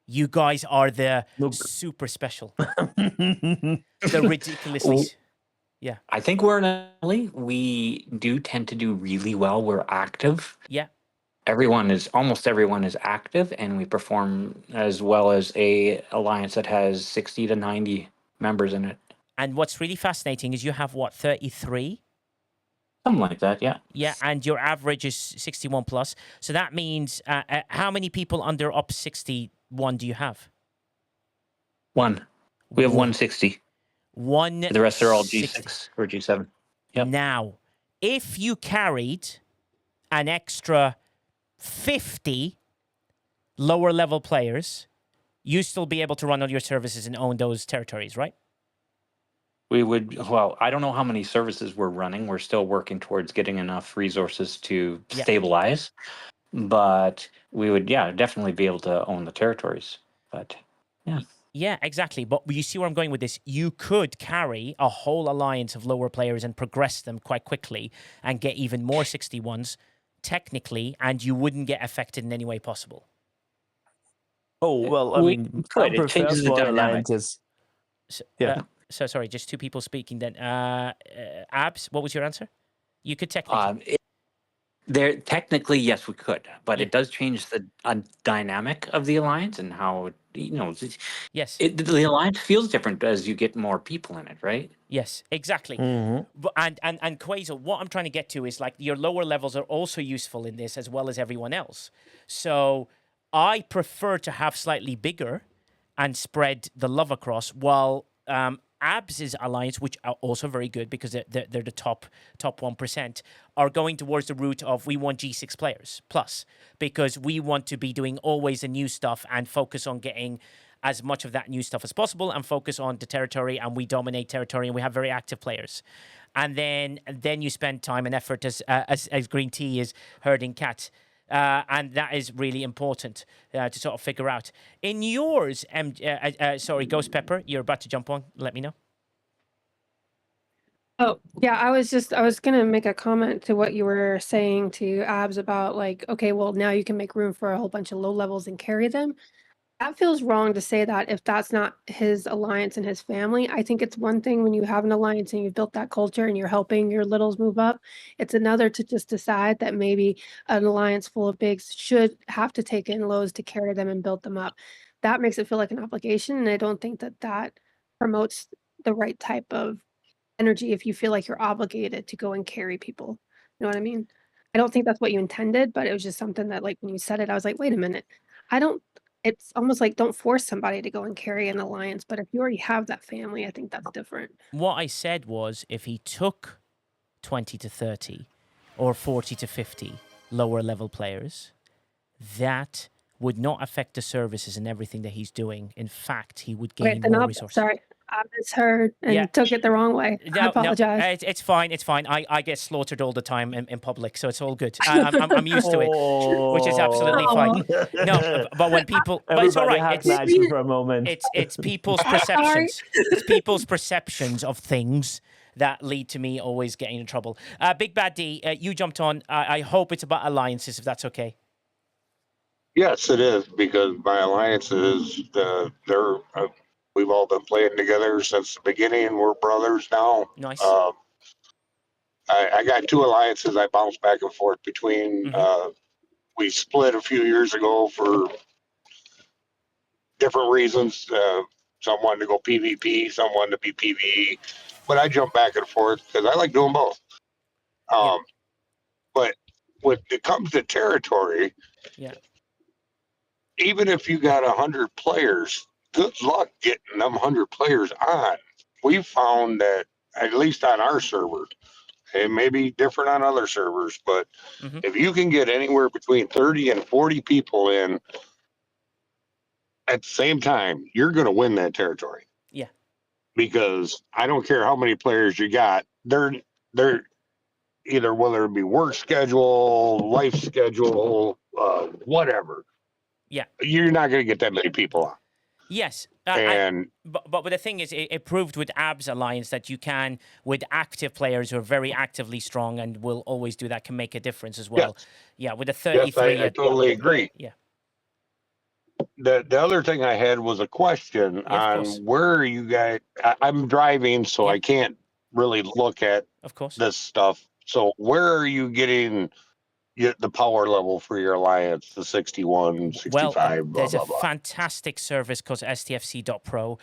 You guys are the super special. The ridiculously... Yeah. I think we're an anomaly. We do tend to do really well. We're active. Yeah. Almost everyone is active, and we perform as well as a alliance that has 60 to 90 members in it. And what's really fascinating is you have, 33? Something like that, yeah. Yeah, and your average is 61 plus. So that means how many people under up 61 do you have? One. We have 160. The rest are all G6 or G7. Yep. Now, if you carried an extra 50 lower level players, you still be able to run all your services and own those territories, right? We would, well, I don't know how many services we're running. We're still working towards getting enough resources to stabilize. But we would, definitely be able to own the territories. But, yeah. Yeah, exactly. But you see where I'm going with this? You could carry a whole alliance of lower players and progress them quite quickly and get even more 61s, technically, and you wouldn't get affected in any way possible. Oh, well, I mean, I it prefer changes the small dynamic. alliances. So, Yeah. So sorry, just two people speaking then. Abs, what was your answer? You could technically. There technically, yes, we could, but Yeah. it does change the dynamic of the alliance and how Yes. The alliance feels different as you get more people in it, right? Yes, exactly. Mm-hmm. And Quasar, what I'm trying to get to is like your lower levels are also useful in this as well as everyone else. So I prefer to have slightly bigger and spread the love across, while Abs' alliance, which are also very good because they're the top 1%, are going towards the route of we want G6 players plus, because we want to be doing always the new stuff and focus on getting as much of that new stuff as possible and focus on the territory, and we dominate territory and we have very active players. And then you spend time and effort as Green Tea is herding cats. And that is really important to sort of figure out. In yours, sorry, Ghost Pepper, you're about to jump on. Let me know. Oh, yeah, I was gonna make a comment to what you were saying to Abs about like, okay, well now you can make room for a whole bunch of low levels and carry them. That feels wrong to say that if that's not his alliance and his family. I think it's one thing when you have an alliance and you've built that culture and you're helping your littles move up. It's another to just decide that maybe an alliance full of bigs should have to take in lows to carry them and build them up. That makes it feel like an obligation, and I don't think that that promotes the right type of energy if you feel like you're obligated to go and carry people. You know what I mean? I don't think that's what you intended, but it was just something that, like, when you said it, I was like, wait a minute. I don't, it's almost like don't force somebody to go and carry an alliance. But if you already have that family, I think that's different. What I said was if he took 20 to 30 or 40 to 50 lower level players, that would not affect the services and everything that he's doing. In fact, he would gain more resources. Sorry, I misheard and took it the wrong way. I apologize. No, it's fine. It's fine. I get slaughtered all the time in public, so it's all good. I'm used to it, which is absolutely fine. No, but when people, but it's all right. It's for a moment. It's people's perceptions. It's people's perceptions of things that lead to me always getting in trouble. Big Bad D, you jumped on. I hope it's about alliances, if that's okay. Yes, it is, because my alliances, we've all been playing together since the beginning. We're brothers now. Nice. I got two alliances I bounce back and forth between. We split a few years ago for different reasons. Some wanted to go PvP, some wanted to be PvE, but I jump back and forth because I like doing both. But when it comes to territory, even if you got 100 players, good luck getting them 100 players on. We found that, at least on our server, it may be different on other servers, but if you can get anywhere between 30 and 40 people in at the same time, you're going to win that territory. Yeah. Because I don't care how many players you got, they're either, whether it be work schedule, life schedule, whatever. Yeah. You're not going to get that many people on. Yes. But the thing is, it proved with Abs Alliance that you can, with active players who are very actively strong and will always do that, can make a difference as well. Yes. Yeah, with the 33. Yes, I totally agree. Yeah. The other thing I had was a question on where are you guys. I'm driving, so I can't really look at this stuff. So where are you getting the power level for your alliance, the 61, 65, well, blah, there's blah, a blah. fantastic service called STFC.pro.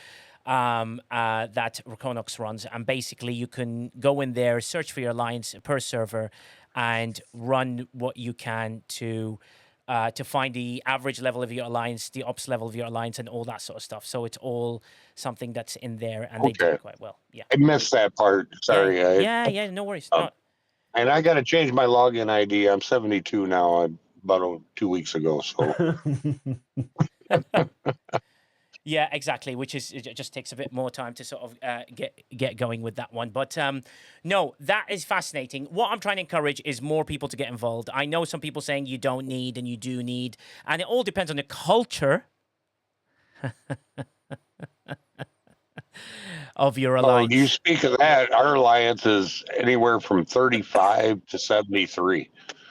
that Rakonox runs, and basically you can go in there, search for your alliance per server, and run what you can to find the average level of your alliance, the ops level of your alliance, and all that sort of stuff. So it's all something that's in there, and they do it quite well. Yeah. I missed that part. Sorry. Yeah, no worries. No. And I got to change my login ID. I'm 72 now. About 2 weeks ago. So. Yeah, exactly. Which is, it just takes a bit more time to sort of get going with that one. But no, that is fascinating. What I'm trying to encourage is more people to get involved. I know some people saying you don't need and you do need, and it all depends on the culture of your alliance. Oh, you speak of that. Our alliance is anywhere from 35 to 73.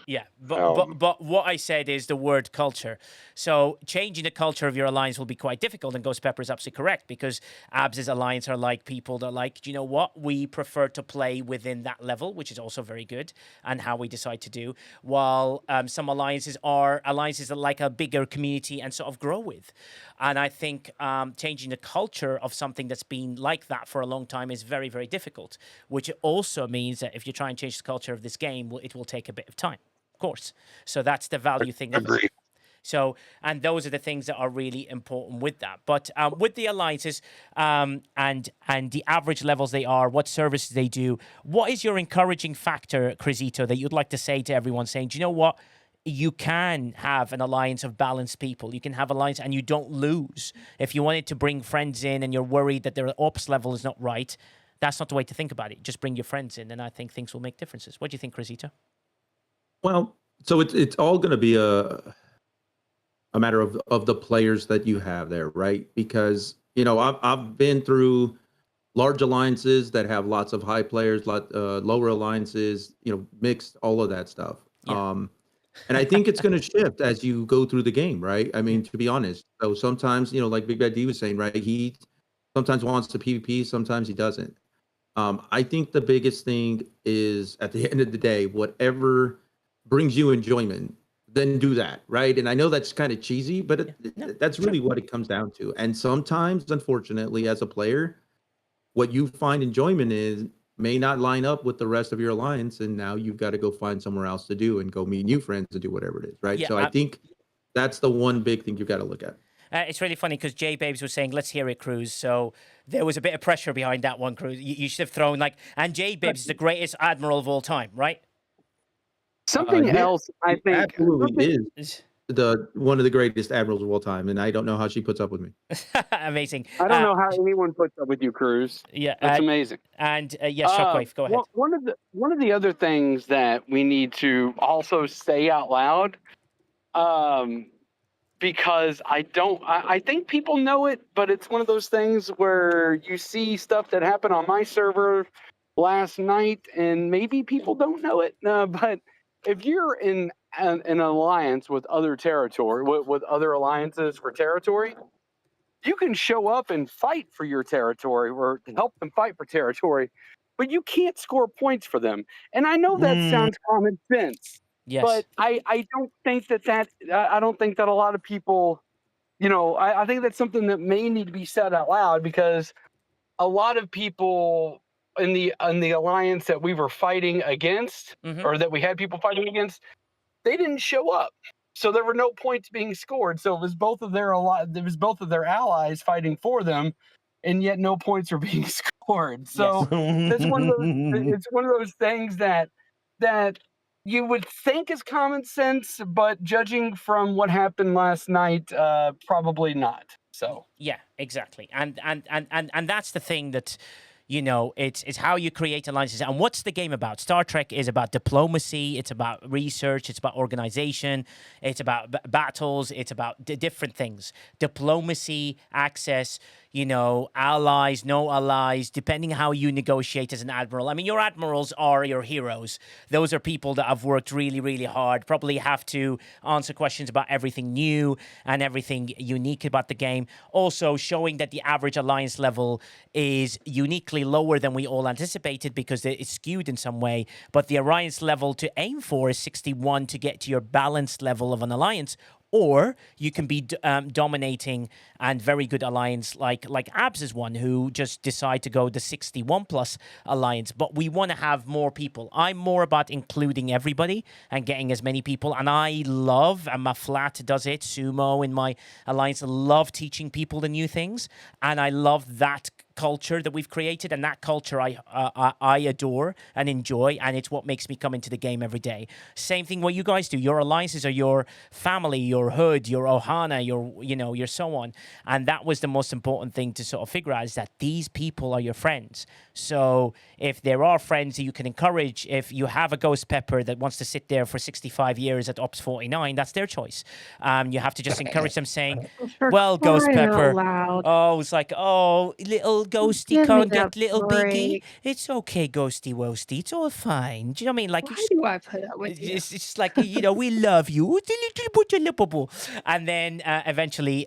Yeah, but what I said is the word culture. So changing the culture of your alliance will be quite difficult, and Ghost Pepper is absolutely correct, because Abs's alliance are like people that are like, do you know what? We prefer to play within that level, which is also very good, and how we decide to do. While some alliances are alliances that like a bigger community and sort of grow with. And I think changing the culture of something that's been like that for a long time is very, very difficult, which also means that if you try and change the culture of this game, it will take a bit of time. Course. So that's the value thing. Agree. So, and those are the things that are really important with that. But with the alliances and the average levels they are, what services they do, what is your encouraging factor, Crisito, that you'd like to say to everyone, saying, do you know what? You can have an alliance of balanced people. You can have alliance and you don't lose. If you wanted to bring friends in and you're worried that their ops level is not right, that's not the way to think about it. Just bring your friends in, and I think things will make differences. What do you think, Crisito? Well, so it's all going to be a matter of the players that you have there, right? Because I've been through large alliances that have lots of high players, lower alliances, mixed, all of that stuff. Yeah. And I think it's going to shift as you go through the game, right? I mean, to be honest. So sometimes, like Big Bad D was saying, right? He sometimes wants to PvP, sometimes he doesn't. I think the biggest thing is, at the end of the day, whatever brings you enjoyment, then do that, right? And I know that's kind of cheesy, but that's really what it comes down to. And sometimes, unfortunately, as a player, what you find enjoyment is may not line up with the rest of your alliance, and now you've got to go find somewhere else to do and go meet new friends and do whatever it is, right? Yeah, so I think that's the one big thing you've got to look at. It's really funny because J Babes was saying, let's hear it, Cruz. So there was a bit of pressure behind that one, Cruz. You should have thrown and J Babes is the greatest admiral of all time, right? Something else, I think, absolutely is one of the greatest admirals of all time, and I don't know how she puts up with me. Amazing. I don't know how anyone puts up with you, Cruz. Yeah, that's amazing. And yes, Shockwave, go ahead. One of the other things that we need to also say out loud, because I think people know it, but it's one of those things where you see stuff that happened on my server last night, and maybe people don't know it, but if you're in an alliance with other territory, with other alliances for territory, you can show up and fight for your territory or help them fight for territory, but you can't score points for them. And I know that sounds common sense, but I don't think that I don't think that a lot of people, I think that's something that may need to be said out loud, because a lot of people in the alliance that we were fighting against, or that we had people fighting against, they didn't show up, so there were no points being scored. So it was both of their allies fighting for them, and yet no points were being scored. So it's one of those things that you would think is common sense, but judging from what happened last night, probably not. So yeah, exactly, and that's the thing that. It's how you create alliances. And what's the game about? Star Trek is about diplomacy. It's about research. It's about organization. It's about battles. It's about different things. Diplomacy, access, allies, no allies, depending how you negotiate as an admiral. I mean, your admirals are your heroes. Those are people that have worked really, really hard, probably have to answer questions about everything new and everything unique about the game. Also showing that the average alliance level is uniquely lower than we all anticipated because it's skewed in some way. But the alliance level to aim for is 61 to get to your balanced level of an alliance, or you can be dominating and very good alliance like Abs is one who just decide to go the 61 plus alliance. But we want to have more people. I'm more about including everybody and getting as many people. And I love, and my flat does it, Sumo in my alliance, love teaching people the new things. And I love that culture that we've created, and that culture I adore and enjoy, and it's what makes me come into the game every day. Same thing what you guys do. Your alliances are your family, your hood, your ohana, your so on. And that was the most important thing to sort of figure out, is that these people are your friends. So if there are friends that you can encourage, if you have a ghost pepper that wants to sit there for 65 years at Ops 49, that's their choice. You have to just encourage them saying, well, ghost pepper, oh, it's like, oh, little ghosty can't get little biggie. It's okay, ghosty woasty. It's all fine. Do you know what I mean? Like, why do I put up with you? it's just like, we love you. And then eventually,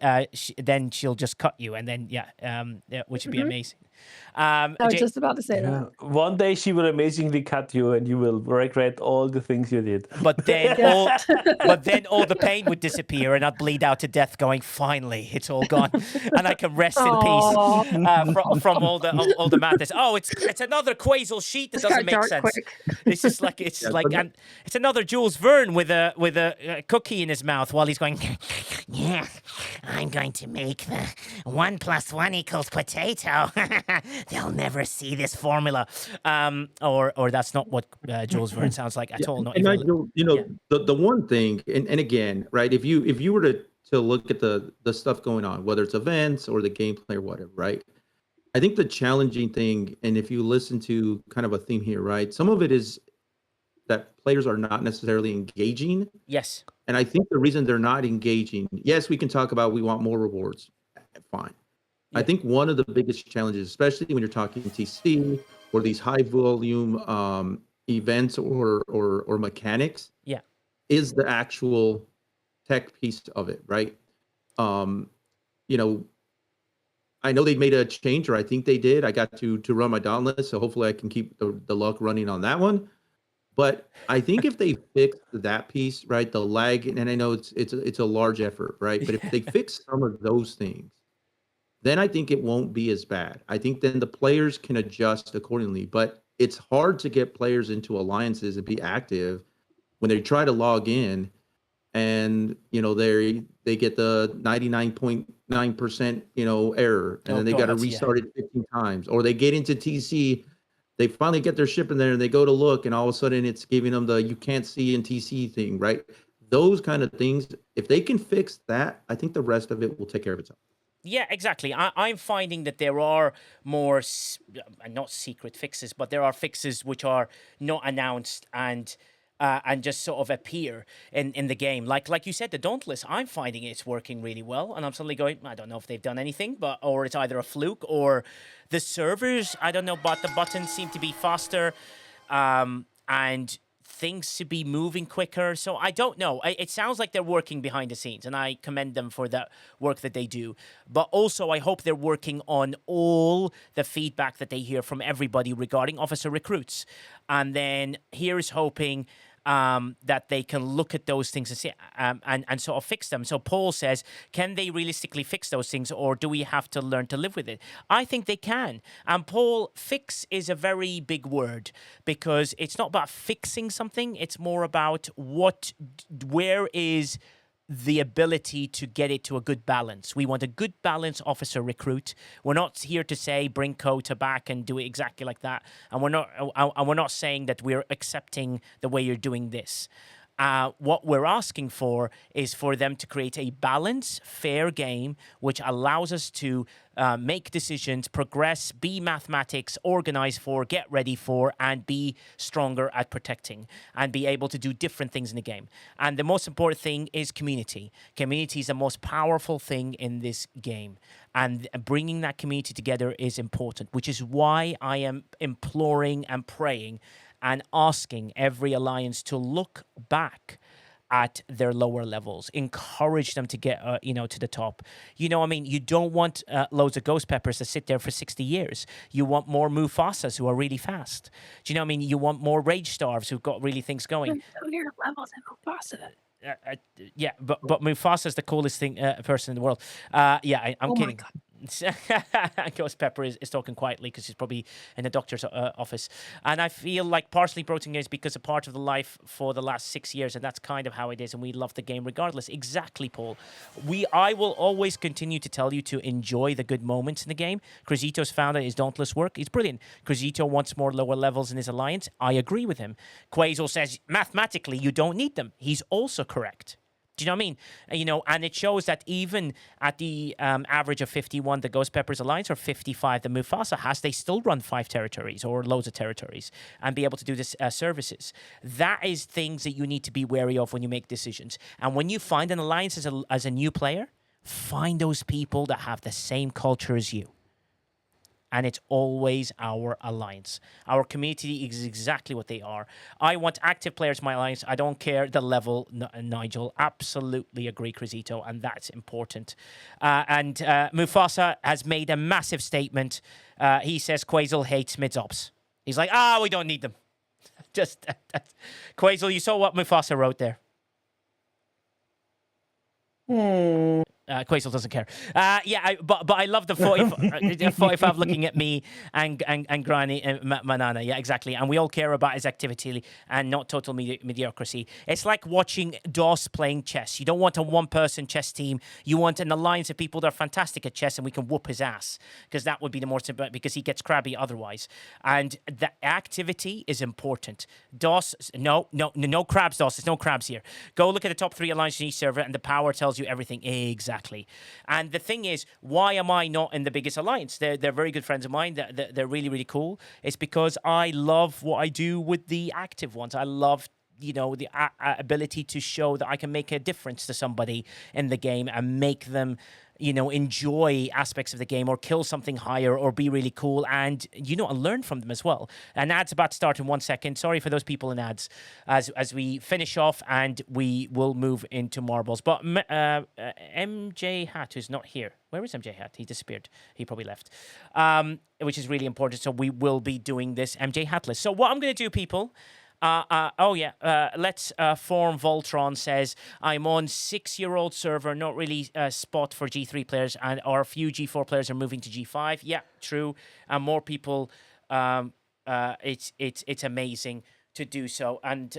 then she'll just cut you, and then which would be amazing. I was just about to say that. One day she will amazingly cut you, and you will regret all the things you did. But then all the pain would disappear, and I'd bleed out to death, going, finally, it's all gone, and I can rest in peace from all the madness. Oh, it's another Quasar sheet that doesn't make sense. It's just like and it's another Jules Verne with a cookie in his mouth while he's going, yeah, I'm going to make the 1 + 1 = potato. They'll never see this formula. Or that's not what Jules Verne sounds like at all. Not and even, the one thing, and again, right, if you were to look at the stuff going on, whether it's events or the gameplay or whatever, right, I think the challenging thing, and if you listen to kind of a theme here, right, some of it is that players are not necessarily engaging. Yes. And I think the reason they're not engaging, yes, we can talk about we want more rewards. Fine. Yeah. I think one of the biggest challenges, especially when you're talking TC or these high volume events or mechanics, is the actual tech piece of it, right? I know they made a change, or I think they did. I got to run my Dauntless, so hopefully I can keep the luck running on that one. But I think if they fix that piece, right, the lag, and I know it's a large effort, right? But if they fix some of those things, then I think it won't be as bad. I think then the players can adjust accordingly. But it's hard to get players into alliances and be active when they try to log in and they get the 99.9% error, and then they got to restart it 15 times, or they get into TC, they finally get their ship in there and they go to look, and all of a sudden it's giving them the you can't see in TC thing, right? Those kind of things, if they can fix that, I think the rest of it will take care of itself. Yeah, exactly. I'm finding that there are more, not secret fixes, but there are fixes which are not announced and just sort of appear in the game. Like you said, the Dauntless, I'm finding it's working really well, and I'm suddenly going, I don't know if they've done anything, or it's either a fluke, or the servers, I don't know, but the buttons seem to be faster, and things to be moving quicker. So I don't know. It sounds like they're working behind the scenes, and I commend them for that work that they do. But also, I hope they're working on all the feedback that they hear from everybody regarding officer recruits. And then here's hoping that they can look at those things and see, and sort of fix them. So Paul says, can they realistically fix those things, or do we have to learn to live with it? I think they can. And Paul, fix is a very big word, because it's not about fixing something. It's more about where is the ability to get it to a good balance. We want a good balance officer recruit. We're not here to say bring Kota back and do it exactly like that. And we're not saying that we're accepting the way you're doing this. What we're asking for is for them to create a balanced, fair game which allows us to make decisions, progress, be mathematics, organize for, get ready for, and be stronger at protecting, and be able to do different things in the game. And the most important thing is community. Community is the most powerful thing in this game. And bringing that community together is important, which is why I am imploring and praying and asking every alliance to look back at their lower levels, encourage them to get, to the top. You don't want loads of ghost peppers to sit there for 60 years. You want more Mufasas who are really fast. Do you know what I mean? You want more rage starves who've got really things going. Your levels in Mufasa. yeah, but Mufasa's the coolest person in the world. Yeah, I'm kidding. Ghost Pepper is talking quietly because he's probably in the doctor's office. And I feel like partially Protein is because a part of the life for the last 6 years, and that's kind of how it is, and we love the game regardless. Exactly, Paul. I will always continue to tell you to enjoy the good moments in the game. Cruzito's found out his Dauntless work. He's brilliant. Cruzito wants more lower levels in his alliance. I agree with him. Quasel says, mathematically, you don't need them. He's also correct. Do you know what I mean? And it shows that even at the average of 51, the Ghost Peppers Alliance, or 55, the Mufasa has, they still run 5 territories or loads of territories and be able to do this services. That is things that you need to be wary of when you make decisions. And when you find an alliance as a new player, find those people that have the same culture as you. And it's always our alliance. Our community is exactly what they are. I want active players in my alliance. I don't care the level, Nigel. Absolutely agree, Cruzito, and that's important. And Mufasa has made a massive statement. He says Quasel hates mid-ops. He's like, we don't need them. Just Quasel, you saw what Mufasa wrote there. Quasel doesn't care. But I love the 45 looking at me and Granny and Manana. Yeah, exactly. And we all care about his activity and not total mediocrity. It's like watching DOS playing chess. You don't want a one-person chess team. You want an alliance of people that are fantastic at chess and we can whoop his ass, because that would be the more simple, because he gets crabby otherwise. And the activity is important. DOS, no crabs, DOS. There's no crabs here. Go look at the top 3 alliances in each server and the power tells you everything. Exactly. And the thing is, why am I not in the biggest alliance? They're very good friends of mine. They're really, really cool. It's because I love what I do with the active ones. I love the ability to show that I can make a difference to somebody in the game and make them enjoy aspects of the game or kill something higher or be really cool and learn from them as well. And ads about to start in 1 second. Sorry for those people in ads as we finish off, and we will move into marbles. But MJ Hat, who's not here. Where is MJ Hat? He disappeared. He probably left. Which is really important. So we will be doing this MJ Hat list. So what I'm going to do, people... let's form Voltron says, I'm on 6-year-old server, not really a spot for G3 players, and our few G4 players are moving to G5. Yeah, true. And more people, it's amazing to do so. And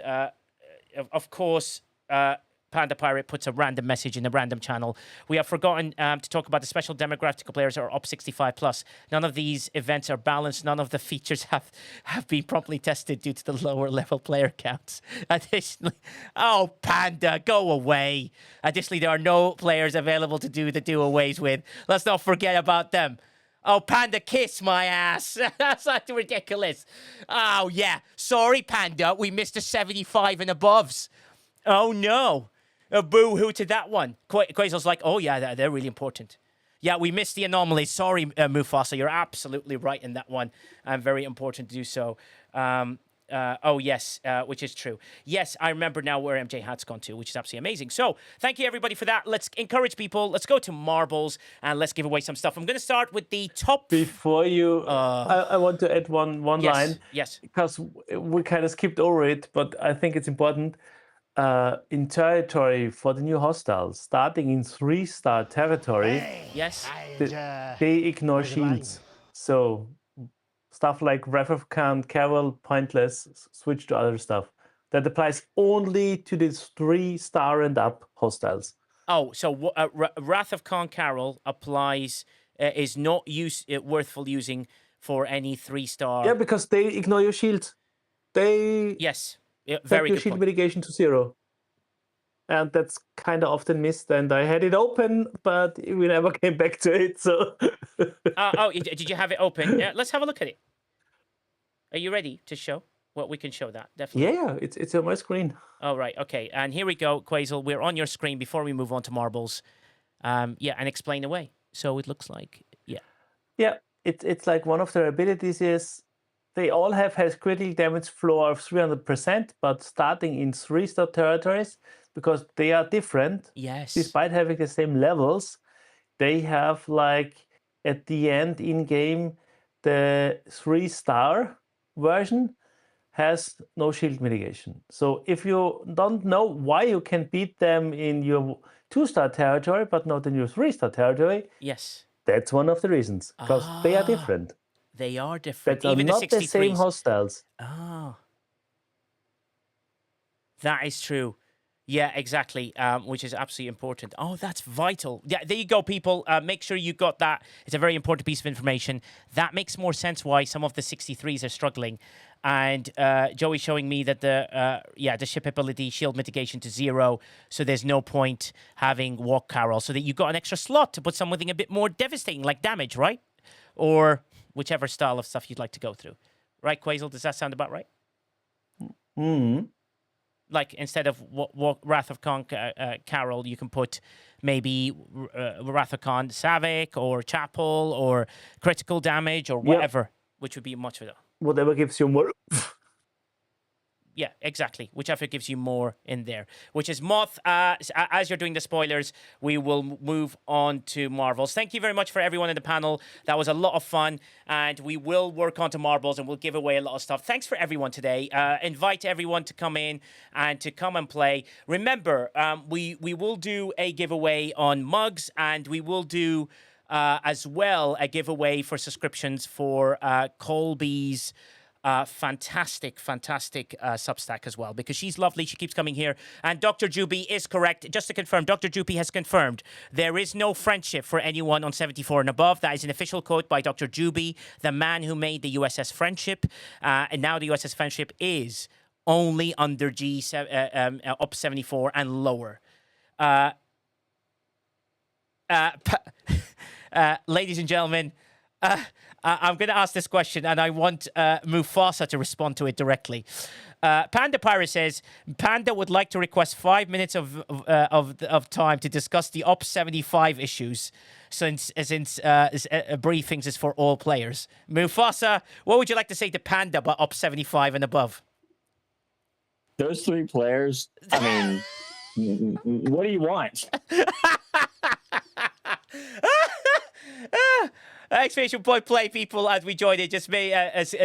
of course, Panda Pirate puts a random message in a random channel. We have forgotten to talk about the special demographic players are up 65 plus. None of these events are balanced. None of the features have been promptly tested due to the lower level player counts. Additionally, Panda, go away. Additionally, there are no players available to do the do-aways with. Let's not forget about them. Oh, Panda, kiss my ass. That's not ridiculous. Oh, yeah. Sorry, Panda. We missed the 75 and aboves. Oh, no. Boo-hoo to that one. Quasel's like, oh, yeah, they're really important. Yeah, we missed the anomalies. Sorry, Mufasa. You're absolutely right in that one. And very important to do so. Yes, which is true. Yes, I remember now where MJ Hat's gone to, which is absolutely amazing. So, thank you, everybody, for that. Let's encourage people. Let's go to marbles, and let's give away some stuff. I'm going to start with the top... Before you... I want to add one line. Yes. Because we kind of skipped over it, but I think it's important. In territory for the new hostiles, starting in 3-star territory, yes, they ignore shields. So stuff like Wrath of Khan, Carol, Pointless, switch to other stuff. That applies only to these 3-star and up hostiles. Oh, so Wrath of Khan Carol applies, is not worthful using for any 3-star. Yeah, because they ignore your shield. They... Yes. Yeah, very good shield mitigation to 0. And that's kind of often missed. And I had it open, but we never came back to it. So. Did you have it open? Yeah, let's have a look at it. Are you ready to show? Well, we can show that, definitely. Yeah, it's on my screen. Oh, right. Okay. And here we go, Quasel. We're on your screen before we move on to marbles. And explain away. So it looks like, Yeah, it's like one of their abilities is they all has critical damage floor of 300%, but starting in 3-star territories, because they are different. Yes. Despite having the same levels, they have like at the end in game the 3-star version, has no shield mitigation. So if you don't know why you can beat them in your 2-star territory, but not in your 3-star territory, Yes. that's one of the reasons, because they are different. They are different. That are Even not the the same 63s. hostiles. Oh. That is true. Yeah, exactly, which is absolutely important. Oh, that's vital. Yeah, there you go, people. Make sure you got that. It's a very important piece of information. That makes more sense why some of the 63s are struggling. And Joey's showing me that the ship ability shield mitigation to 0, so there's no point having Walk Carol, so that you got an extra slot to put something a bit more devastating, like damage, right? Or whichever style of stuff you'd like to go through. Right, Quasel? Does that sound about right? Like instead of Wrath of Khan Carol, you can put maybe Wrath of Khan Savik or Chapel or critical damage or whatever, which would be much of it. Whatever gives you more. Yeah, exactly. Whichever gives you more in there. Which is Moth. As you're doing the spoilers, we will move on to Marvels. Thank you very much for everyone in the panel. That was a lot of fun. And we will work on to Marvels and we'll give away a lot of stuff. Thanks for everyone today. Invite everyone to come in and to come and play. Remember, we will do a giveaway on mugs, and we will do as well a giveaway for subscriptions for Colby's fantastic Substack as well, because she's lovely. She keeps coming here. And Dr. Juby is correct. Just to confirm, Dr. Juby has confirmed there is no friendship for anyone on 74 and above. That is an official quote by Dr. Juby, the man who made the USS Friendship. And now the USS Friendship is only under up 74 and lower. Ladies and gentlemen, I'm going to ask this question, and I want Mufasa to respond to it directly. Panda Pirate says Panda would like to request 5 minutes of time to discuss the Op 75 issues, since briefings is for all players. Mufasa, what would you like to say to Panda about Op 75 and above? Those 3 players. I mean, what do you want? Exclamation point play, people, as we join it. Just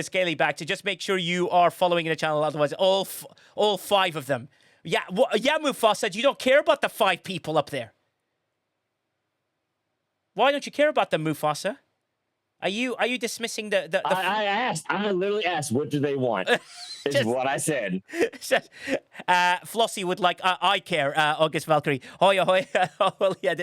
scaling back to just make sure you are following the channel. Otherwise, all 5 of them. Yeah, Mufasa, you don't care about the 5 people up there. Why don't you care about them, Mufasa? Are you dismissing the I literally asked, what do they want? Is what I said. Flossie would like, I care, August Valkyrie. Hoya, hoya. Well, yeah,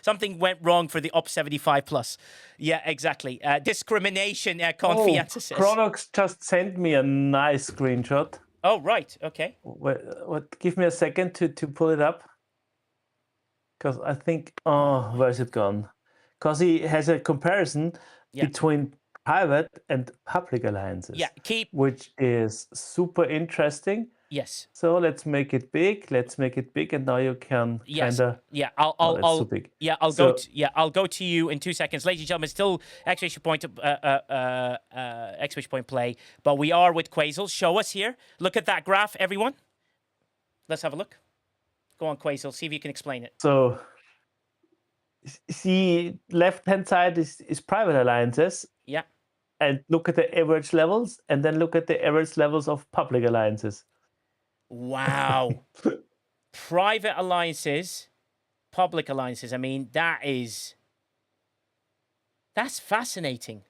something went wrong for the Op 75 plus. Yeah, exactly. Discrimination, Confianza says. Chronox just sent me a nice screenshot. Oh, right. Okay. What? Give me a second to pull it up. Because I think, where's it gone? Because he has a comparison between private and public alliances. Yeah, which is super interesting. Yes. So let's make it big. And now you can kind of. Yeah, I'll go to you in 2 seconds, ladies and gentlemen. Still exclamation point play, but we are with Quasel. Show us here. Look at that graph, everyone. Let's have a look. Go on, Quasel. See if you can explain it. So, see, left-hand side is private alliances. Yeah. And look at the average levels, and then look at the average levels of public alliances. Wow. Private alliances, public alliances. I mean, that's fascinating.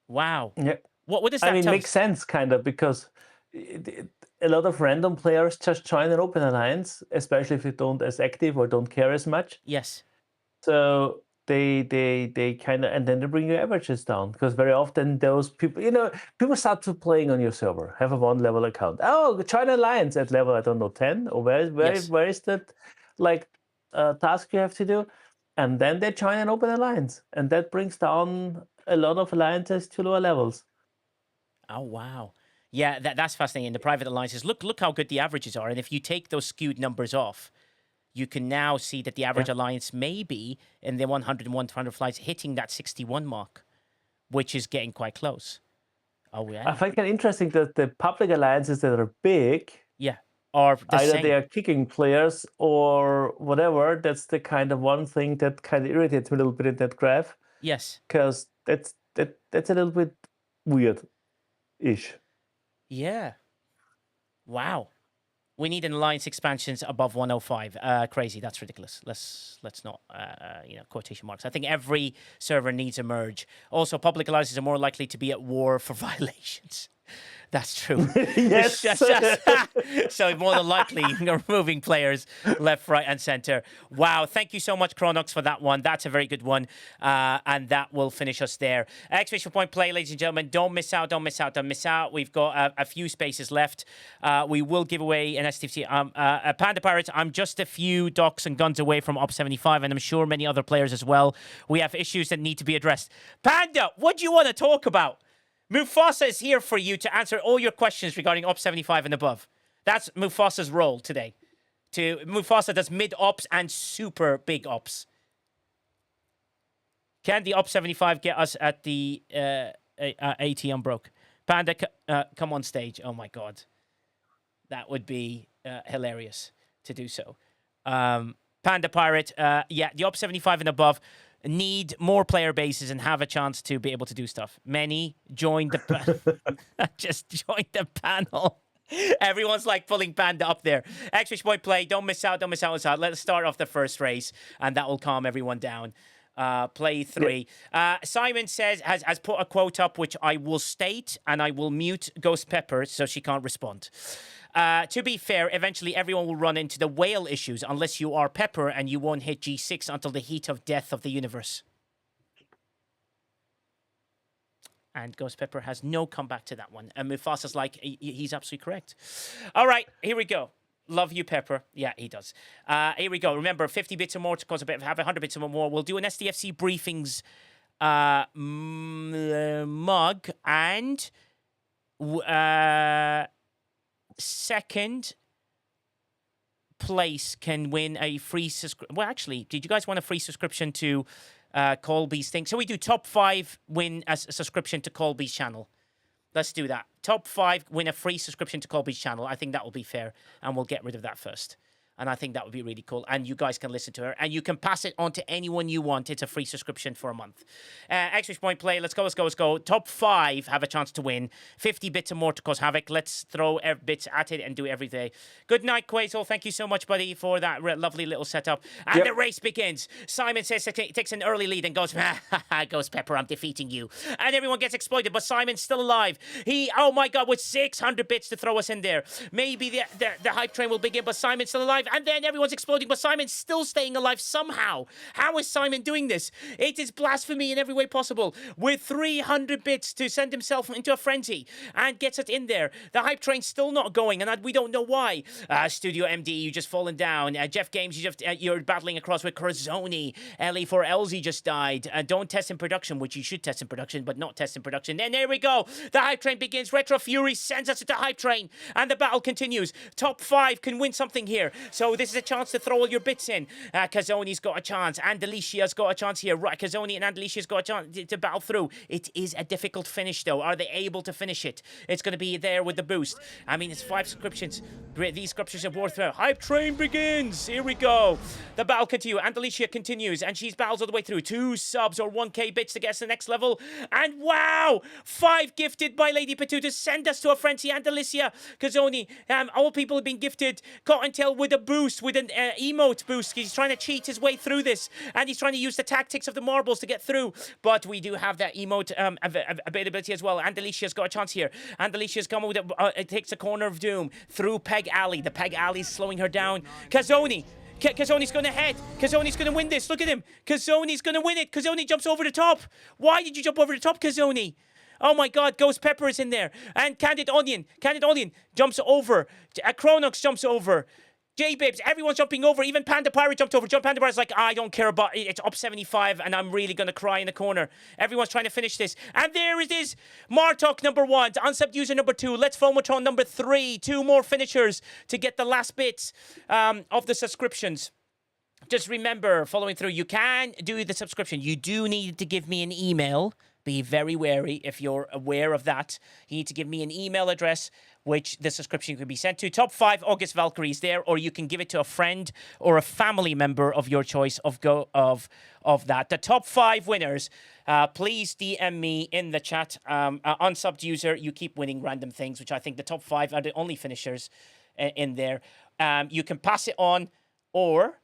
Wow. Yeah. What does that tell us? Makes sense, kind of, because a lot of random players just join an open alliance, especially if they don't as active or don't care as much. Yes. So they kind of, and then they bring your averages down, because very often those people, people start to playing on your server, have a 1-level account. Oh, join alliance at level, I don't know, 10, or where is that task you have to do, and then they join an open alliance, and that brings down a lot of alliances to lower levels. Oh wow. Yeah, that's fascinating. The private alliances, look how good the averages are, and if you take those skewed numbers off, you can now see that the average alliance may be in the 100 and 100 flights hitting that 61 mark, which is getting quite close. Oh, yeah. I find it interesting that the public alliances that are big, are the either same. they are kicking players or whatever. That's the kind of one thing that kind of irritates me a little bit in that graph. Yes. Because that's a little bit weird-ish. Yeah. Wow. We need an alliance expansions above 105. Crazy. That's ridiculous. Let's not quotation marks. I think every server needs a merge. Also, public alliances are more likely to be at war for violations. That's true. Yes. So more than likely, you're removing players left, right, and center. Wow. Thank you so much, Chronox, for that one. That's a very good one. And that will finish us there. Exclamation point play, ladies and gentlemen. Don't miss out. Don't miss out. Don't miss out. We've got a few spaces left. We will give away an STFC. Panda Pirates, I'm just a few docks and guns away from Op 75, and I'm sure many other players as well. We have issues that need to be addressed. Panda, what do you want to talk about? Mufasa is here for you to answer all your questions regarding Op 75 and above. That's Mufasa's role today. Mufasa does mid-ops and super big ops. Can the Op 75 get us at the AT unbroke? Panda, come on stage. Oh my God. That would be hilarious to do so. Panda Pirate, yeah, the Op 75 and above need more player bases and have a chance to be able to do stuff. Many join the just join the panel. Everyone's like pulling Panda up there. Exclamation point play. Don't miss out. Don't miss out. Let's start off the first race, and that will calm everyone down. Play 3. Simon says has put a quote up, which I will state, and I will mute Ghost Pepper so she can't respond. To be fair, eventually everyone will run into the whale issues unless you are Pepper and you won't hit G6 until the heat of death of the universe. And Ghost Pepper has no comeback to that one. And Mufasa's like, he's absolutely correct. All right, here we go. Love you, Pepper. Yeah, he does. Here we go. Remember, 50 bits or more to cause a bit of have 100 bits or more. We'll do an STFC Briefings mug and second place can win a free subscription. Well, actually, did you guys want a free subscription to Colby's thing? So we do top 5 win a subscription to Colby's channel. Let's do that. Top 5 win a free subscription to Colby's channel. I think that will be fair, and we'll get rid of that first. And I think that would be really cool. And you guys can listen to her. And you can pass it on to anyone you want. It's a free subscription for a month. Exclamation point play. Let's go, let's go, let's go. Top 5 have a chance to win. 50 bits or more to cause havoc. Let's throw bits at it and do it every day. Good night, Quasel. Thank you so much, buddy, for that lovely little setup. And the race begins. Simon says he takes an early lead and goes, Ghost Pepper, I'm defeating you. And everyone gets exploited, but Simon's still alive. Oh my God, with 600 bits to throw us in there. Maybe the hype train will begin, but Simon's still alive. And then everyone's exploding, but Simon's still staying alive somehow. How is Simon doing this? It is blasphemy in every way possible. With 300 bits to send himself into a frenzy and gets it in there. The hype train's still not going, and we don't know why. Studio MD, you just fallen down. Jeff Games, you're battling across with Curzoni. LE4LZ just died. Don't test in production, which you should test in production, but not test in production. And there we go. The hype train begins. Retro Fury sends us into hype train, and the battle continues. Top 5 can win something here. So this is a chance to throw all your bits in. Kazoni's got a chance. Andelicia's got a chance here. Right, Kazoni and Andelicia's got a chance to battle through. It is a difficult finish, though. Are they able to finish it? It's going to be there with the boost. I mean, it's 5 subscriptions. These subscriptions are worth it. Hype train begins. Here we go. The battle continues. Andelicia continues, and she's battles all the way through. 2 subs or 1k bits to get us to the next level. And wow! 5 gifted by Lady Patu to send us to a frenzy. Andelicia, Kazoni, all people have been gifted. Cottontail with a boost, with an emote boost. He's trying to cheat his way through this, and he's trying to use the tactics of the marbles to get through. But we do have that emote availability as well. Andelicia's got a chance here. Andelicia's coming with it takes a corner of doom through Peg Alley. The Peg Alley's slowing her down. Kazoni. Kazoni's going to head. Kazoni's going to win this. Look at him. Kazoni's going to win it. Kazoni jumps over the top. Why did you jump over the top, Kazoni? Oh my God, Ghost Pepper is in there. And Candid Onion jumps over. Chronox jumps over. J-Bibs, everyone's jumping over. Even Panda Pirate jumped over. Panda Pirate's like, I don't care about it. It's up 75, and I'm really going to cry in the corner. Everyone's trying to finish this. And there it is. Martok number 1. Unsubbed user number 2. Let's Fomatron number 3. 2 more finishers to get the last bits of the subscriptions. Just remember, following through, you can do the subscription. You do need to give me an email. Be very wary if you're aware of that. You need to give me an email address which the subscription can be sent to. Top 5 August Valkyries there, or you can give it to a friend or a family member of your choice of that. The top 5 winners please DM me in the chat. Unsubbed user, you keep winning random things, which I think the top 5 are the only finishers in there. You can pass it on, or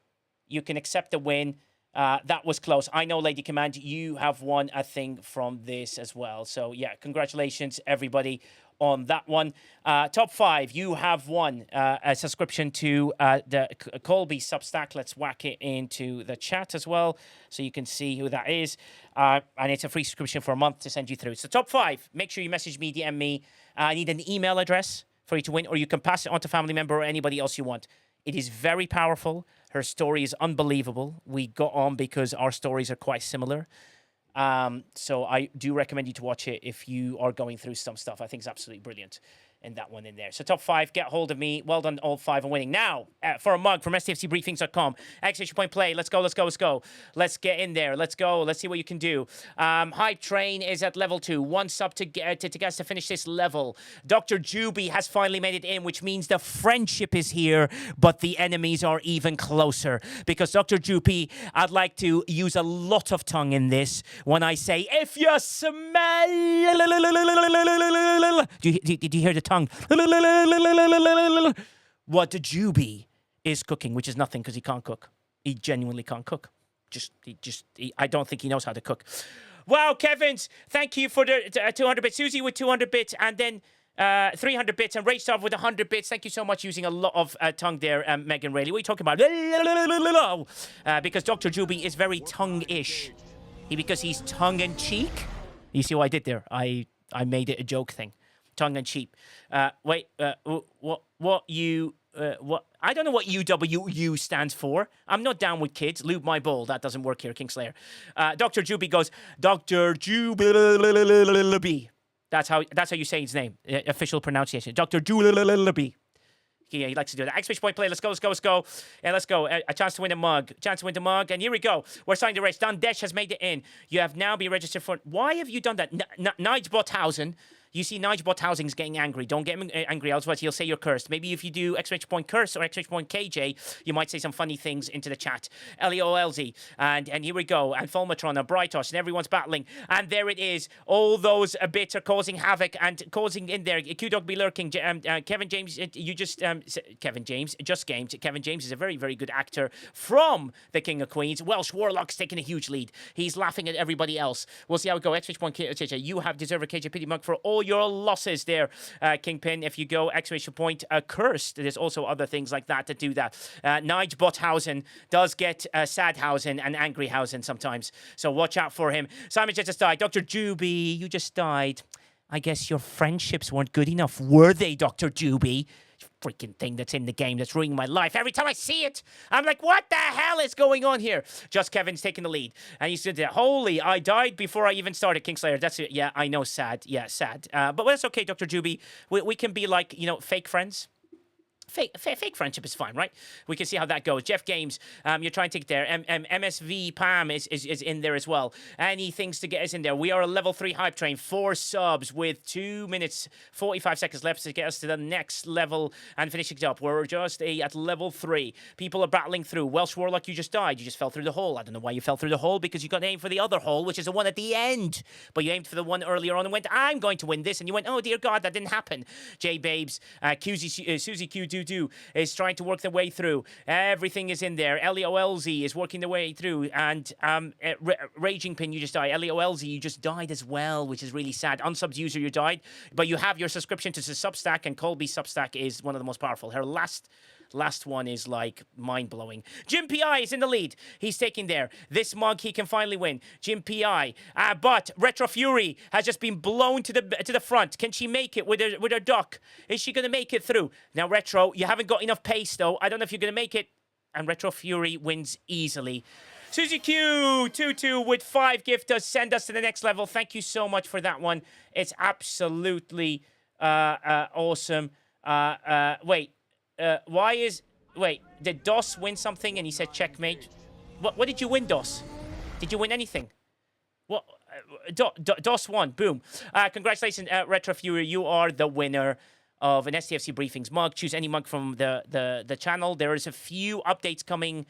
you can accept the win. That was close. I know, Lady Command, you have won a thing from this as well. So, yeah, congratulations, everybody, on that one. Top 5, you have won a subscription to the Colby Substack. Let's whack it into the chat as well so you can see who that is. And it's a free subscription for a month to send you through. So, top 5, make sure you message me, DM me. I need an email address for you to win, or you can pass it on to family member or anybody else you want. It is very powerful. Her story is unbelievable. We got on because our stories are quite similar. So I do recommend you to watch it if you are going through some stuff. I think it's absolutely brilliant. And that one in there. So top 5, get hold of me. Well done, all 5 on winning. Now, for a mug from stfcbriefings.com. Exclamation point play. Let's go, let's go, let's go. Let's get in there. Let's go. Let's see what you can do. Hype Train is at level 2. 1 sub to get us to finish this level. Dr. Juby has finally made it in, which means the friendship is here, but the enemies are even closer. Because Dr. Juby, I'd like to use a lot of tongue in this when I say, if you smell... Did you hear the tongue? What Juby is cooking, which is nothing because he can't cook. He genuinely can't cook. I don't think he knows how to cook. Wow, Kevins, thank you for the 200 bits. Susie with 200 bits, and then 300 bits, and Rachel with 100 bits. Thank you so much, using a lot of tongue there, Megan Rayleigh. What are you talking about? Because Dr. Juby is very tongue-ish. Because he's tongue-in-cheek. You see what I did there? I made it a joke thing. Tongue and cheap. What I don't know what UWU stands for. I'm not down with kids. Lube my ball. That doesn't work here, Kingslayer. Dr. Juby goes, Dr. Juby. That's how you say his name. Official pronunciation. Dr. Juby. Yeah, he likes to do that. Exclamation point play. Let's go, let's go, let's go. And let's go. A chance to win a mug. Chance to win the mug. And here we go. We're starting the race. Dandesh has made it in. You have now been registered for... Why have you done that? Nige Bothausen. You see Nige Bothausen is getting angry. Don't get him angry, otherwise he'll say you're cursed. Maybe if you do exclamation point curse or exclamation point KJ, you might say some funny things into the chat. LEOLZ. And here we go. And Fulmatron and Brightos and everyone's battling. And there it is. All those bits are causing havoc and causing in there. Q-Dog be lurking. Kevin James, Kevin James, just games. Kevin James is a very, very good actor from the King of Queens. Welsh Warlock's taking a huge lead. He's laughing at everybody else. We'll see how we go. Exclamation point KJ. You have deserved a KJ pity mug for all your losses there, Kingpin. If you go exclamation point cursed, there's also other things like that to do that. Nige Bothausen does get Sadhausen and Angryhausen sometimes, so watch out for him. Simon just died. Dr. Juby, you just died. I guess your friendships weren't good enough, were they, Dr. Juby? Freaking thing that's in the game that's ruining my life. Every time I see it, I'm like, what the hell is going on here? Just Kevin's taking the lead. And he's said, holy, I died before I even started, Kingslayer. That's it. Yeah, I know, sad. Yeah, sad. But that's okay, Dr. Juby. We can be like, fake friends. Fake friendship is fine, right? We can see how that goes. Jeff Games, you're trying to get there. MSV Pam is in there as well. Any things to get us in there? We are a level 3 hype train. 4 subs with 2 minutes, 45 seconds left to get us to the next level and finishing it up. We're just at level 3. People are battling through. Welsh Warlock, you just died. You just fell through the hole. I don't know why you fell through the hole, because you got aimed for the other hole, which is the one at the end. But you aimed for the one earlier on and went, I'm going to win this. And you went, oh, dear God, that didn't happen. J Babes, Susie Q is trying to work their way through. Everything is in there. LEOLZ is working their way through. And Raging Pin, you just died. LEOLZ, you just died as well, which is really sad. Unsubs user, you died. But you have your subscription to the Substack, and Colby's Substack is one of the most powerful. Her last one is like mind-blowing. Jim P.I. is in the lead. He's taking there. This mug he can finally win. Jim P.I. But Retro Fury has just been blown to the front. Can she make it with her duck? Is she going to make it through? Now, Retro, you haven't got enough pace, though. I don't know if you're going to make it. And Retro Fury wins easily. Susie Q, 22 with 5 gifters. Send us to the next level. Thank you so much for that one. It's absolutely awesome. Wait, did DOS win something and he said checkmate? What did you win, DOS? Did you win anything? What? DOS won. Boom. Congratulations, Retro Fury. You are the winner of an STFC Briefings mug. Choose any mug from the channel. There is a few updates coming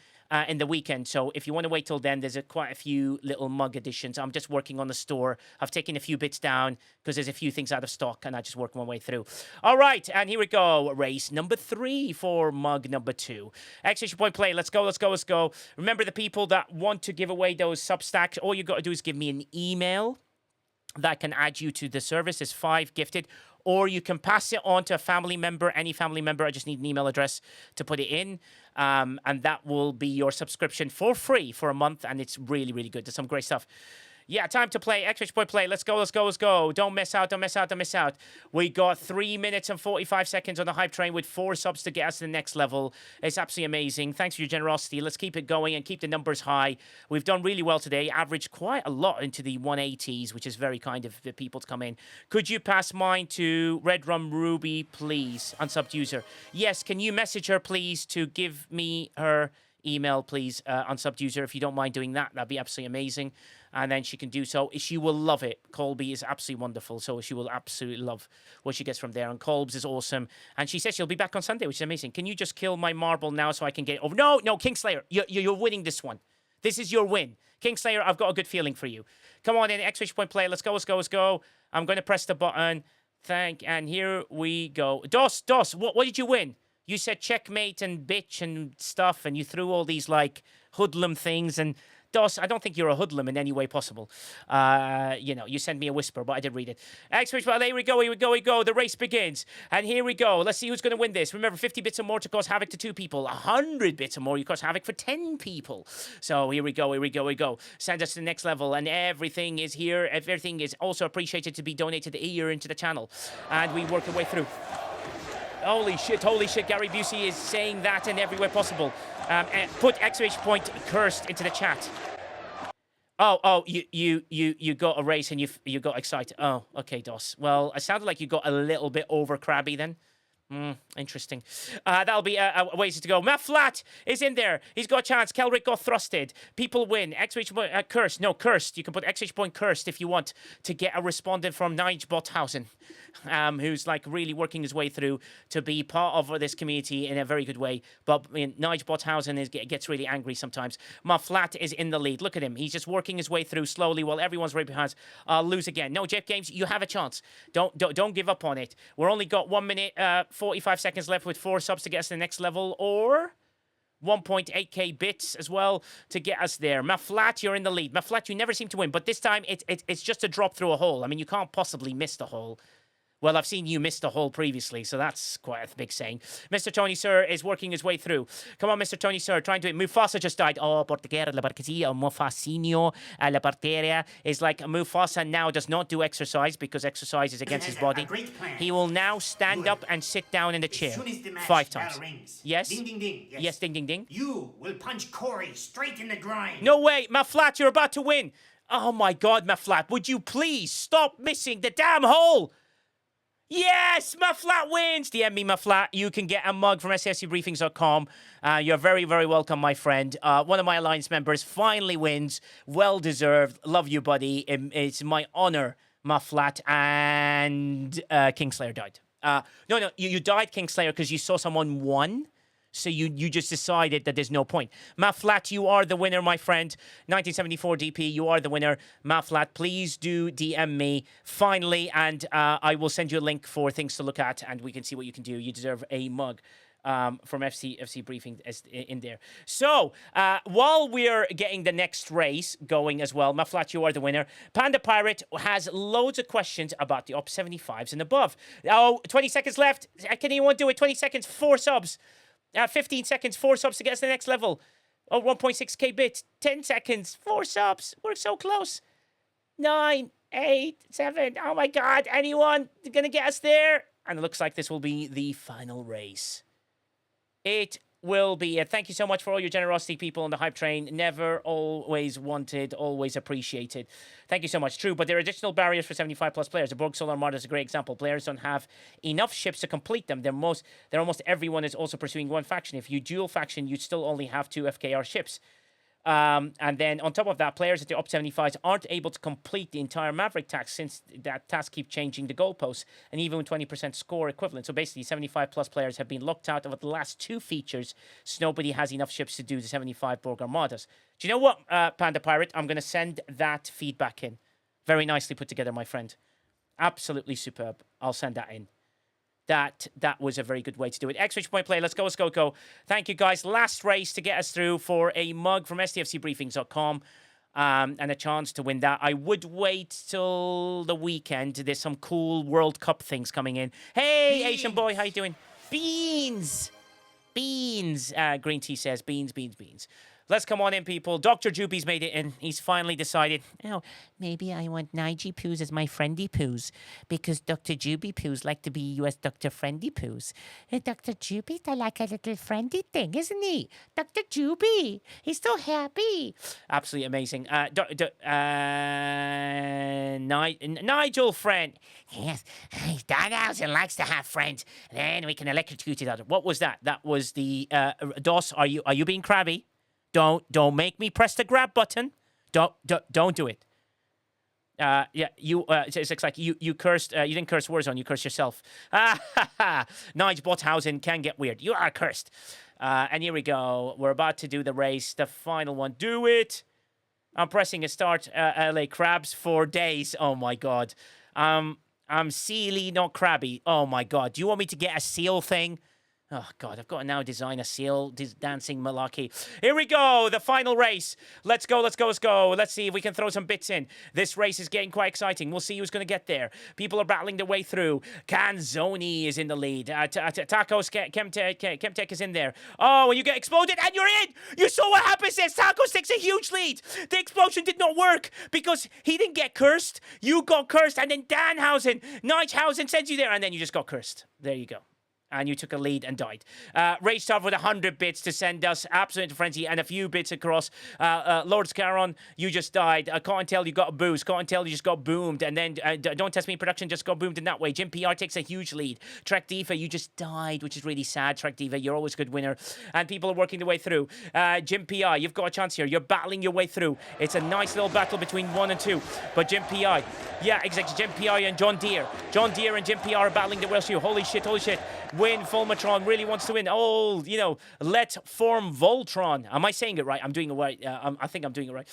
in the weekend. So if you want to wait till then, there's quite a few little mug additions. I'm just working on the store. I've taken a few bits down because there's a few things out of stock and I just work my way through. All right, and here we go. Race number 3 for mug number 2. Exclamation point play. Let's go, let's go, let's go. Remember the people that want to give away those Substacks, all you got to do is give me an email that can add you to the service. Is 5 gifted. Or you can pass it on to a family member, any family member. I just need an email address to put it in. And that will be your subscription for free for a month. And it's really, really good. There's some great stuff. Yeah, time to play. Exclamation point play. Let's go, let's go, let's go. Don't miss out, don't miss out, don't miss out. We got 3 minutes and 45 seconds on the hype train with 4 subs to get us to the next level. It's absolutely amazing. Thanks for your generosity. Let's keep it going and keep the numbers high. We've done really well today. Averaged quite a lot into the 180s, which is very kind of the people to come in. Could you pass mine to Red Rum Ruby, please? Unsubbed user. Yes, can you message her, please, to give me her email, please, unsubbed user, if you don't mind doing that. That'd be absolutely amazing. And then she can do so. She will love it. Colby is absolutely wonderful, so she will absolutely love what she gets from there. And Colbs is awesome. And she says she'll be back on Sunday, which is amazing. Can you just kill my marble now so I can get it over? No, Kingslayer, you're winning this one. This is your win. Kingslayer, I've got a good feeling for you. Come on in, exclamation point play. Let's go, let's go, let's go. I'm going to press the button. And here we go. Dos, what did you win? You said checkmate and bitch and stuff, and you threw all these, like, hoodlum things, and Dos, I don't think you're a hoodlum in any way possible. You sent me a whisper, but I did read it. Well, here we go, here we go. The race begins. And here we go. Let's see who's going to win this. Remember, 50 bits or more to cause havoc to 2 people. 100 bits or more, you cause havoc for 10 people. So here we go. Send us to the next level. And everything is here. Everything is also appreciated to be donated here into the channel. And we work our way through. Holy shit, Gary Busey is saying that in every way possible. Put exclamation point cursed into the chat. Oh, you got a race and you got excited. Oh, okay, Dos. Well, it sounded like you got a little bit over crabby then. Interesting. That'll be a ways to go. Matt Flat is in there. He's got a chance. Kelrick got thrusted. People win. Exclamation point cursed. No, cursed. You can put exclamation point cursed if you want to get a respondent from Nige Bothausen, who's like really working his way through to be part of this community in a very good way. But Nige Bothausen gets really angry sometimes. Matt Flat is in the lead. Look at him. He's just working his way through slowly while everyone's right behind. Lose again. No, Jeff Games, you have a chance. Don't give up on it. We're only got 1 minute 45 seconds left with 4 subs to get us to the next level, or 1.8k bits as well to get us there. Maflat, you're in the lead. Maflat, you never seem to win, but this time it's just a drop through a hole. I mean, you can't possibly miss the hole. Well, I've seen you miss the hole previously, so that's quite a big saying. Mr. Tony Sir is working his way through. Come on, Mr. Tony Sir, trying to do it. Mufasa just died. Oh, Portuguera, la Barcasia, Mufasinho, la Parteria is like Mufasa now does not do exercise because exercise is against his body. He will now stand up and sit down in the chair 5 times. Yes? Ding, ding, ding. Yes, ding, ding, ding. You will punch Corey straight in the groin. No way, Maflat, you're about to win. Oh my God, Maflat, would you please stop missing the damn hole? Yes, Maflat wins. DM me, Maflat. You can get a mug from stfcbriefings.com. You're very, very welcome, my friend. One of my Alliance members finally wins. Well deserved. Love you, buddy. It's my honor, Maflat. And Kingslayer died. No, you died, Kingslayer, because you saw someone won. So you just decided that there's no point. Maflat, you are the winner, my friend. 1974 DP, you are the winner. Maflat, please do DM me finally, and I will send you a link for things to look at, and we can see what you can do. You deserve a mug from FC Briefing in there. So, while we're getting the next race going as well, Maflat, you are the winner. Panda Pirate has loads of questions about the UP 75s and above. Oh, 20 seconds left. Can anyone do it? 20 seconds, 4 subs. 15 seconds, 4 subs to get us to the next level. Oh, 1.6k bits. 10 seconds, 4 subs. We're so close. 9, 8, 7. Oh my God. Anyone gonna get us there? And it looks like this will be the final race. It will be. Thank you so much for all your generosity, people on the hype train. Never, always wanted, always appreciated. Thank you so much. True, but there are additional barriers for 75 plus players. The Borg Solar Armada is a great example. Players don't have enough ships to complete them. Almost everyone is also pursuing one faction. If you dual faction, you still only have 2 FKR ships. And then on top of that, players at the up 75s aren't able to complete the entire Maverick task since that task keeps changing the goalposts, and even with 20% score equivalent. So basically, 75 plus players have been locked out of the last 2 features, so nobody has enough ships to do the 75 Borg Armadas. Do you know what, Panda Pirate? I'm going to send that feedback in. Very nicely put together, my friend. Absolutely superb. I'll send that in. That was a very good way to do it. X-Rich Point Play, let's go. Thank you, guys. Last race to get us through for a mug from stfcbriefings.com and a chance to win that. I would wait till the weekend. There's some cool World Cup things coming in. Hey, Asian boy, how you doing? Beans. Green Tea says beans. Let's come on in, people. Dr. Juby's made it in. He's finally decided, maybe I want Nige Poos as my friendly poos because Dr. Juby Poos like to be US Dr. Friendly Poos. Dr. Juby's like a little friendly thing, isn't he? Dr. Juby, he's so happy. Absolutely amazing. Nigel friend. Yes, Danhausen likes to have friends. Then we can electrocute each other. What was that? That was the DOS. Are you being crabby? Don't make me press the grab button. Don't do it. It's like you cursed. You didn't curse Warzone. You cursed yourself. Nige Bothausen can get weird. You are cursed. And here we go. We're about to do the race, the final one. Do it. I'm pressing a start. LA Crabs for days. Oh my god. I'm sealy, not crabby. Oh my god. Do you want me to get a seal thing? Oh, God, I've got to now design a seal dancing malarkey. Here we go, the final race. Let's go. Let's see if we can throw some bits in. This race is getting quite exciting. We'll see who's going to get there. People are battling their way through. Canzoni is in the lead. Tacos Chemtech is in there. Oh, and you get exploded, and you're in! You saw what happens there. Tacos takes a huge lead. The explosion did not work because he didn't get cursed. You got cursed, and then Danhausen, Nigehausen sends you there, and then you just got cursed. There you go. And you took a lead and died. Rage Star with 100 bits to send us Absolute Frenzy and a few bits across. Lord Scaron, you just died. Can't tell you got a boost. Can't tell you just got boomed. And then Don't Test Me Production just got boomed in that way. Jim PR takes a huge lead. Trek Diva, you just died, which is really sad. Trek Diva, you're always a good winner. And people are working their way through. Jim PR, you've got a chance here. You're battling your way through. It's a nice little battle between 1 and 2. But Jim PR, yeah, exactly. Jim PR and John Deere. John Deere and Jim PR are battling the Welsh. Holy shit. Win. Fulmatron really wants to win. Oh, let form Voltron. Am I saying it right? I'm doing it right. I think I'm doing it right.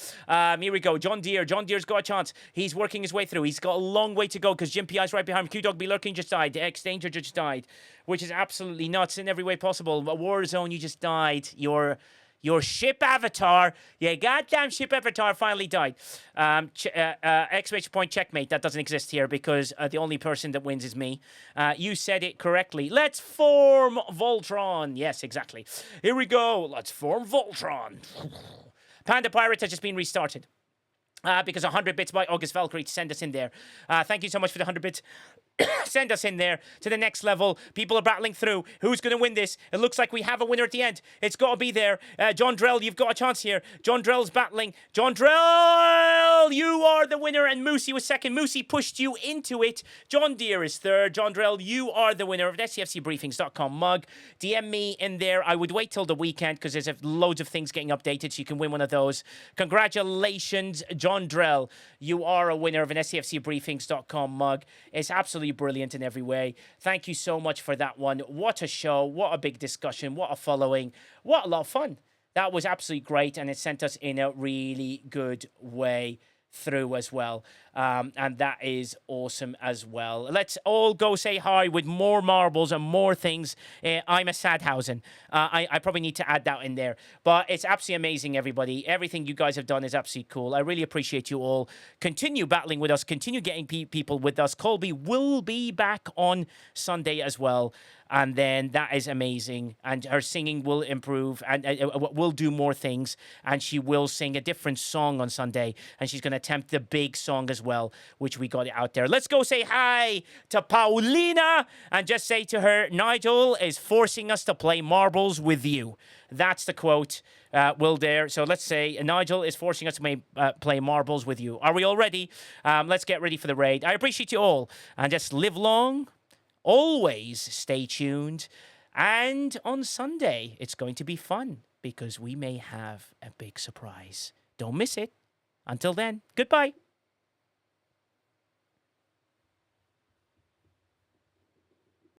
Here we go. John Deere. John Deere's got a chance. He's working his way through. He's got a long way to go because Jim PI's right behind him. Q-Dog Be Lurking just died. X Danger just died, which is absolutely nuts in every way possible. Warzone, you just died. Your ship avatar, your goddamn ship avatar finally died. Exclamation point checkmate. That doesn't exist here because the only person that wins is me. You said it correctly. Let's form Voltron. Yes, exactly. Here we go. Let's form Voltron. Panda Pirates has just been restarted. Because 100 bits by August Valkyrie to send us in there. Thank you so much for the 100 bits. Send us in there to the next level. People are battling through. Who's going to win this? It looks like we have a winner at the end. It's got to be there. John Drell, you've got a chance here. John Drell's battling. John Drell, you are the winner, and Moosey was second. Moosey pushed you into it. John Deere is third. John Drell, you are the winner of the STFCbriefings.com mug. DM me in there. I would wait till the weekend because there's loads of things getting updated, so you can win one of those. Congratulations, John Drell. You are a winner of an STFCbriefings.com mug. It's absolutely brilliant in every way. Thank you so much for that one. What a show. What a big discussion. What a following. What a lot of fun. That was absolutely great, and it sent us in a really good way through as well. And that is awesome as well. Let's all go say hi with more marbles and more things. I'm a Sadhausen. I probably need to add that in there. But it's absolutely amazing, everybody. Everything you guys have done is absolutely cool. I really appreciate you all. Continue battling with us. Continue getting people with us. Colby will be back on Sunday as well. And then that is amazing. And her singing will improve and will do more things. And she will sing a different song on Sunday. And she's going to attempt the big song as well, which we got out there. Let's go say hi to Paulina and just say to her, Nigel is forcing us to play marbles with you. That's the quote. Will dare. So let's say Nigel is forcing us to play marbles with you. Are we all ready? Let's get ready for the raid. I appreciate you all. And just live long. Always stay tuned. And on Sunday, it's going to be fun because we may have a big surprise. Don't miss it. Until then, goodbye.